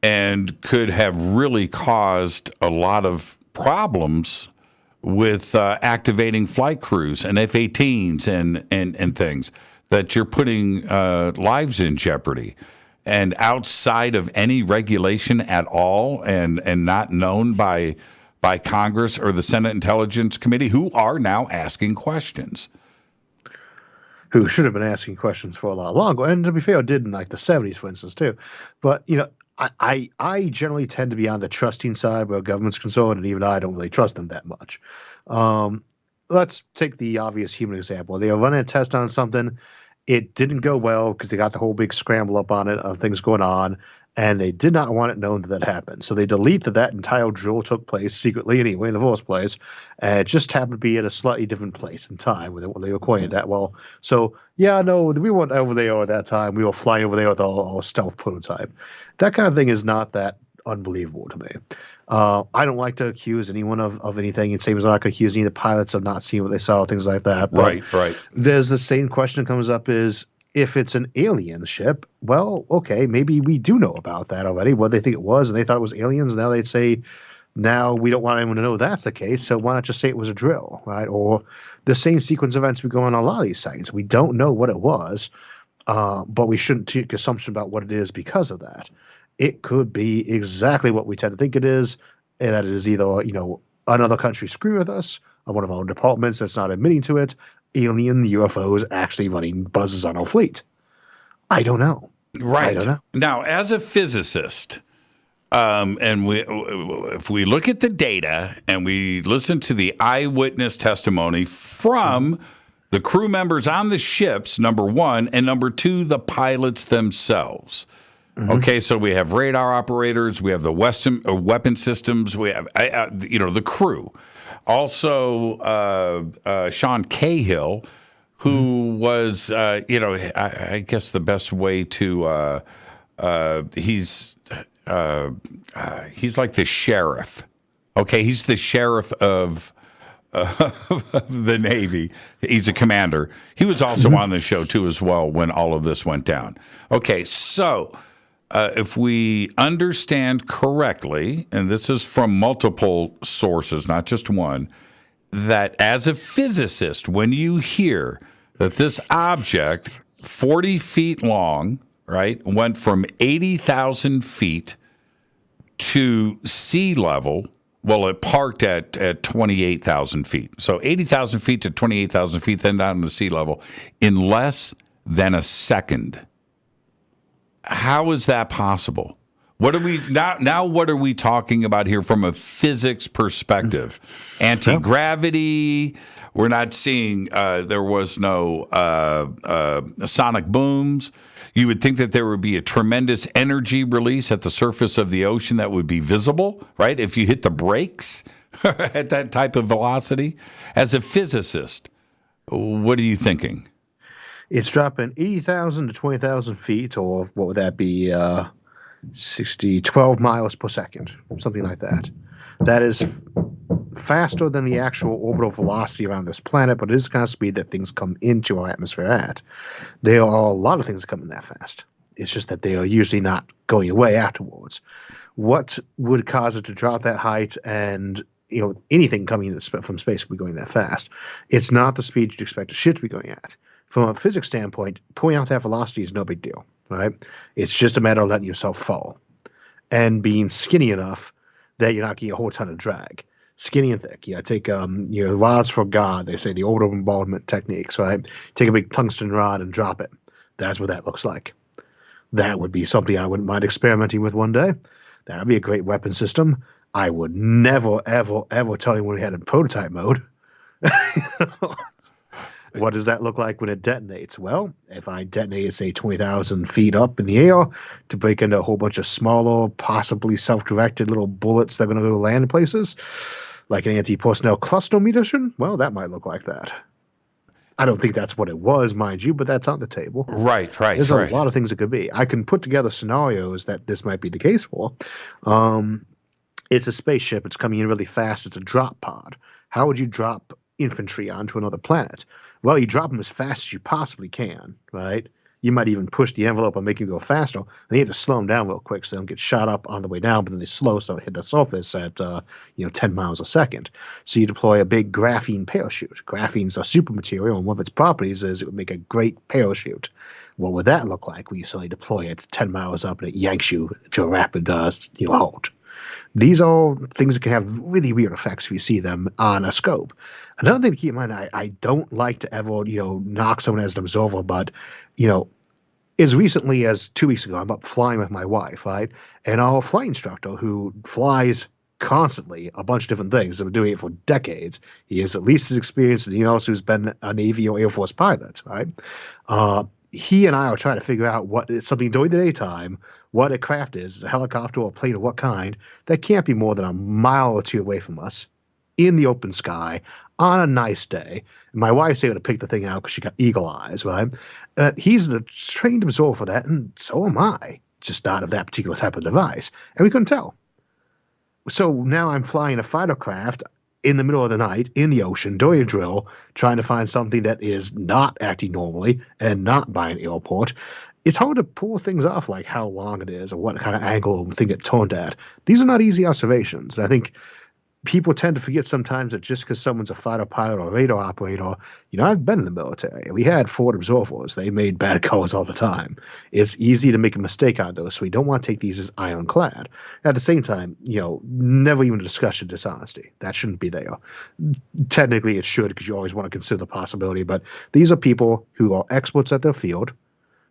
and could have really caused a lot of problems with activating flight crews and F-18s and things, that you're putting lives in jeopardy. And outside of any regulation at all and not known by Congress or the Senate Intelligence Committee, who are now asking questions. Who should have been asking questions for a lot longer. And to be fair, did in like the 70s, for instance, too. But, I generally tend to be on the trusting side where government's concerned, and even I don't really trust them that much. Let's take the obvious human example. They were running a test on something. It didn't go well because they got the whole big scramble up on it of things going on, and they did not want it known that happened. So they deleted that entire drill took place secretly anyway in the first place, and it just happened to be at a slightly different place and time when they were coining that well. So, yeah, no, we weren't over there at that time. We were flying over there with our stealth prototype. That kind of thing is not that unbelievable to me. I don't like to accuse anyone of anything. It seems I'm not going to accuse any of the pilots of not seeing what they saw, things like that. But right. There's the same question that comes up is, if it's an alien ship, well, okay, maybe we do know about that already, what they think it was, and they thought it was aliens. Now they'd say, Now we don't want anyone to know that's the case, so why not just say it was a drill, right? Or the same sequence of events we go on a lot of these sites. We don't know what it was, but we shouldn't take assumption about what it is because of that. It could be exactly what we tend to think it is, and that it is either, another country screwing with us, or one of our own departments that's not admitting to it, alien UFOs actually running buzzes on our fleet. I don't know. Right. I don't know. Now, as a physicist, if we look at the data and we listen to the eyewitness testimony from the crew members on the ships, number one, and number two, the pilots themselves. Okay, so we have radar operators, we have the weapon systems, we have the crew. Also, Sean Cahill, who was I guess the best way to he's like the sheriff. Okay, he's the sheriff of the Navy. He's a commander. He was also on the show too as well when all of this went down. Okay, so if we understand correctly, and this is from multiple sources, not just one, that as a physicist, when you hear that this object, 40 feet long, right, went from 80,000 feet to sea level, well, it parked at 28,000 feet. So 80,000 feet to 28,000 feet, then down to sea level in less than a second. How is that possible? What are we now? What are we talking about here from a physics perspective? Anti-gravity. We're not seeing. There was no sonic booms. You would think that there would be a tremendous energy release at the surface of the ocean that would be visible, right? If you hit the brakes at that type of velocity. As a physicist, what are you thinking? It's dropping 80,000 to 20,000 feet, or what would that be? 12 miles per second, something like that. That is faster than the actual orbital velocity around this planet, but it is the kind of speed that things come into our atmosphere at. There are a lot of things coming that fast. It's just that they are usually not going away afterwards. What would cause it to drop that height and anything coming from space would be going that fast? It's not the speed you'd expect a ship to be going at. From a physics standpoint, pulling out that velocity is no big deal, right? It's just a matter of letting yourself fall and being skinny enough that you're not getting a whole ton of drag. Skinny and thick. Take rods for God. They say the orbital bombardment techniques, right? Take a big tungsten rod and drop it. That's what that looks like. That would be something I wouldn't mind experimenting with one day. That would be a great weapon system. I would never, ever, ever tell anyone we had in prototype mode. What does that look like when it detonates? Well, if I detonate it, say, 20,000 feet up in the air to break into a whole bunch of smaller, possibly self-directed little bullets that are going to go land places, like an anti-personnel cluster munition, well, that might look like that. I don't think that's what it was, mind you, but that's on the table. Right. There's a lot of things it could be. I can put together scenarios that this might be the case for. It's a spaceship. It's coming in really fast. It's a drop pod. How would you drop infantry onto another planet? Well, you drop them as fast as you possibly can, right? You might even push the envelope and make them go faster. And you have to slow them down real quick so they don't get shot up on the way down, but then they slow so they hit the surface at 10 miles a second. So you deploy a big graphene parachute. Graphene's a super material, and one of its properties is it would make a great parachute. What would that look like when you suddenly deploy it 10 miles up and it yanks you to a rapid halt? These are things that can have really weird effects if you see them on a scope. Another thing to keep in mind, I don't like to ever, knock someone as an observer, but, as recently as 2 weeks ago, I'm up flying with my wife, right? And our flight instructor, who flies constantly a bunch of different things, has been doing it for decades. He is at least as experienced as anyone else who's been a Navy or Air Force pilot, right? He and I are trying to figure out what it's something during the daytime, what a craft is a helicopter or a plane of what kind, that can't be more than a mile or two away from us in the open sky on a nice day. And my wife's able to pick the thing out because she got eagle eyes, right? He's a trained observer for that, and so am I, just not of that particular type of device. And we couldn't tell. So now I'm flying a fighter craft in the middle of the night in the ocean doing a drill, trying to find something that is not acting normally and not by an airport. it's hard to pull things off, like how long it is or what kind of angle the thing get turned at. These are not easy observations. I think people tend to forget sometimes that just because someone's a fighter pilot or a radar operator, I've been in the military. We had forward observers. They made bad calls all the time. It's easy to make a mistake on those, so we don't want to take these as ironclad. At the same time, never even a discussion of dishonesty. That shouldn't be there. Technically, it should, because you always want to consider the possibility, but these are people who are experts at their field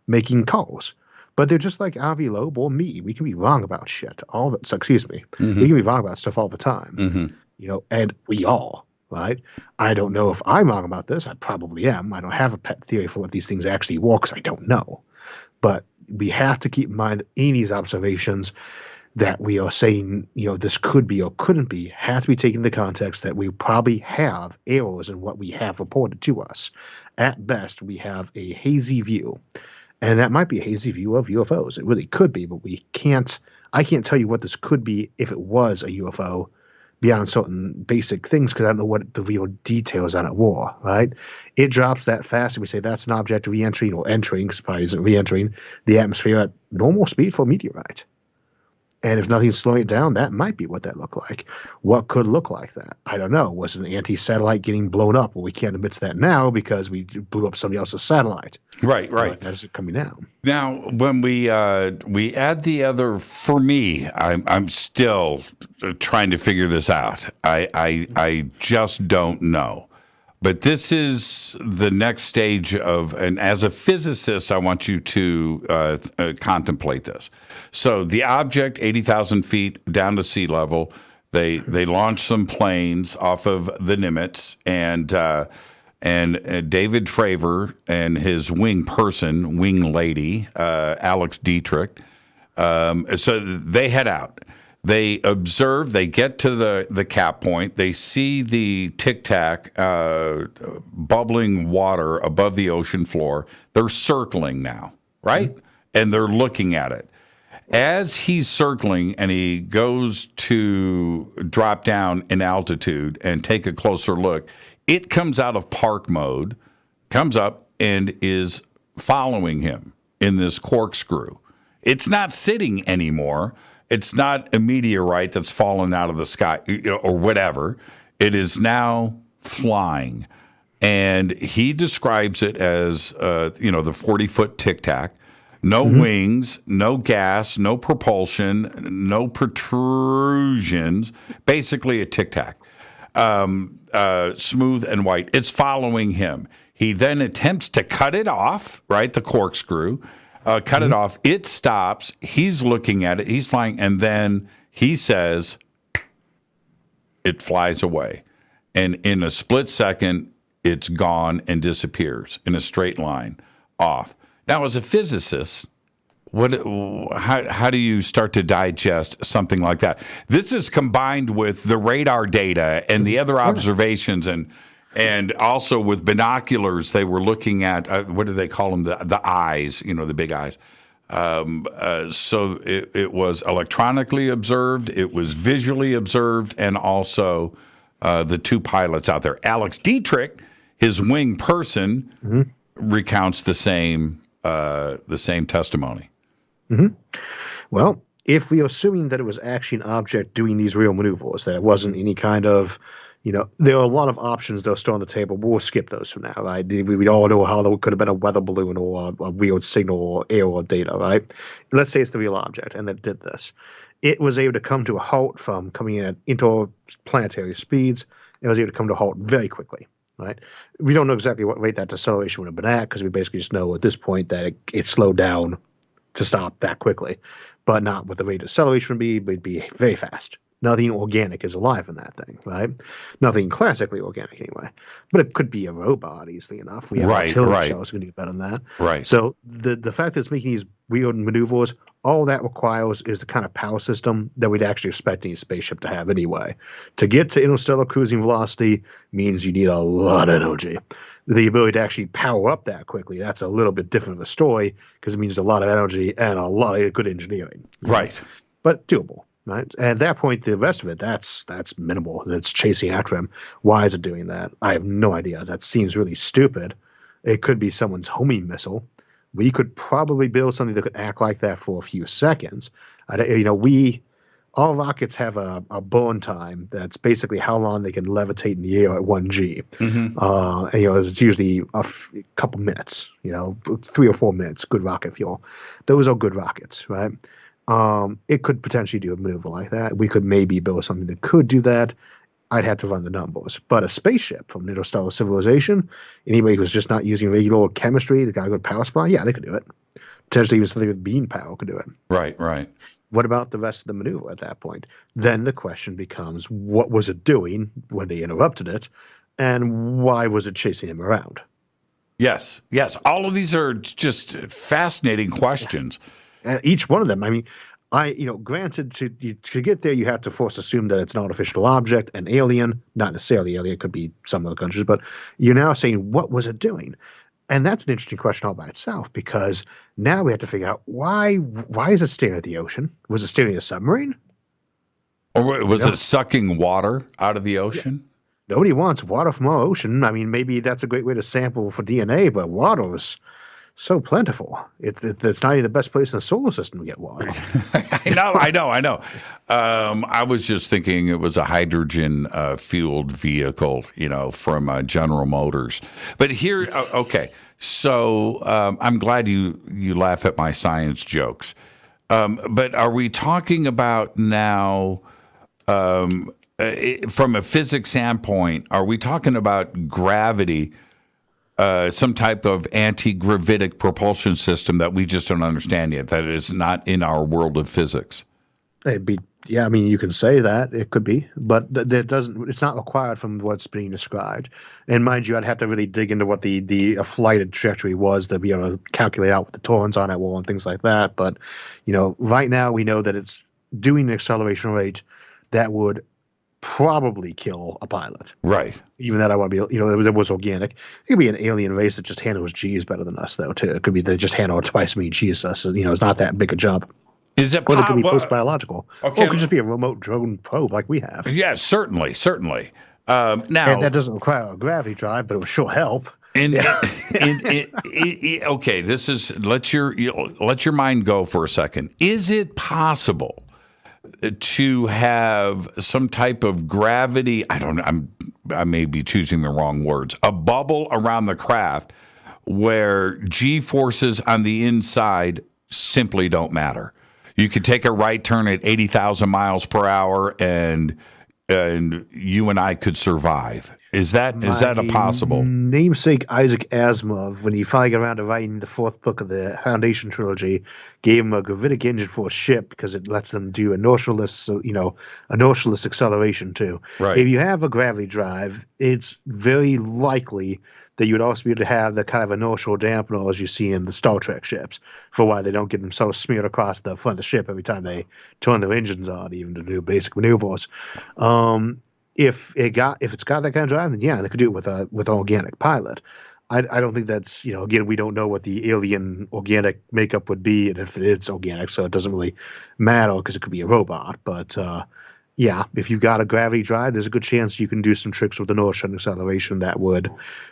making calls. But they're just like Avi Loeb or me. We can be wrong about shit. We can be wrong about stuff all the time. And we are, right? I don't know if I'm wrong about this. I probably am. I don't have a pet theory for what these things actually were because I don't know. But we have to keep in mind that any of these observations that we are saying, this could be or couldn't be, have to be taken into context that we probably have errors in what we have reported to us. At best, we have a hazy view. And that might be a hazy view of UFOs. It really could be, but I can't tell you what this could be if it was a UFO beyond certain basic things, because I don't know what the real details on it were, right? It drops that fast, and we say that's an object re-entering or entering, because it probably isn't re-entering the atmosphere at normal speed for a meteorite. And if nothing's slowing it down, that might be what that looked like. What could look like that? I don't know. Was it an anti-satellite getting blown up? Well, we can't admit to that now because we blew up somebody else's satellite. Right. As it coming down. Now, when we add the other, for me, I'm still trying to figure this out. I just don't know. But this is the next stage of, and as a physicist, I want you to contemplate this. So the object, 80,000 feet down to sea level, they launched some planes off of the Nimitz, and David Fravor and his wing lady, Alex Dietrich, so they head out. They observe, they get to the cap point, they see the Tic Tac bubbling water above the ocean floor. They're circling now, right? Mm-hmm. And they're looking at it. As he's circling and he goes to drop down in altitude and take a closer look, it comes out of park mode, comes up and is following him in this corkscrew. It's not sitting anymore. It's not a meteorite that's fallen out of the sky or whatever. It is now flying. And he describes it as, the 40-foot Tic Tac. No wings, no gas, no propulsion, no protrusions. Basically a Tic Tac. Smooth and white. It's following him. He then attempts to cut it off, right, the corkscrew. Cut it off. It stops. He's looking at it. He's flying. And then he says, it flies away. And in a split second, it's gone and disappears in a straight line off. Now, as a physicist, how do you start to digest something like that? This is combined with the radar data and the other observations and also with binoculars, they were looking at, what do they call them? The eyes, the big eyes. So it was electronically observed, it was visually observed, and also the two pilots out there. Alex Dietrich, his wing person, recounts the same testimony. Mm-hmm. Well, if we are assuming that it was actually an object doing these real maneuvers, that it wasn't any kind of there are a lot of options that are still on the table. We'll skip those for now, right? We all know how there could have been a weather balloon or a weird signal or air or data, right? Let's say it's the real object, and it did this. It was able to come to a halt from coming in at interplanetary speeds. It was able to come to a halt very quickly, right? We don't know exactly what rate that deceleration would have been at because we basically just know at this point that it slowed down to stop that quickly, but not what the rate of acceleration would be. But it'd be very fast. Nothing organic is alive in that thing, right? Nothing classically organic anyway. But it could be a robot, easily enough. We have artillery shells going to do better than that. Right. So the fact that it's making these weird maneuvers, all that requires is the kind of power system that we'd actually expect any spaceship to have anyway. To get to interstellar cruising velocity means you need a lot of energy. The ability to actually power up that quickly, that's a little bit different of a story because it means a lot of energy and a lot of good engineering. Right. But doable. Right. At that point, the rest of it, that's minimal. It's chasing after him. Why is it doing that? I have no idea. That seems really stupid. It could be someone's homing missile, We could probably build something that could act like that for a few seconds. All rockets have a burn time that's basically how long they can levitate in the air at 1G. It's usually a couple minutes, 3 or 4 minutes, good rocket fuel. Those are good rockets, right? It could potentially do a maneuver like that. We could maybe build something that could do that. I'd have to run the numbers. But a spaceship from interstellar civilization, anybody who's just not using regular chemistry, the got a good power supply, yeah, they could do it. Potentially even something with beam power could do it. Right. What about the rest of the maneuver at that point? Then the question becomes, what was it doing when they interrupted it, and why was it chasing him around? Yes. All of these are just fascinating questions. Each one of them. I mean, granted, to get there, you have to first assume that it's an artificial object, an alien, not necessarily alien, it could be some other countries, but you're now saying, what was it doing? And that's an interesting question all by itself, because now we have to figure out why is it staring at the ocean? Was it staring at a submarine? Or was it sucking water out of the ocean? Yeah. Nobody wants water from our ocean. I mean, maybe that's a great way to sample for DNA, but water is so plentiful. It's not even the best place in the solar system to get water. I know. I was just thinking it was a hydrogen fueled vehicle, from General Motors. But here, okay. So I'm glad you laugh at my science jokes. But are we talking about now, from a physics standpoint, are we talking about gravity? Some type of anti-gravitic propulsion system that we just don't understand yet, that is not in our world of physics. You can say that. It could be, but it's not required from what's being described. And mind you, I'd have to really dig into what the flighted trajectory was to be able to calculate out what the turns on it were and things like that. But, right now we know that it's doing an acceleration rate that would probably kill a pilot. Right. Even that I want to be, it was organic. It could be an alien race that just handles G's better than us, though, too. It could be they just handle twice as many G's as us. It's not that big a jump. Is it Or it could be post-biological. Okay. Or it could just be a remote drone probe like we have. Yeah, certainly. Now, and that doesn't require a gravity drive, but it would sure help. Okay, this is let your mind go for a second. Is it possible to have some type of gravity? I may be choosing the wrong words. A bubble around the craft where G forces on the inside simply don't matter. You could take a right turn at 80,000 miles per hour, and you and I could survive. Is that a possible? Namesake Isaac Asimov, when he finally got around to writing the 4th book of the Foundation trilogy, gave him a gravitic engine for a ship because it lets them do inertialess acceleration too. Right. If you have a gravity drive, it's very likely that you would also be able to have the kind of inertial dampener as you see in the Star Trek ships, for why they don't get themselves smeared across the front of the ship every time they turn their engines on, even to do basic maneuvers. If it's got that kind of drive, then yeah, they could do it with an organic pilot. I don't think that's, again, we don't know what the alien organic makeup would be, and if it's organic, so it doesn't really matter because it could be a robot. But yeah, if you've got a gravity drive, there's a good chance you can do some tricks with inertia and acceleration that would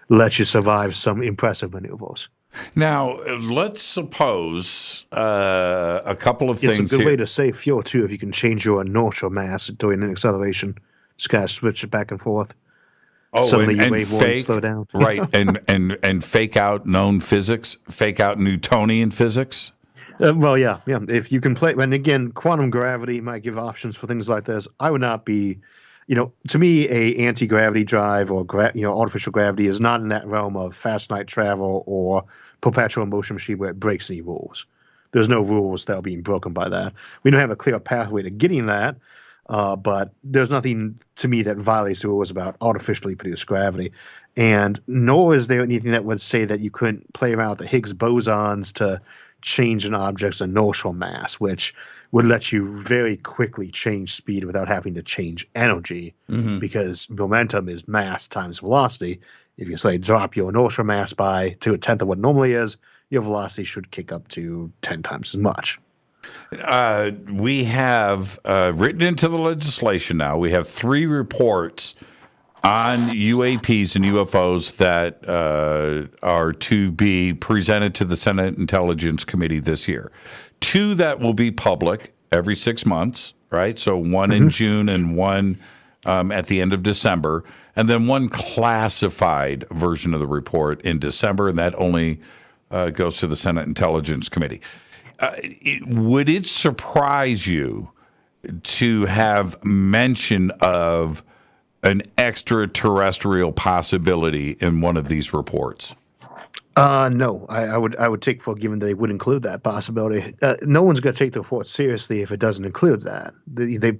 let you survive some impressive maneuvers. Now, let's suppose a couple of things. It's a good way to save fuel, too, if you can change your inertial mass during an acceleration. Just kind of switch it back and forth. Oh, suddenly and you wave more and slow down. Right, and fake out known physics, fake out Newtonian physics. Well, yeah. If you can play, and again, quantum gravity might give options for things like this. I would not be, to me, a anti-gravity drive or artificial gravity is not in that realm of fast light travel or perpetual motion machine where it breaks any rules. There's no rules that are being broken by that. We don't have a clear pathway to getting that. But there's nothing to me that violates the rules about artificially produced gravity. And nor is there anything that would say that you couldn't play around with the Higgs bosons to change an object's inertial mass, which would let you very quickly change speed without having to change energy, because momentum is mass times velocity. If you say drop your inertial mass to a 10th of what it normally is, your velocity should kick up to 10 times as much. We have written into the legislation now, we have 3 reports on UAPs and UFOs that are to be presented to the Senate Intelligence Committee this year. 2 that will be public every 6 months, right? So one in June and one at the end of December, and then one classified version of the report in December, and that only goes to the Senate Intelligence Committee. Would it surprise you to have mention of an extraterrestrial possibility in one of these reports? No, I would take for given they would include that possibility. No one's going to take the report seriously if it doesn't include that.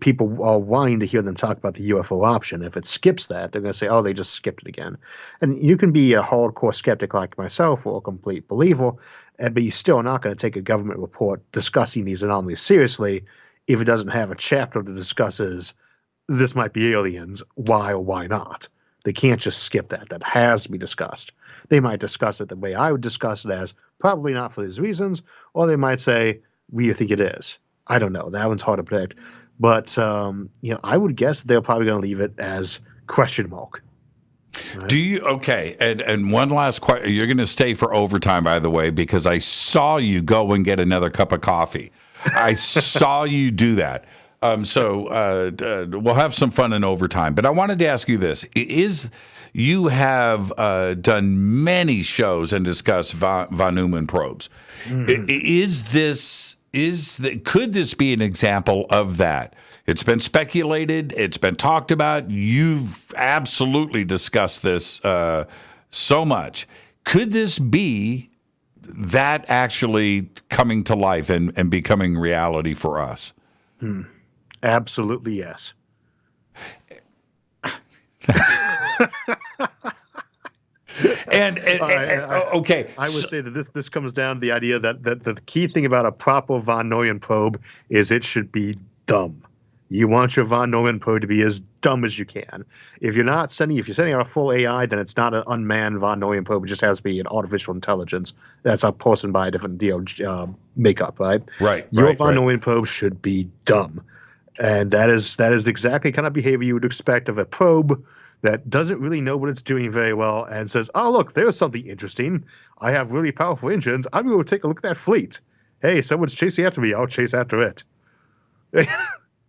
People are wanting to hear them talk about the UFO option. If it skips that, they're going to say, "Oh, they just skipped it again." And you can be a hardcore skeptic like myself or a complete believer, but you're still not going to take a government report discussing these anomalies seriously if it doesn't have a chapter that discusses this might be aliens, why or why not. They can't just skip that. That has to be discussed. They might discuss it the way I would discuss it, as probably not for these reasons, or they might say, we think it is. I don't know. That one's hard to predict. But I would guess they're probably going to leave it as question mark. Right? Do you? Okay. And one last question. You're going to stay for overtime, by the way, because I saw you go and get another cup of coffee. I saw you do that. So we'll have some fun in overtime. But I wanted to ask you this. You have done many shows and discussed von Neumann probes. Mm-hmm. Could this be an example of that? It's been speculated. It's been talked about. You've absolutely discussed this so much. Could this be that actually coming to life and becoming reality for us? Absolutely, yes. Okay. I would say that this comes down to the idea that the key thing about a proper von Neumann probe is it should be dumb. You want your von Neumann probe to be as dumb as you can. If you're sending out a full AI, then it's not an unmanned von Neumann probe. It just has to be an artificial intelligence. That's a person by a different makeup, right? Right. Your von Neumann probe should be dumb. And that is exactly the kind of behavior you would expect of a probe that doesn't really know what it's doing very well and says, "Oh, look, there's something interesting. I have really powerful engines. I'm going to take a look at that fleet. Hey, someone's chasing after me. I'll chase after it."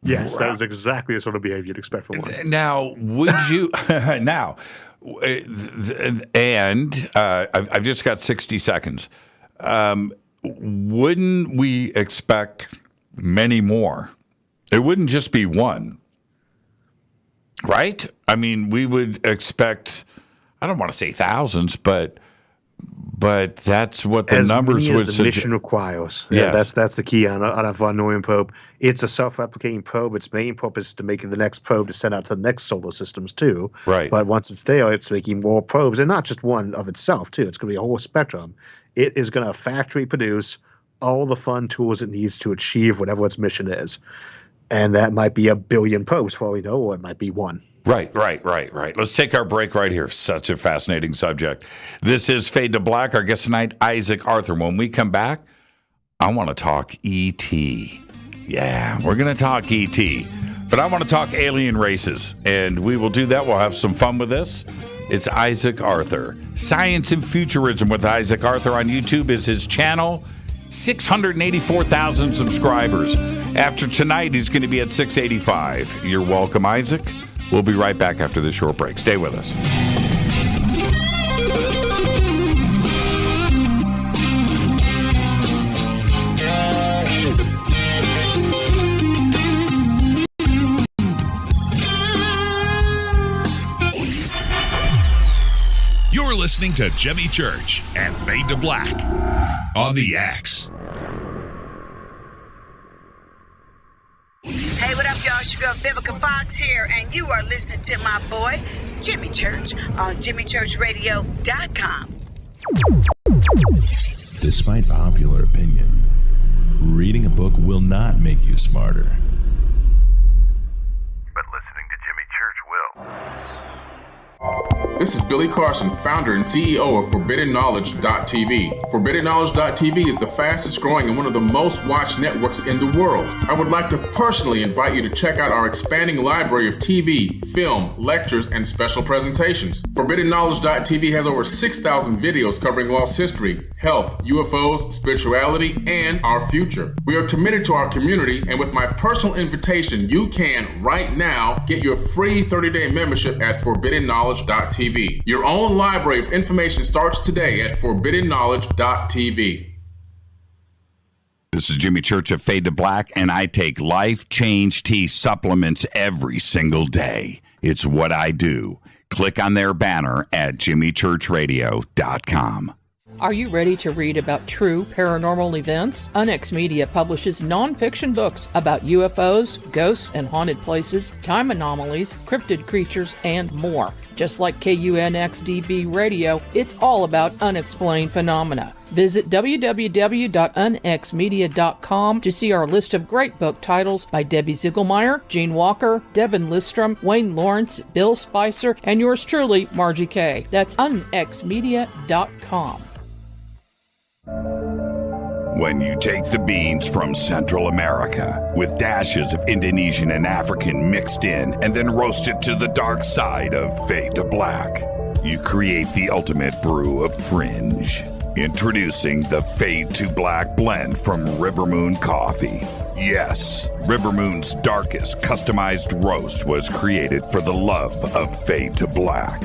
Yes, that is exactly the sort of behavior you'd expect from one. Now, would you now? And I've just got 60 seconds. Wouldn't we expect many more? It wouldn't just be one, right? I mean, we would expect, I don't want to say thousands, but that's what the numbers would suggest. The mission requires. Yes. Yeah, that's the key on a von Neumann probe. It's a self-replicating probe. Its main purpose is to make it the next probe to send out to the next solar systems too. Right. But once it's there, it's making more probes, and not just one of itself too. It's going to be a whole spectrum. It is going to factory produce all the fun tools it needs to achieve whatever its mission is. And that might be 1 billion probes for all we know, or it might be one. Right. Let's take our break right here. Such a fascinating subject. This is Fade to Black. Our guest tonight, Isaac Arthur. When we come back, I want to talk E.T. Yeah, we're going to talk E.T. But I want to talk alien races, and we will do that. We'll have some fun with this. It's Isaac Arthur. Science and Futurism with Isaac Arthur on YouTube is his channel. 684,000 subscribers. After tonight, he's going to be at 685. You're welcome, Isaac. We'll be right back after this short break. Stay with us. You're listening to Jimmy Church and Fade to Black on the X. Hey, what up, y'all? It's your girl Vivica Fox here, and you are listening to my boy, Jimmy Church, on jimmychurchradio.com. Despite popular opinion, reading a book will not make you smarter. But listening to Jimmy Church will. This is Billy Carson, founder and CEO of ForbiddenKnowledge.tv. ForbiddenKnowledge.tv is the fastest growing and one of the most watched networks in the world. I would like to personally invite you to check out our expanding library of TV, film, lectures, and special presentations. ForbiddenKnowledge.tv has over 6,000 videos covering lost history, health, UFOs, spirituality, and our future. We are committed to our community, and with my personal invitation, you can, right now, get your free 30-day membership at ForbiddenKnowledge.tv. Your own library of information starts today at ForbiddenKnowledge.tv. This is Jimmy Church of Fade to Black, and I take Life Change Tea supplements every single day. It's what I do. Click on their banner at jimmychurchradio.com. Are you ready to read about true paranormal events? Unex Media publishes nonfiction books about UFOs, ghosts and haunted places, time anomalies, cryptid creatures, and more. Just like KUNXDB Radio, it's all about unexplained phenomena. Visit www.unxmedia.com to see our list of great book titles by Debbie Ziegelmeyer, Gene Walker, Devin Listrom, Wayne Lawrence, Bill Spicer, and yours truly, Margie Kay. That's unxmedia.com. When you take the beans from Central America with dashes of Indonesian and African mixed in and then roast it to the dark side of Fade to Black, you create the ultimate brew of fringe. Introducing the Fade to Black blend from Rivermoon Coffee. Yes, Rivermoon's darkest customized roast was created for the love of Fade to Black.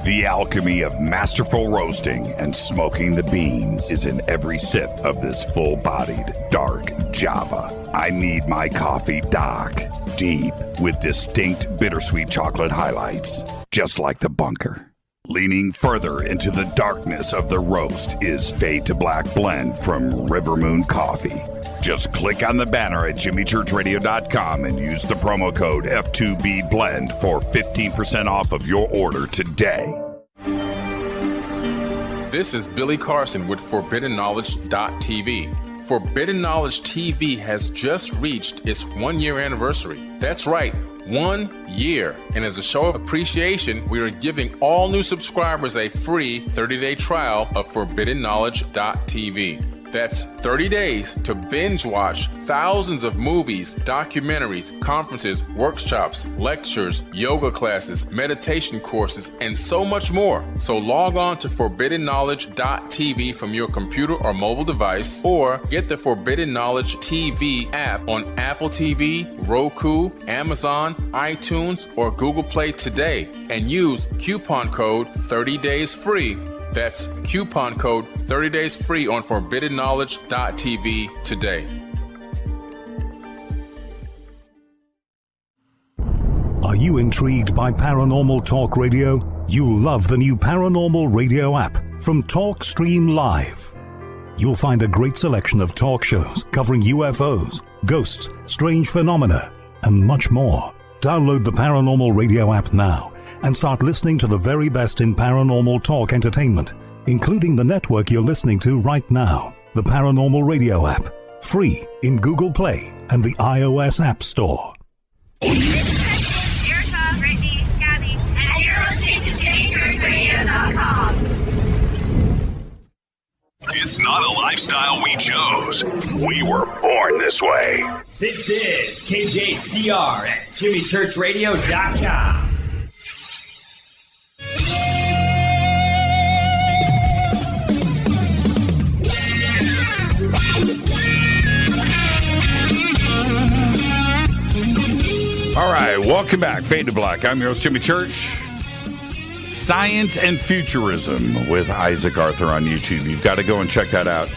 The alchemy of masterful roasting and smoking the beans is in every sip of this full-bodied, dark Java. I need my coffee dark, deep, with distinct bittersweet chocolate highlights, just like the bunker. Leaning further into the darkness of the roast is Fade to Black blend from Rivermoon Coffee. Just click on the banner at jimmychurchradio.com and use the promo code F2BBLEND for 15% off of your order today. This is Billy Carson with ForbiddenKnowledge.tv. Forbidden Knowledge TV has just reached its 1-year anniversary. That's right, 1 year. And as a show of appreciation, we are giving all new subscribers a free 30-day trial of ForbiddenKnowledge.tv. That's 30 days to binge watch thousands of movies, documentaries, conferences, workshops, lectures, yoga classes, meditation courses, and so much more. So log on to ForbiddenKnowledge.tv from your computer or mobile device, or get the Forbidden Knowledge TV app on Apple TV, Roku, Amazon, iTunes, or Google Play today and use coupon code 30daysfree. That's coupon code 30 days free on ForbiddenKnowledge.tv today. Are you intrigued by Paranormal Talk Radio? You'll love the new Paranormal Radio app from TalkStream Live. You'll find a great selection of talk shows covering UFOs, ghosts, strange phenomena, and much more. Download the Paranormal Radio app now and start listening to the very best in paranormal talk entertainment, including the network you're listening to right now, the Paranormal Radio app, free in Google Play and the iOS App Store. Erica, Brittany, Gabby, and you're listening to JamieChurchRadio.com. It's not a lifestyle we chose. We were born this way. This is KJCR at JimmyChurchRadio.com. All right, welcome back. Fade to Black. I'm your host, Jimmy Church. Science and Futurism with Isaac Arthur on YouTube. You've got to go and check that out.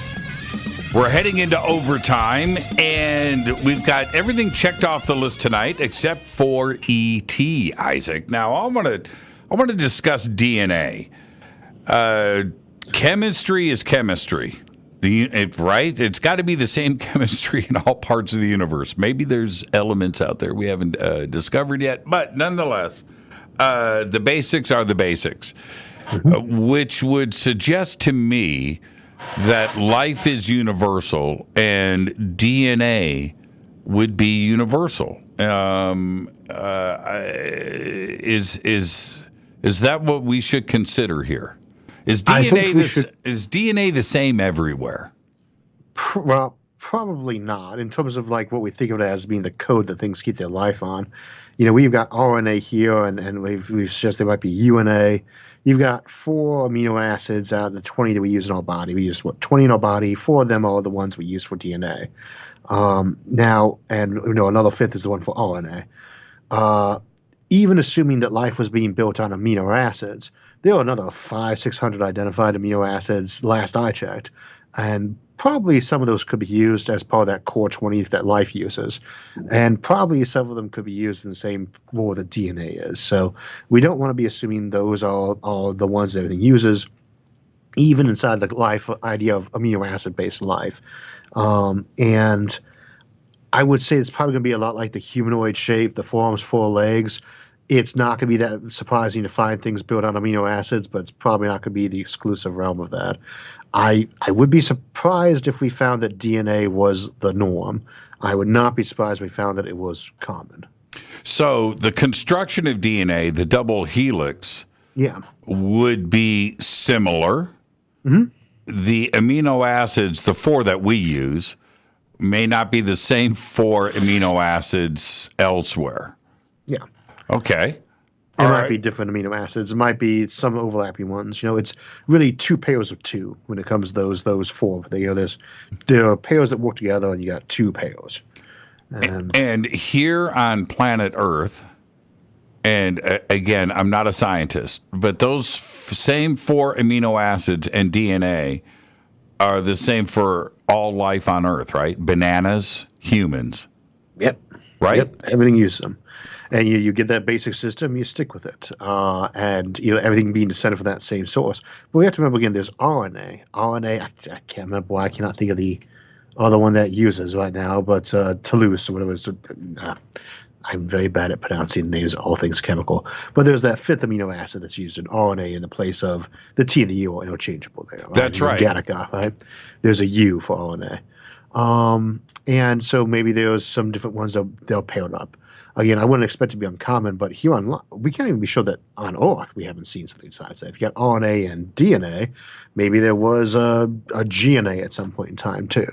We're heading into overtime, and we've got everything checked off the list tonight except for E.T., Isaac. Now, I want to discuss DNA. Chemistry is chemistry. Right? It's got to be the same chemistry in all parts of the universe. Maybe there's elements out there we haven't discovered yet, but nonetheless, the basics are the basics, which would suggest to me that life is universal and DNA would be universal. Is Is that what we should consider here? Is DNA the same everywhere? Well, probably not. In terms of like what we think of it as being the code that things keep their life on. We've got RNA here, and we've suggested there might be UNA. You've got 4 amino acids out of the 20 that we use in our body. We use 20 in our body. 4 of them are the ones we use for DNA. Now, and another 5th is the one for RNA. Even assuming that life was being built on amino acids, there are another 500-600 identified amino acids last I checked, and probably some of those could be used as part of that core 20 that life uses, and probably some of them could be used in the same way that DNA is. So we don't want to be assuming those are the ones that everything uses, even inside the life idea of amino acid based life. And I would say it's probably going to be a lot like the humanoid shape, the 4 arms, 4 legs. It's not going to be that surprising to find things built on amino acids, but it's probably not going to be the exclusive realm of that. I would be surprised if we found that DNA was the norm. I would not be surprised if we found that it was common. So the construction of DNA, the double helix, would be similar. Mm-hmm. The amino acids, the 4 that we use, may not be the same 4 amino acids elsewhere. Yeah. Okay. It might be different amino acids. It might be some overlapping ones. It's really 2 pairs of 2 when it comes to those 4. There are pairs that work together, and you got 2 pairs. And here on planet Earth, and again, I'm not a scientist, but those same 4 amino acids and DNA are the same for all life on Earth, right? Bananas, humans. Yep. Right? Yep. Everything uses them. And you get that basic system, you stick with it. And everything being descended from that same source. But we have to remember, again, there's RNA. I can't remember why I cannot think of the other one that uses right now, but Toulouse or whatever it is. I'm very bad at pronouncing names, all things chemical. But there's that 5th amino acid that's used in RNA in the place of the T and the U are interchangeable there. Right? That's right. Gattaca, right? There's a U for RNA. And so maybe there's some different ones that they'll paired up. Again, I wouldn't expect it to be uncommon, but here we can't even be sure that on Earth we haven't seen something besides that. If you got RNA and DNA, maybe there was a GNA at some point in time too.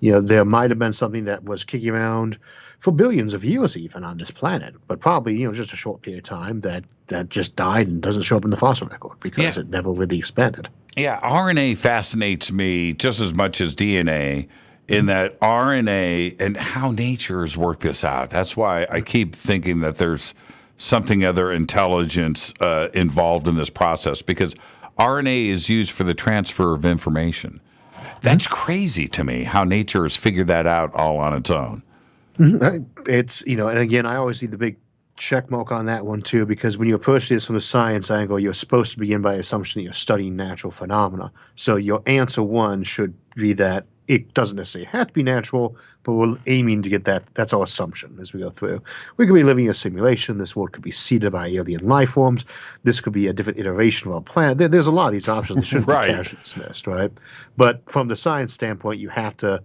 There might have been something that was kicking around for billions of years even on this planet, but probably just a short period of time that just died and doesn't show up in the fossil record because it never really expanded. Yeah, RNA fascinates me just as much as DNA. In that RNA and how nature has worked this out. That's why I keep thinking that there's something other intelligence involved in this process, because RNA is used for the transfer of information. That's crazy to me, how nature has figured that out all on its own. It's, and again, I always see the big check mark on that one too, because when you approach this from the science angle, you're supposed to begin by the assumption that you're studying natural phenomena. So your answer 1 should be that it doesn't necessarily have to be natural, but we're aiming to get that. That's our assumption as we go through. We could be living in a simulation. This world could be seeded by alien life forms. This could be a different iteration of our planet. There's a lot of these options that shouldn't be casually dismissed, right? But from the science standpoint, you have to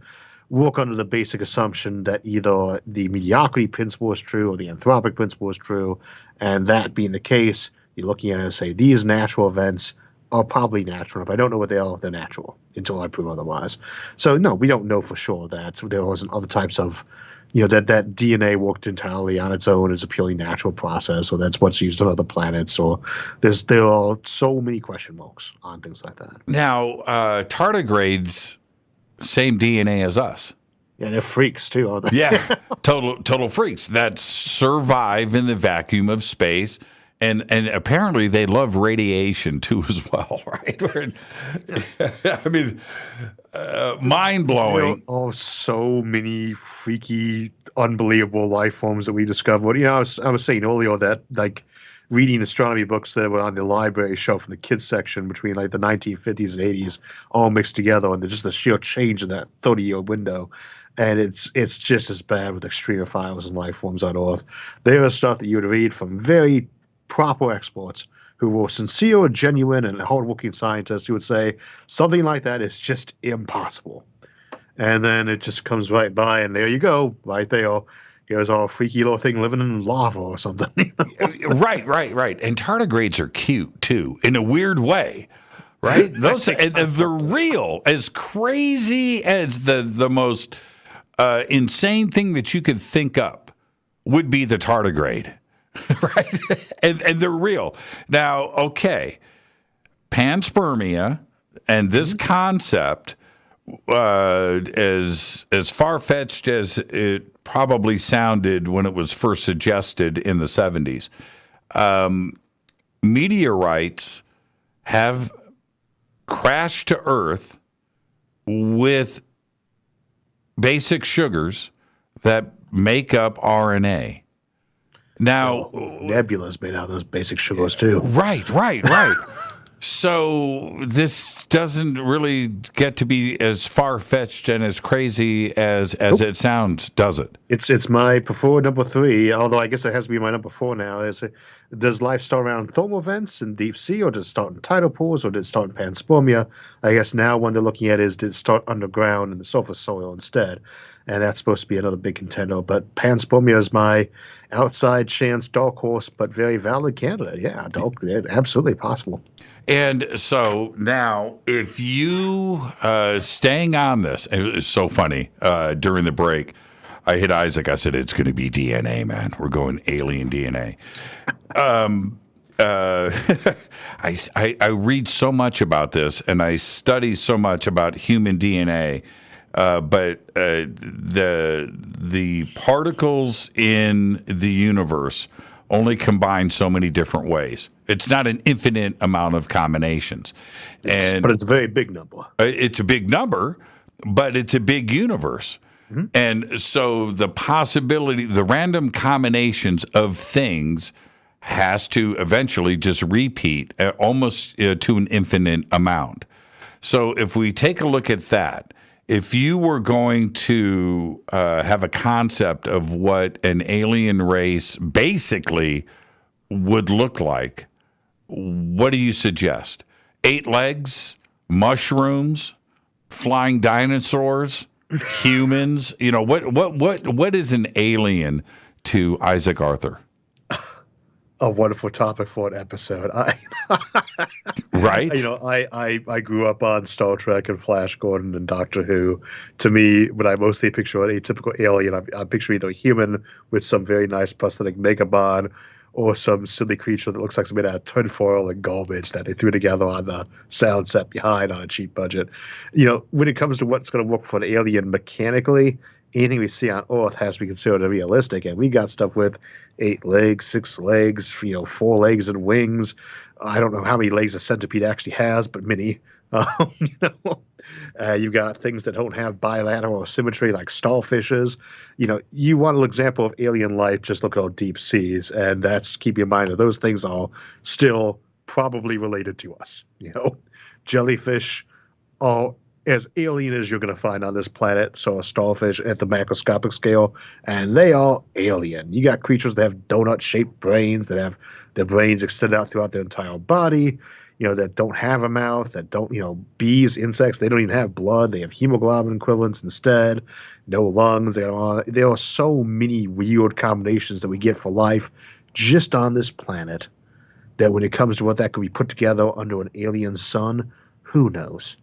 work under the basic assumption that either the mediocrity principle is true or the anthropic principle is true. And that being the case, you're looking at it and say, these natural events are probably natural. If I don't know what they are, they're natural until I prove otherwise. So no, we don't know for sure that there wasn't other types of, that DNA worked entirely on its own as a purely natural process, or that's what's used on other planets, or there are so many question marks on things like that. Now, tardigrades, same DNA as us. Yeah, they're freaks too, aren't they? Yeah, total freaks that survive in the vacuum of space. And apparently they love radiation too as well, right? I mean, mind-blowing. There are so many freaky, unbelievable life forms that we discovered. I was saying earlier that, like, reading astronomy books that were on the library shelf in the kids section between, like, the 1950s and 80s all mixed together, and just the sheer change in that 30-year window. And it's just as bad with extremophiles and life forms on Earth. There is stuff that you would read from very proper experts who were sincere, genuine, and hardworking scientists who would say something like that is just impossible. And then it just comes right by, and there you go, right there. it was all freaky little thing living in lava or something. Right. And tardigrades are cute too, in a weird way, right? Those and they're real. As crazy as the most insane thing that you could think up would be the tardigrade, right? and they're real. Now, okay, panspermia and this concept, as far-fetched as it probably sounded when it was first suggested in the 70s, meteorites have crashed to Earth with basic sugars that make up RNA. Now, nebulas made out of those basic sugars too. Right. So this doesn't really get to be as far-fetched and as crazy as it sounds, does it? It's my preferred number 3, although I guess it has to be my number 4 now. Does life start around thermal vents in deep sea, or does it start in tidal pools, or did it start in panspermia? I guess now one they're looking at is, did it start underground in the surface soil instead? And that's supposed to be another big contender. But panspermia is my outside chance dark horse, but very valid candidate. Yeah, absolutely possible. And so now, if you staying on this, it's so funny. During the break, I hit Isaac. I said, "It's going to be DNA, man. We're going alien DNA." I read so much about this, and I study so much about human DNA. But the particles in the universe only combine so many different ways. It's not an infinite amount of combinations. But it's a very big number. It's a big number, but it's a big universe. Mm-hmm. And so the possibility, the random combinations of things has to eventually just repeat almost to an infinite amount. So if we take a look at that, if you were going to have a concept of what an alien race basically would look like, what do you suggest? 8 legs, mushrooms, flying dinosaurs, humans? You know, what is an alien to Isaac Arthur? A wonderful topic for an episode. Right? I grew up on Star Trek and Flash Gordon and Doctor Who. To me, when I mostly picture an atypical alien, I picture either a human with some very nice prosthetic makeup on, or some silly creature that looks like it's made out of tinfoil and garbage that they threw together on the sound set behind on a cheap budget. When it comes to what's going to work for an alien mechanically, anything we see on Earth has to be considered realistic, and we got stuff with 8 legs, 6 legs, 4 legs and wings. I don't know how many legs a centipede actually has, but many. You've got things that don't have bilateral symmetry like starfishes. You want an example of alien life, just look at deep seas, and that's, keep in mind that those things are still probably related to us. Jellyfish are as alien as you're going to find on this planet, so a starfish at the macroscopic scale, and they are alien. You got creatures that have donut-shaped brains, that have their brains extended out throughout their entire body, that don't have a mouth, that don't, bees, insects, they don't even have blood. They have hemoglobin equivalents instead, no lungs. There are so many weird combinations that we get for life just on this planet that when it comes to what that could be put together under an alien sun, who knows,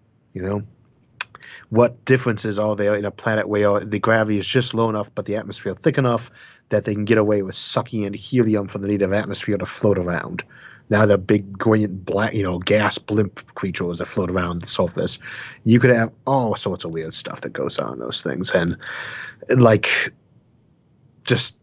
What differences are there in a planet where the gravity is just low enough but the atmosphere thick enough that they can get away with sucking in helium from the native atmosphere to float around? Now the big green black, gas blimp creatures that float around the surface. You could have all sorts of weird stuff that goes on in those things, and just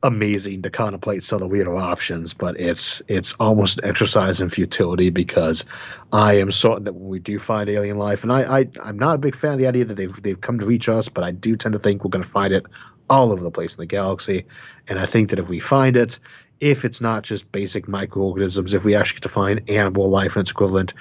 amazing to contemplate some of the weirder options, but it's almost an exercise in futility, because I am certain that when we do find alien life, and I'm not a big fan of the idea that they've come to reach us, but I do tend to think we're going to find it all over the place in the galaxy. And I think that if we find it, if it's not just basic microorganisms, if we actually get to find animal life and its equivalent,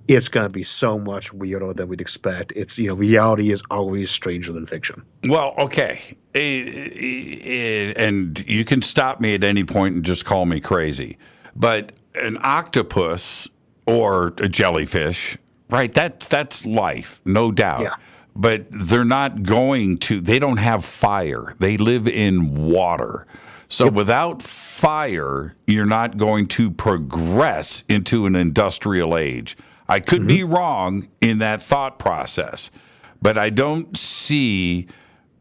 it's going to be so much weirder than we'd expect. It's, reality is always stranger than fiction. Well, okay. And you can stop me at any point and just call me crazy. But an octopus or a jellyfish, right, that's life, no doubt. Yeah. but they're not going to. They don't have fire. They live in water. So without fire, you're not going to progress into an industrial age. I could be wrong in that thought process, but I don't see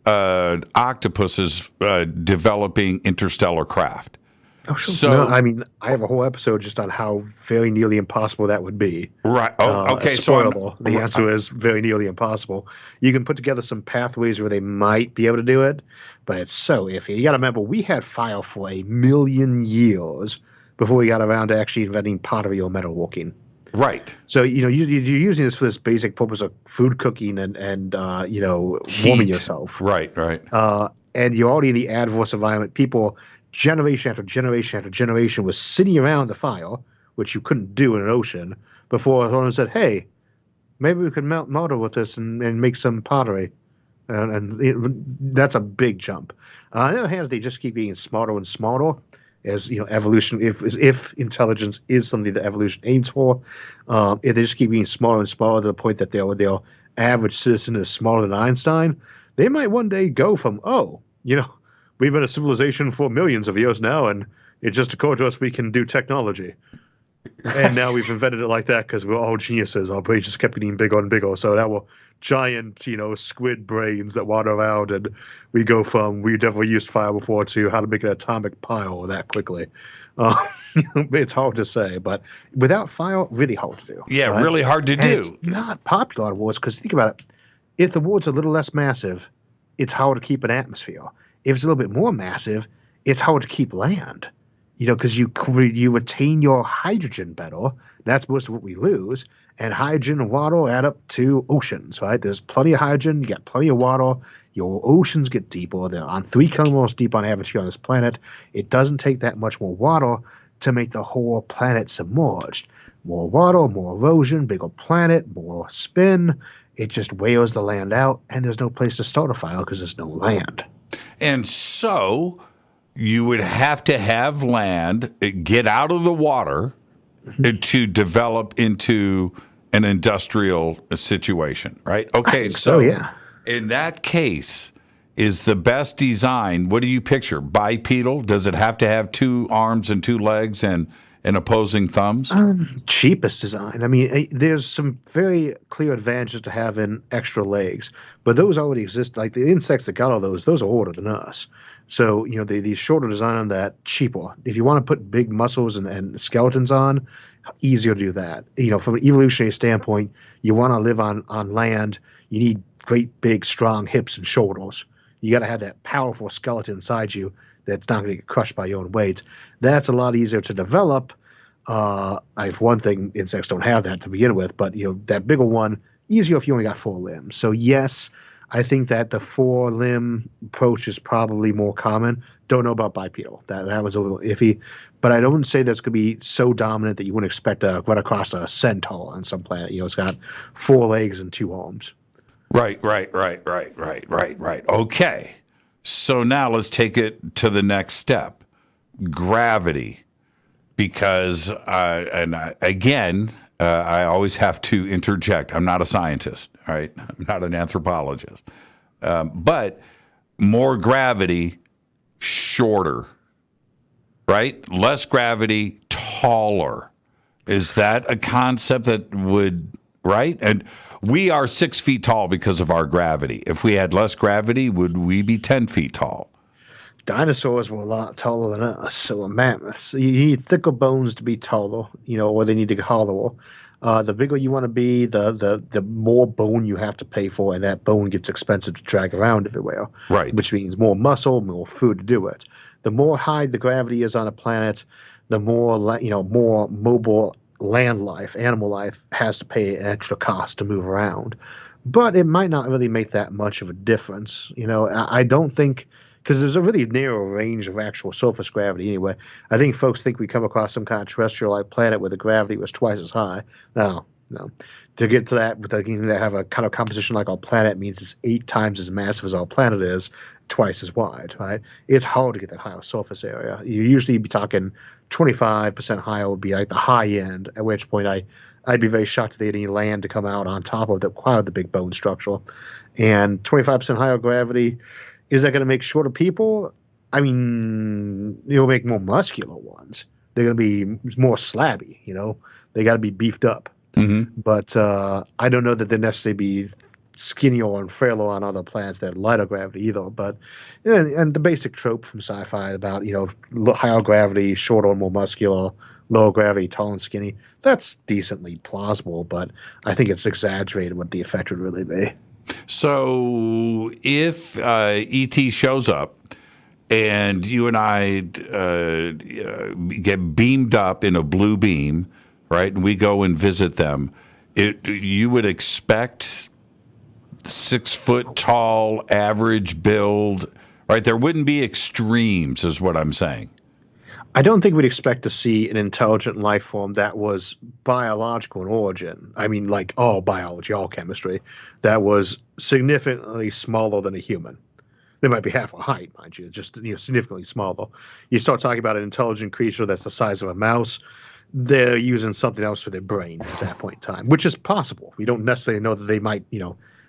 octopuses developing interstellar craft. Oh, sure. So, no, I mean, I have a whole episode just on how very nearly impossible that would be. Right. Oh, okay. Spoilable. The answer is very nearly impossible. You can put together some pathways where they might be able to do it, but it's so iffy. You got to remember, we had fire for 1,000,000 years before we got around to actually inventing pottery or metalworking. Right. So, you're using this for this basic purpose of food cooking and warming yourself. Right, right. And you're already in the adverse environment. People, generation after generation after generation, was sitting around the fire, which you couldn't do in an ocean, before someone said, hey, maybe we could melt mortar with this and make some pottery. That's a big jump. On the other hand, if they just keep getting smarter and smarter, as evolution, if intelligence is something that evolution aims for, if they just keep getting smaller and smaller to the point that their average citizen is smaller than Einstein, they might one day go from, we've been a civilization for millions of years now, and it just occurred to us we can do technology. And now we've invented it like that because we're all geniuses. Our brains just kept getting bigger and bigger. So now we're giant, squid brains that wander around, and we go from we never used fire before to how to make an atomic pile that quickly. It's hard to say, but without fire, really hard to do. Yeah, right? really hard to And do. it's not popular on wars because think about it. If the war's a little less massive, it's hard to keep an atmosphere. If it's a little bit more massive, it's hard to keep land. Because you retain your hydrogen better. That's most of what we lose. And hydrogen and water add up to oceans, right? There's plenty of hydrogen. You got plenty of water. Your oceans get deeper. They're on 3 kilometers deep on average here on this planet. It doesn't take that much more water to make the whole planet submerged. More water, more erosion, bigger planet, more spin. It just wears the land out, and there's no place to start a fire because there's no land. And so you would have to have land get out of the water to develop into an industrial situation, right? Okay, so yeah. In that case, is the best design, what do you picture? Bipedal? Does it have to have 2 arms and 2 legs and opposing thumbs? Cheapest design. I mean, there's some very clear advantages to having extra legs, but those already exist. Like the insects that got all those are older than us. So, the shorter design on that, cheaper. If you want to put big muscles and skeletons on, easier to do that. From an evolutionary standpoint, you want to live on land, you need great, big, strong hips and shoulders. You got to have that powerful skeleton inside you that's not going to get crushed by your own weight. That's a lot easier to develop. One thing, insects don't have that to begin with, but, that bigger one, easier if you only got 4 limbs. So, yes, I think that the 4-limb approach is probably more common. Don't know about bipedal. That was a little iffy. But I don't say that's going to be so dominant that you wouldn't expect to run across a centaur on some planet. It's got 4 legs and 2 arms. Right. Okay. So now let's take it to the next step. Gravity. Because, I always have to interject. I'm not a scientist, all right? I'm not an anthropologist. But more gravity, shorter, right? Less gravity, taller. Is that a concept that would, right? And we are 6 feet tall because of our gravity. If we had less gravity, would we be 10 feet tall? Dinosaurs were a lot taller than us, so were mammoths. You need thicker bones to be taller, or they need to get hollower. The bigger you want to be, the more bone you have to pay for, and that bone gets expensive to drag around everywhere. Right. Which means more muscle, more food to do it. The more high the gravity is on a planet, the more more mobile land life, animal life has to pay an extra cost to move around. But it might not really make that much of a difference. I don't think. Because there's a really narrow range of actual surface gravity anyway. I think folks think we come across some kind of terrestrial-like planet where the gravity was twice as high. No. To get to that, to have a kind of composition like our planet means it's 8 times as massive as our planet is, twice as wide, right? It's hard to get that higher surface area. You usually be talking 25% higher would be like the high end, at which point I'd be very shocked if they had any land to come out on top of the big bone structure. And 25% higher gravity, is that going to make shorter people? I mean, it'll make more muscular ones. They're going to be more slabby, you know? They got to be beefed up. Mm-hmm. But I don't know that they necessarily be skinnier and frailer on other planets that have lighter gravity either. But and the basic trope from sci-fi about, you know, higher gravity, shorter and more muscular, lower gravity, tall and skinny, that's decently plausible, but I think it's exaggerated what the effect would really be. So if E.T. shows up and you and I get beamed up in a blue beam, right, and we go and visit them, you would expect 6 foot tall, average build, right? There wouldn't be extremes, is what I'm saying. I don't think we'd expect to see an intelligent life form that was biological in origin. I mean, like all biology, all chemistry, that was significantly smaller than a human. They might be half a height, mind you, just significantly smaller. You start talking about an intelligent creature that's the size of a mouse, they're using something else for their brain at that point in time, which is possible. We don't necessarily know that they might,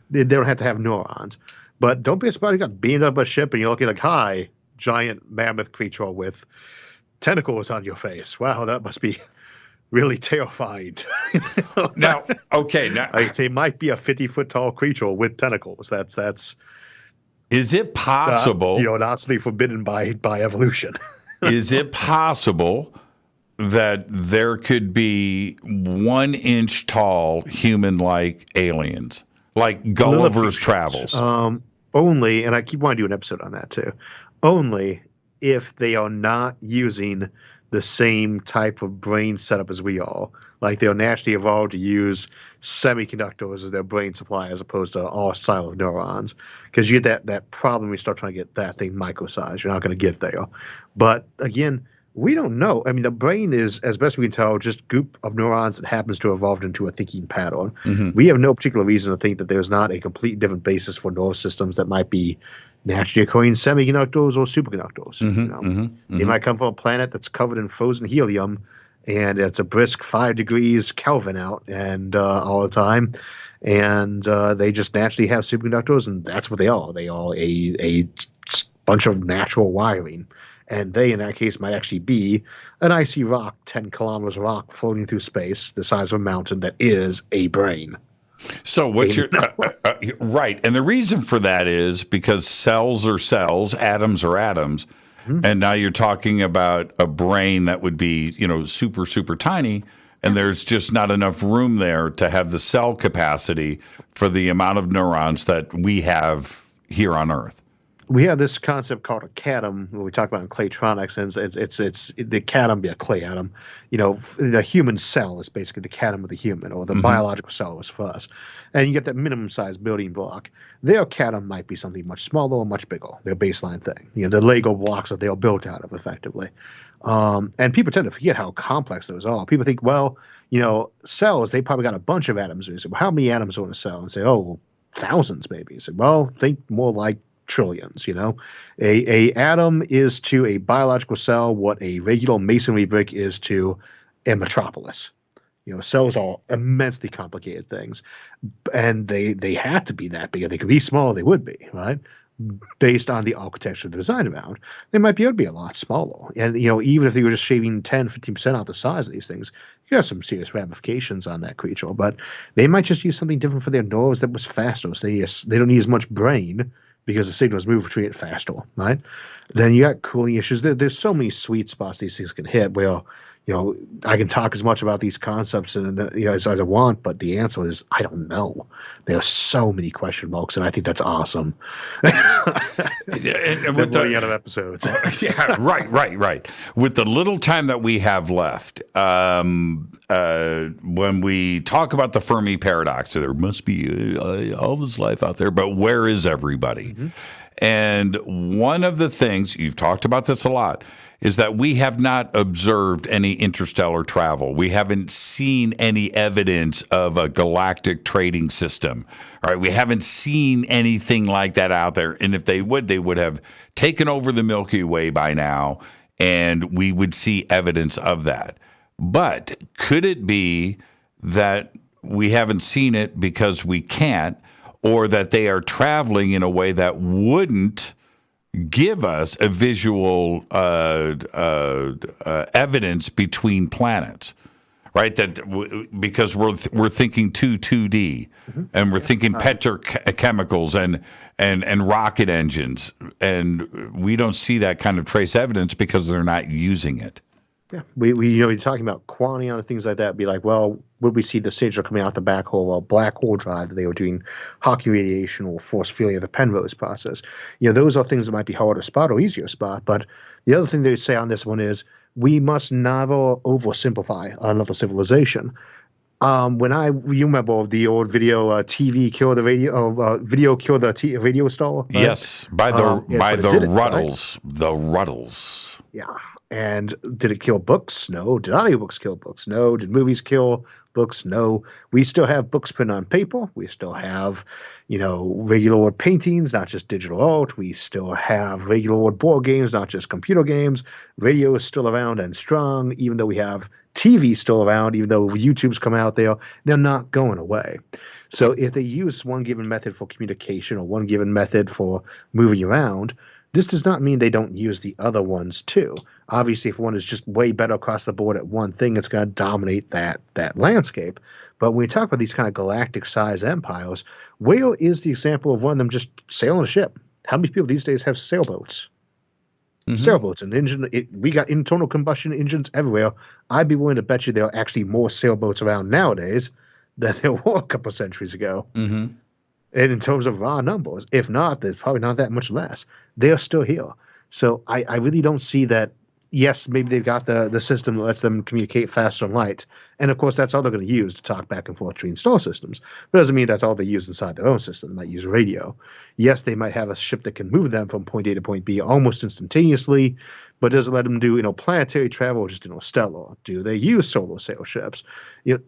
they don't have to have neurons. But don't be surprised you got beamed up a ship and you're looking like, hi, giant mammoth creature with tentacles on your face. Wow, that must be really terrifying. Now, okay, they might be a 50-foot tall creature with tentacles. That's. Is it possible? Not to be forbidden by evolution. Is it possible that there could be 1 inch tall human-like aliens, like Gulliver's Travels? Only, and I keep wanting to do an episode on that too. Only if they are not using the same type of brain setup as we are. Like they're naturally evolved to use semiconductors as their brain supply as opposed to our style of neurons. Because you get that problem when you start trying to get that thing micro-sized. You're not going to get there. But again, we don't know. I mean, the brain is, as best we can tell, just a group of neurons that happens to have evolved into a thinking pattern. Mm-hmm. We have no particular reason to think that there's not a completely different basis for nerve systems that might be naturally occurring semiconductors or superconductors. Mm-hmm. They might come from a planet that's covered in frozen helium, and it's a brisk 5 degrees Kelvin out and all the time, and they just naturally have superconductors, and that's what they are. They are a bunch of natural wiring. And they, in that case, might actually be an icy rock, 10 kilometers of rock floating through space, the size of a mountain that is a brain. So what's your right? And the reason for that is because cells are cells, atoms are atoms, and now you're talking about a brain that would be, super, super tiny, and there's just not enough room there to have the cell capacity for the amount of neurons that we have here on Earth. We have this concept called a catum when we talk about in claytronics, and it's the catum be a clay atom. The human cell is basically the catum of the human, or the biological cell is for us. And you get that minimum size building block. Their catum might be something much smaller or much bigger, their baseline thing. The Lego blocks that they are built out of, effectively. And people tend to forget how complex those are. People think, well, cells, they probably got a bunch of atoms. You say, well, how many atoms are in a cell? And say, oh, thousands maybe. You say, well, think more like trillions. A atom is to a biological cell what a regular masonry brick is to a metropolis. Cells are immensely complicated things, and they have to be that big. If they could be smaller, they would be, right? Based on the architecture they're designed around, they might be able to be a lot smaller. And even if they were just shaving 10-15% off the size of these things, you have some serious ramifications on that creature. But they might just use something different for their nerves that was faster. So they don't need as much brain, because the signals move between it faster, right? Then you got cooling issues. There's so many sweet spots these things can hit where, I can talk as much about these concepts as I want, but the answer is I don't know. There are so many question marks, and I think that's awesome. and with the end of episodes. Yeah, right. With the little time that we have left, when we talk about the Fermi paradox, there must be all this life out there, but where is everybody? Mm-hmm. And one of the things, you've talked about this a lot, is that we have not observed any interstellar travel. We haven't seen any evidence of a galactic trading system. All right, we haven't seen anything like that out there. And if they would have taken over the Milky Way by now, and we would see evidence of that. But could it be that we haven't seen it because we can't, or that they are traveling in a way that wouldn't give us a visual evidence between planets, right? Because we're thinking 2D, and we're thinking petrochemicals and rocket engines, and we don't see that kind of trace evidence because they're not using it. Yeah, we you're talking about quantion and things like that. Be like, well, would we see the signal coming out the black hole or black hole drive that they were doing Hawking radiation or force fielding of the Penrose process? Those are things that might be harder to spot or easier to spot. But the other thing they would say on this one is we must never oversimplify another civilization. You remember the old video, TV kill the radio, video kill the radio star? Right? Yes, by the Ruddles, right? The Ruddles. Yeah. And did it kill books? No. Did audiobooks kill books? No. Did movies kill books? No. We still have books printed on paper. We still have, regular old paintings, not just digital art. We still have regular old board games, not just computer games. Radio is still around and strong, even though we have TV still around, even though YouTube's come out there. They're not going away. So if they use one given method for communication or one given method for moving around, this does not mean they don't use the other ones too. Obviously, if one is just way better across the board at one thing, it's going to dominate that landscape. But when we talk about these kind of galactic-sized empires, where is the example of one of them just sailing a ship? How many people these days have sailboats? Sailboats and engine. We got internal combustion engines everywhere. I'd be willing to bet you there are actually more sailboats around nowadays than there were a couple of centuries ago. Mm-hmm. And in terms of raw numbers, if not, there's probably not that much less. They're still here. So I really don't see that. Yes, maybe they've got the system that lets them communicate faster than light. And, of course, that's all they're going to use to talk back and forth between star systems. But it doesn't mean that's all they use inside their own system. They might use radio. Yes, they might have a ship that can move them from point A to point B almost instantaneously, but does it let them do planetary travel or just stellar? Do they use solar sail ships?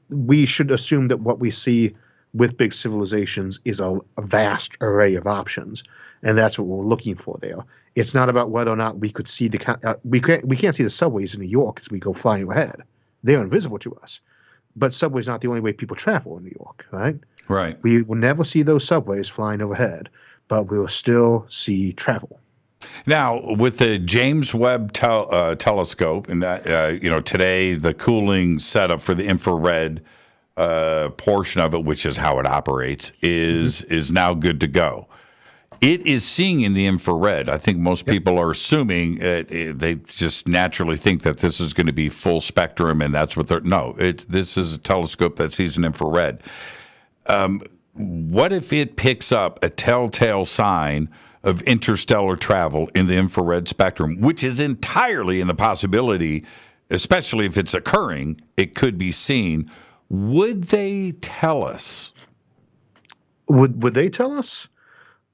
We should assume that what we see with big civilizations is a vast array of options, and that's what we're looking for there. It's not about whether or not we could see we can't see the subways in New York as we go flying ahead. They're invisible to us. But subway's not the only way people travel in New York, right? Right. We will never see those subways flying overhead, but we will still see travel. Now, with the James Webb telescope, and that today the cooling setup for the infrared portion of it, which is how it operates, is now good to go. It is seeing in the infrared. I think most people are assuming they just naturally think that this is going to be full spectrum, and that's what they're. No, this is a telescope that sees an infrared. What if it picks up a telltale sign of interstellar travel in the infrared spectrum, which is entirely in the possibility, especially if it's occurring, it could be seen. Would they tell us? Would they tell us?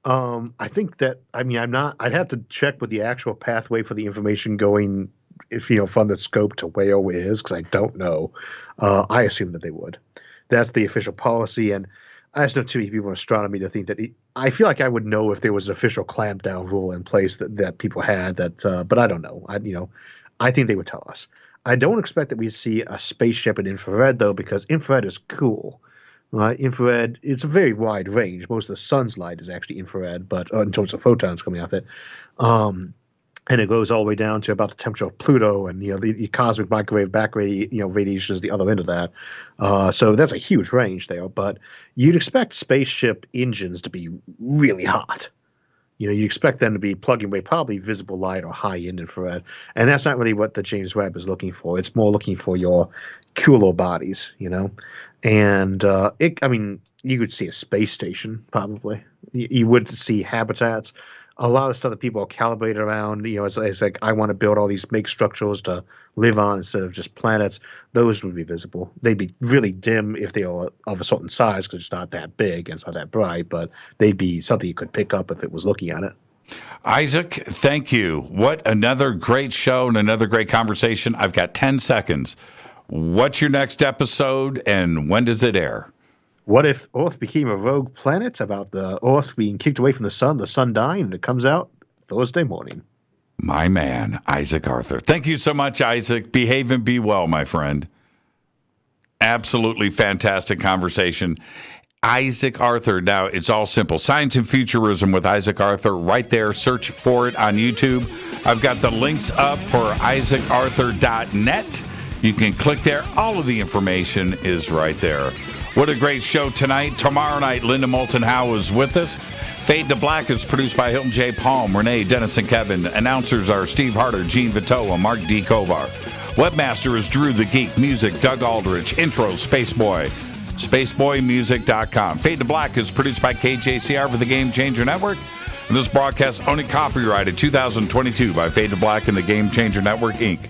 I think that, I'm not, I'd have to check what the actual pathway for the information going, from the scope to where it is, because I don't know. I assume that they would. That's the official policy, and I just know too many people in astronomy to think that I feel like I would know if there was an official clampdown rule in place that people had, but I don't know. I think they would tell us. I don't expect that we see a spaceship in infrared, though, because infrared is cool. Infrared, it's a very wide range. Most of the sun's light is actually infrared, but in terms of photons coming off it. And it goes all the way down to about the temperature of Pluto, and the cosmic microwave back radiation is the other end of that. So that's a huge range there. But you'd expect spaceship engines to be really hot. You expect them to be plugging away probably visible light or high-end infrared, and that's not really what the James Webb is looking for. It's more looking for your cooler bodies, and you could see a space station probably. You would see habitats. A lot of stuff that people are calibrated around, it's like I want to build all these make structures to live on instead of just planets. Those would be visible. They'd be really dim if they are of a certain size because it's not that big and it's not that bright, but they'd be something you could pick up if it was looking at it. Isaac, thank you. What another great show and another great conversation. I've got 10 seconds. What's your next episode and when does it air? What if Earth became a rogue planet about the Earth being kicked away from the sun dying, and it comes out Thursday morning? My man, Isaac Arthur. Thank you so much, Isaac. Behave and be well, my friend. Absolutely fantastic conversation. Isaac Arthur. Now, it's all simple. Science and Futurism with Isaac Arthur right there. Search for it on YouTube. I've got the links up for isaacarthur.net. You can click there. All of the information is right there. What a great show tonight. Tomorrow night, Linda Moulton Howe is with us. Fade to Black is produced by Hilton J. Palm, Renee, Dennis, and Kevin. Announcers are Steve Harder, Gene Vitoa, Mark D. Kovar. Webmaster is Drew the Geek. Music, Doug Aldrich. Intro, Spaceboy. SpaceboyMusic.com. Fade to Black is produced by KJCR for the Game Changer Network. And this broadcast only copyrighted 2022 by Fade to Black and the Game Changer Network, Inc.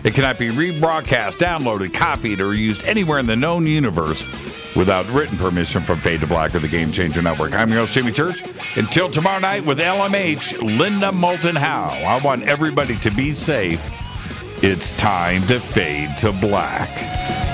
It cannot be rebroadcast, downloaded, copied, or used anywhere in the known universe without written permission from Fade to Black or the Game Changer Network. I'm your host, Jimmy Church. Until tomorrow night with LMH, Linda Moulton Howe. I want everybody to be safe. It's time to fade to black.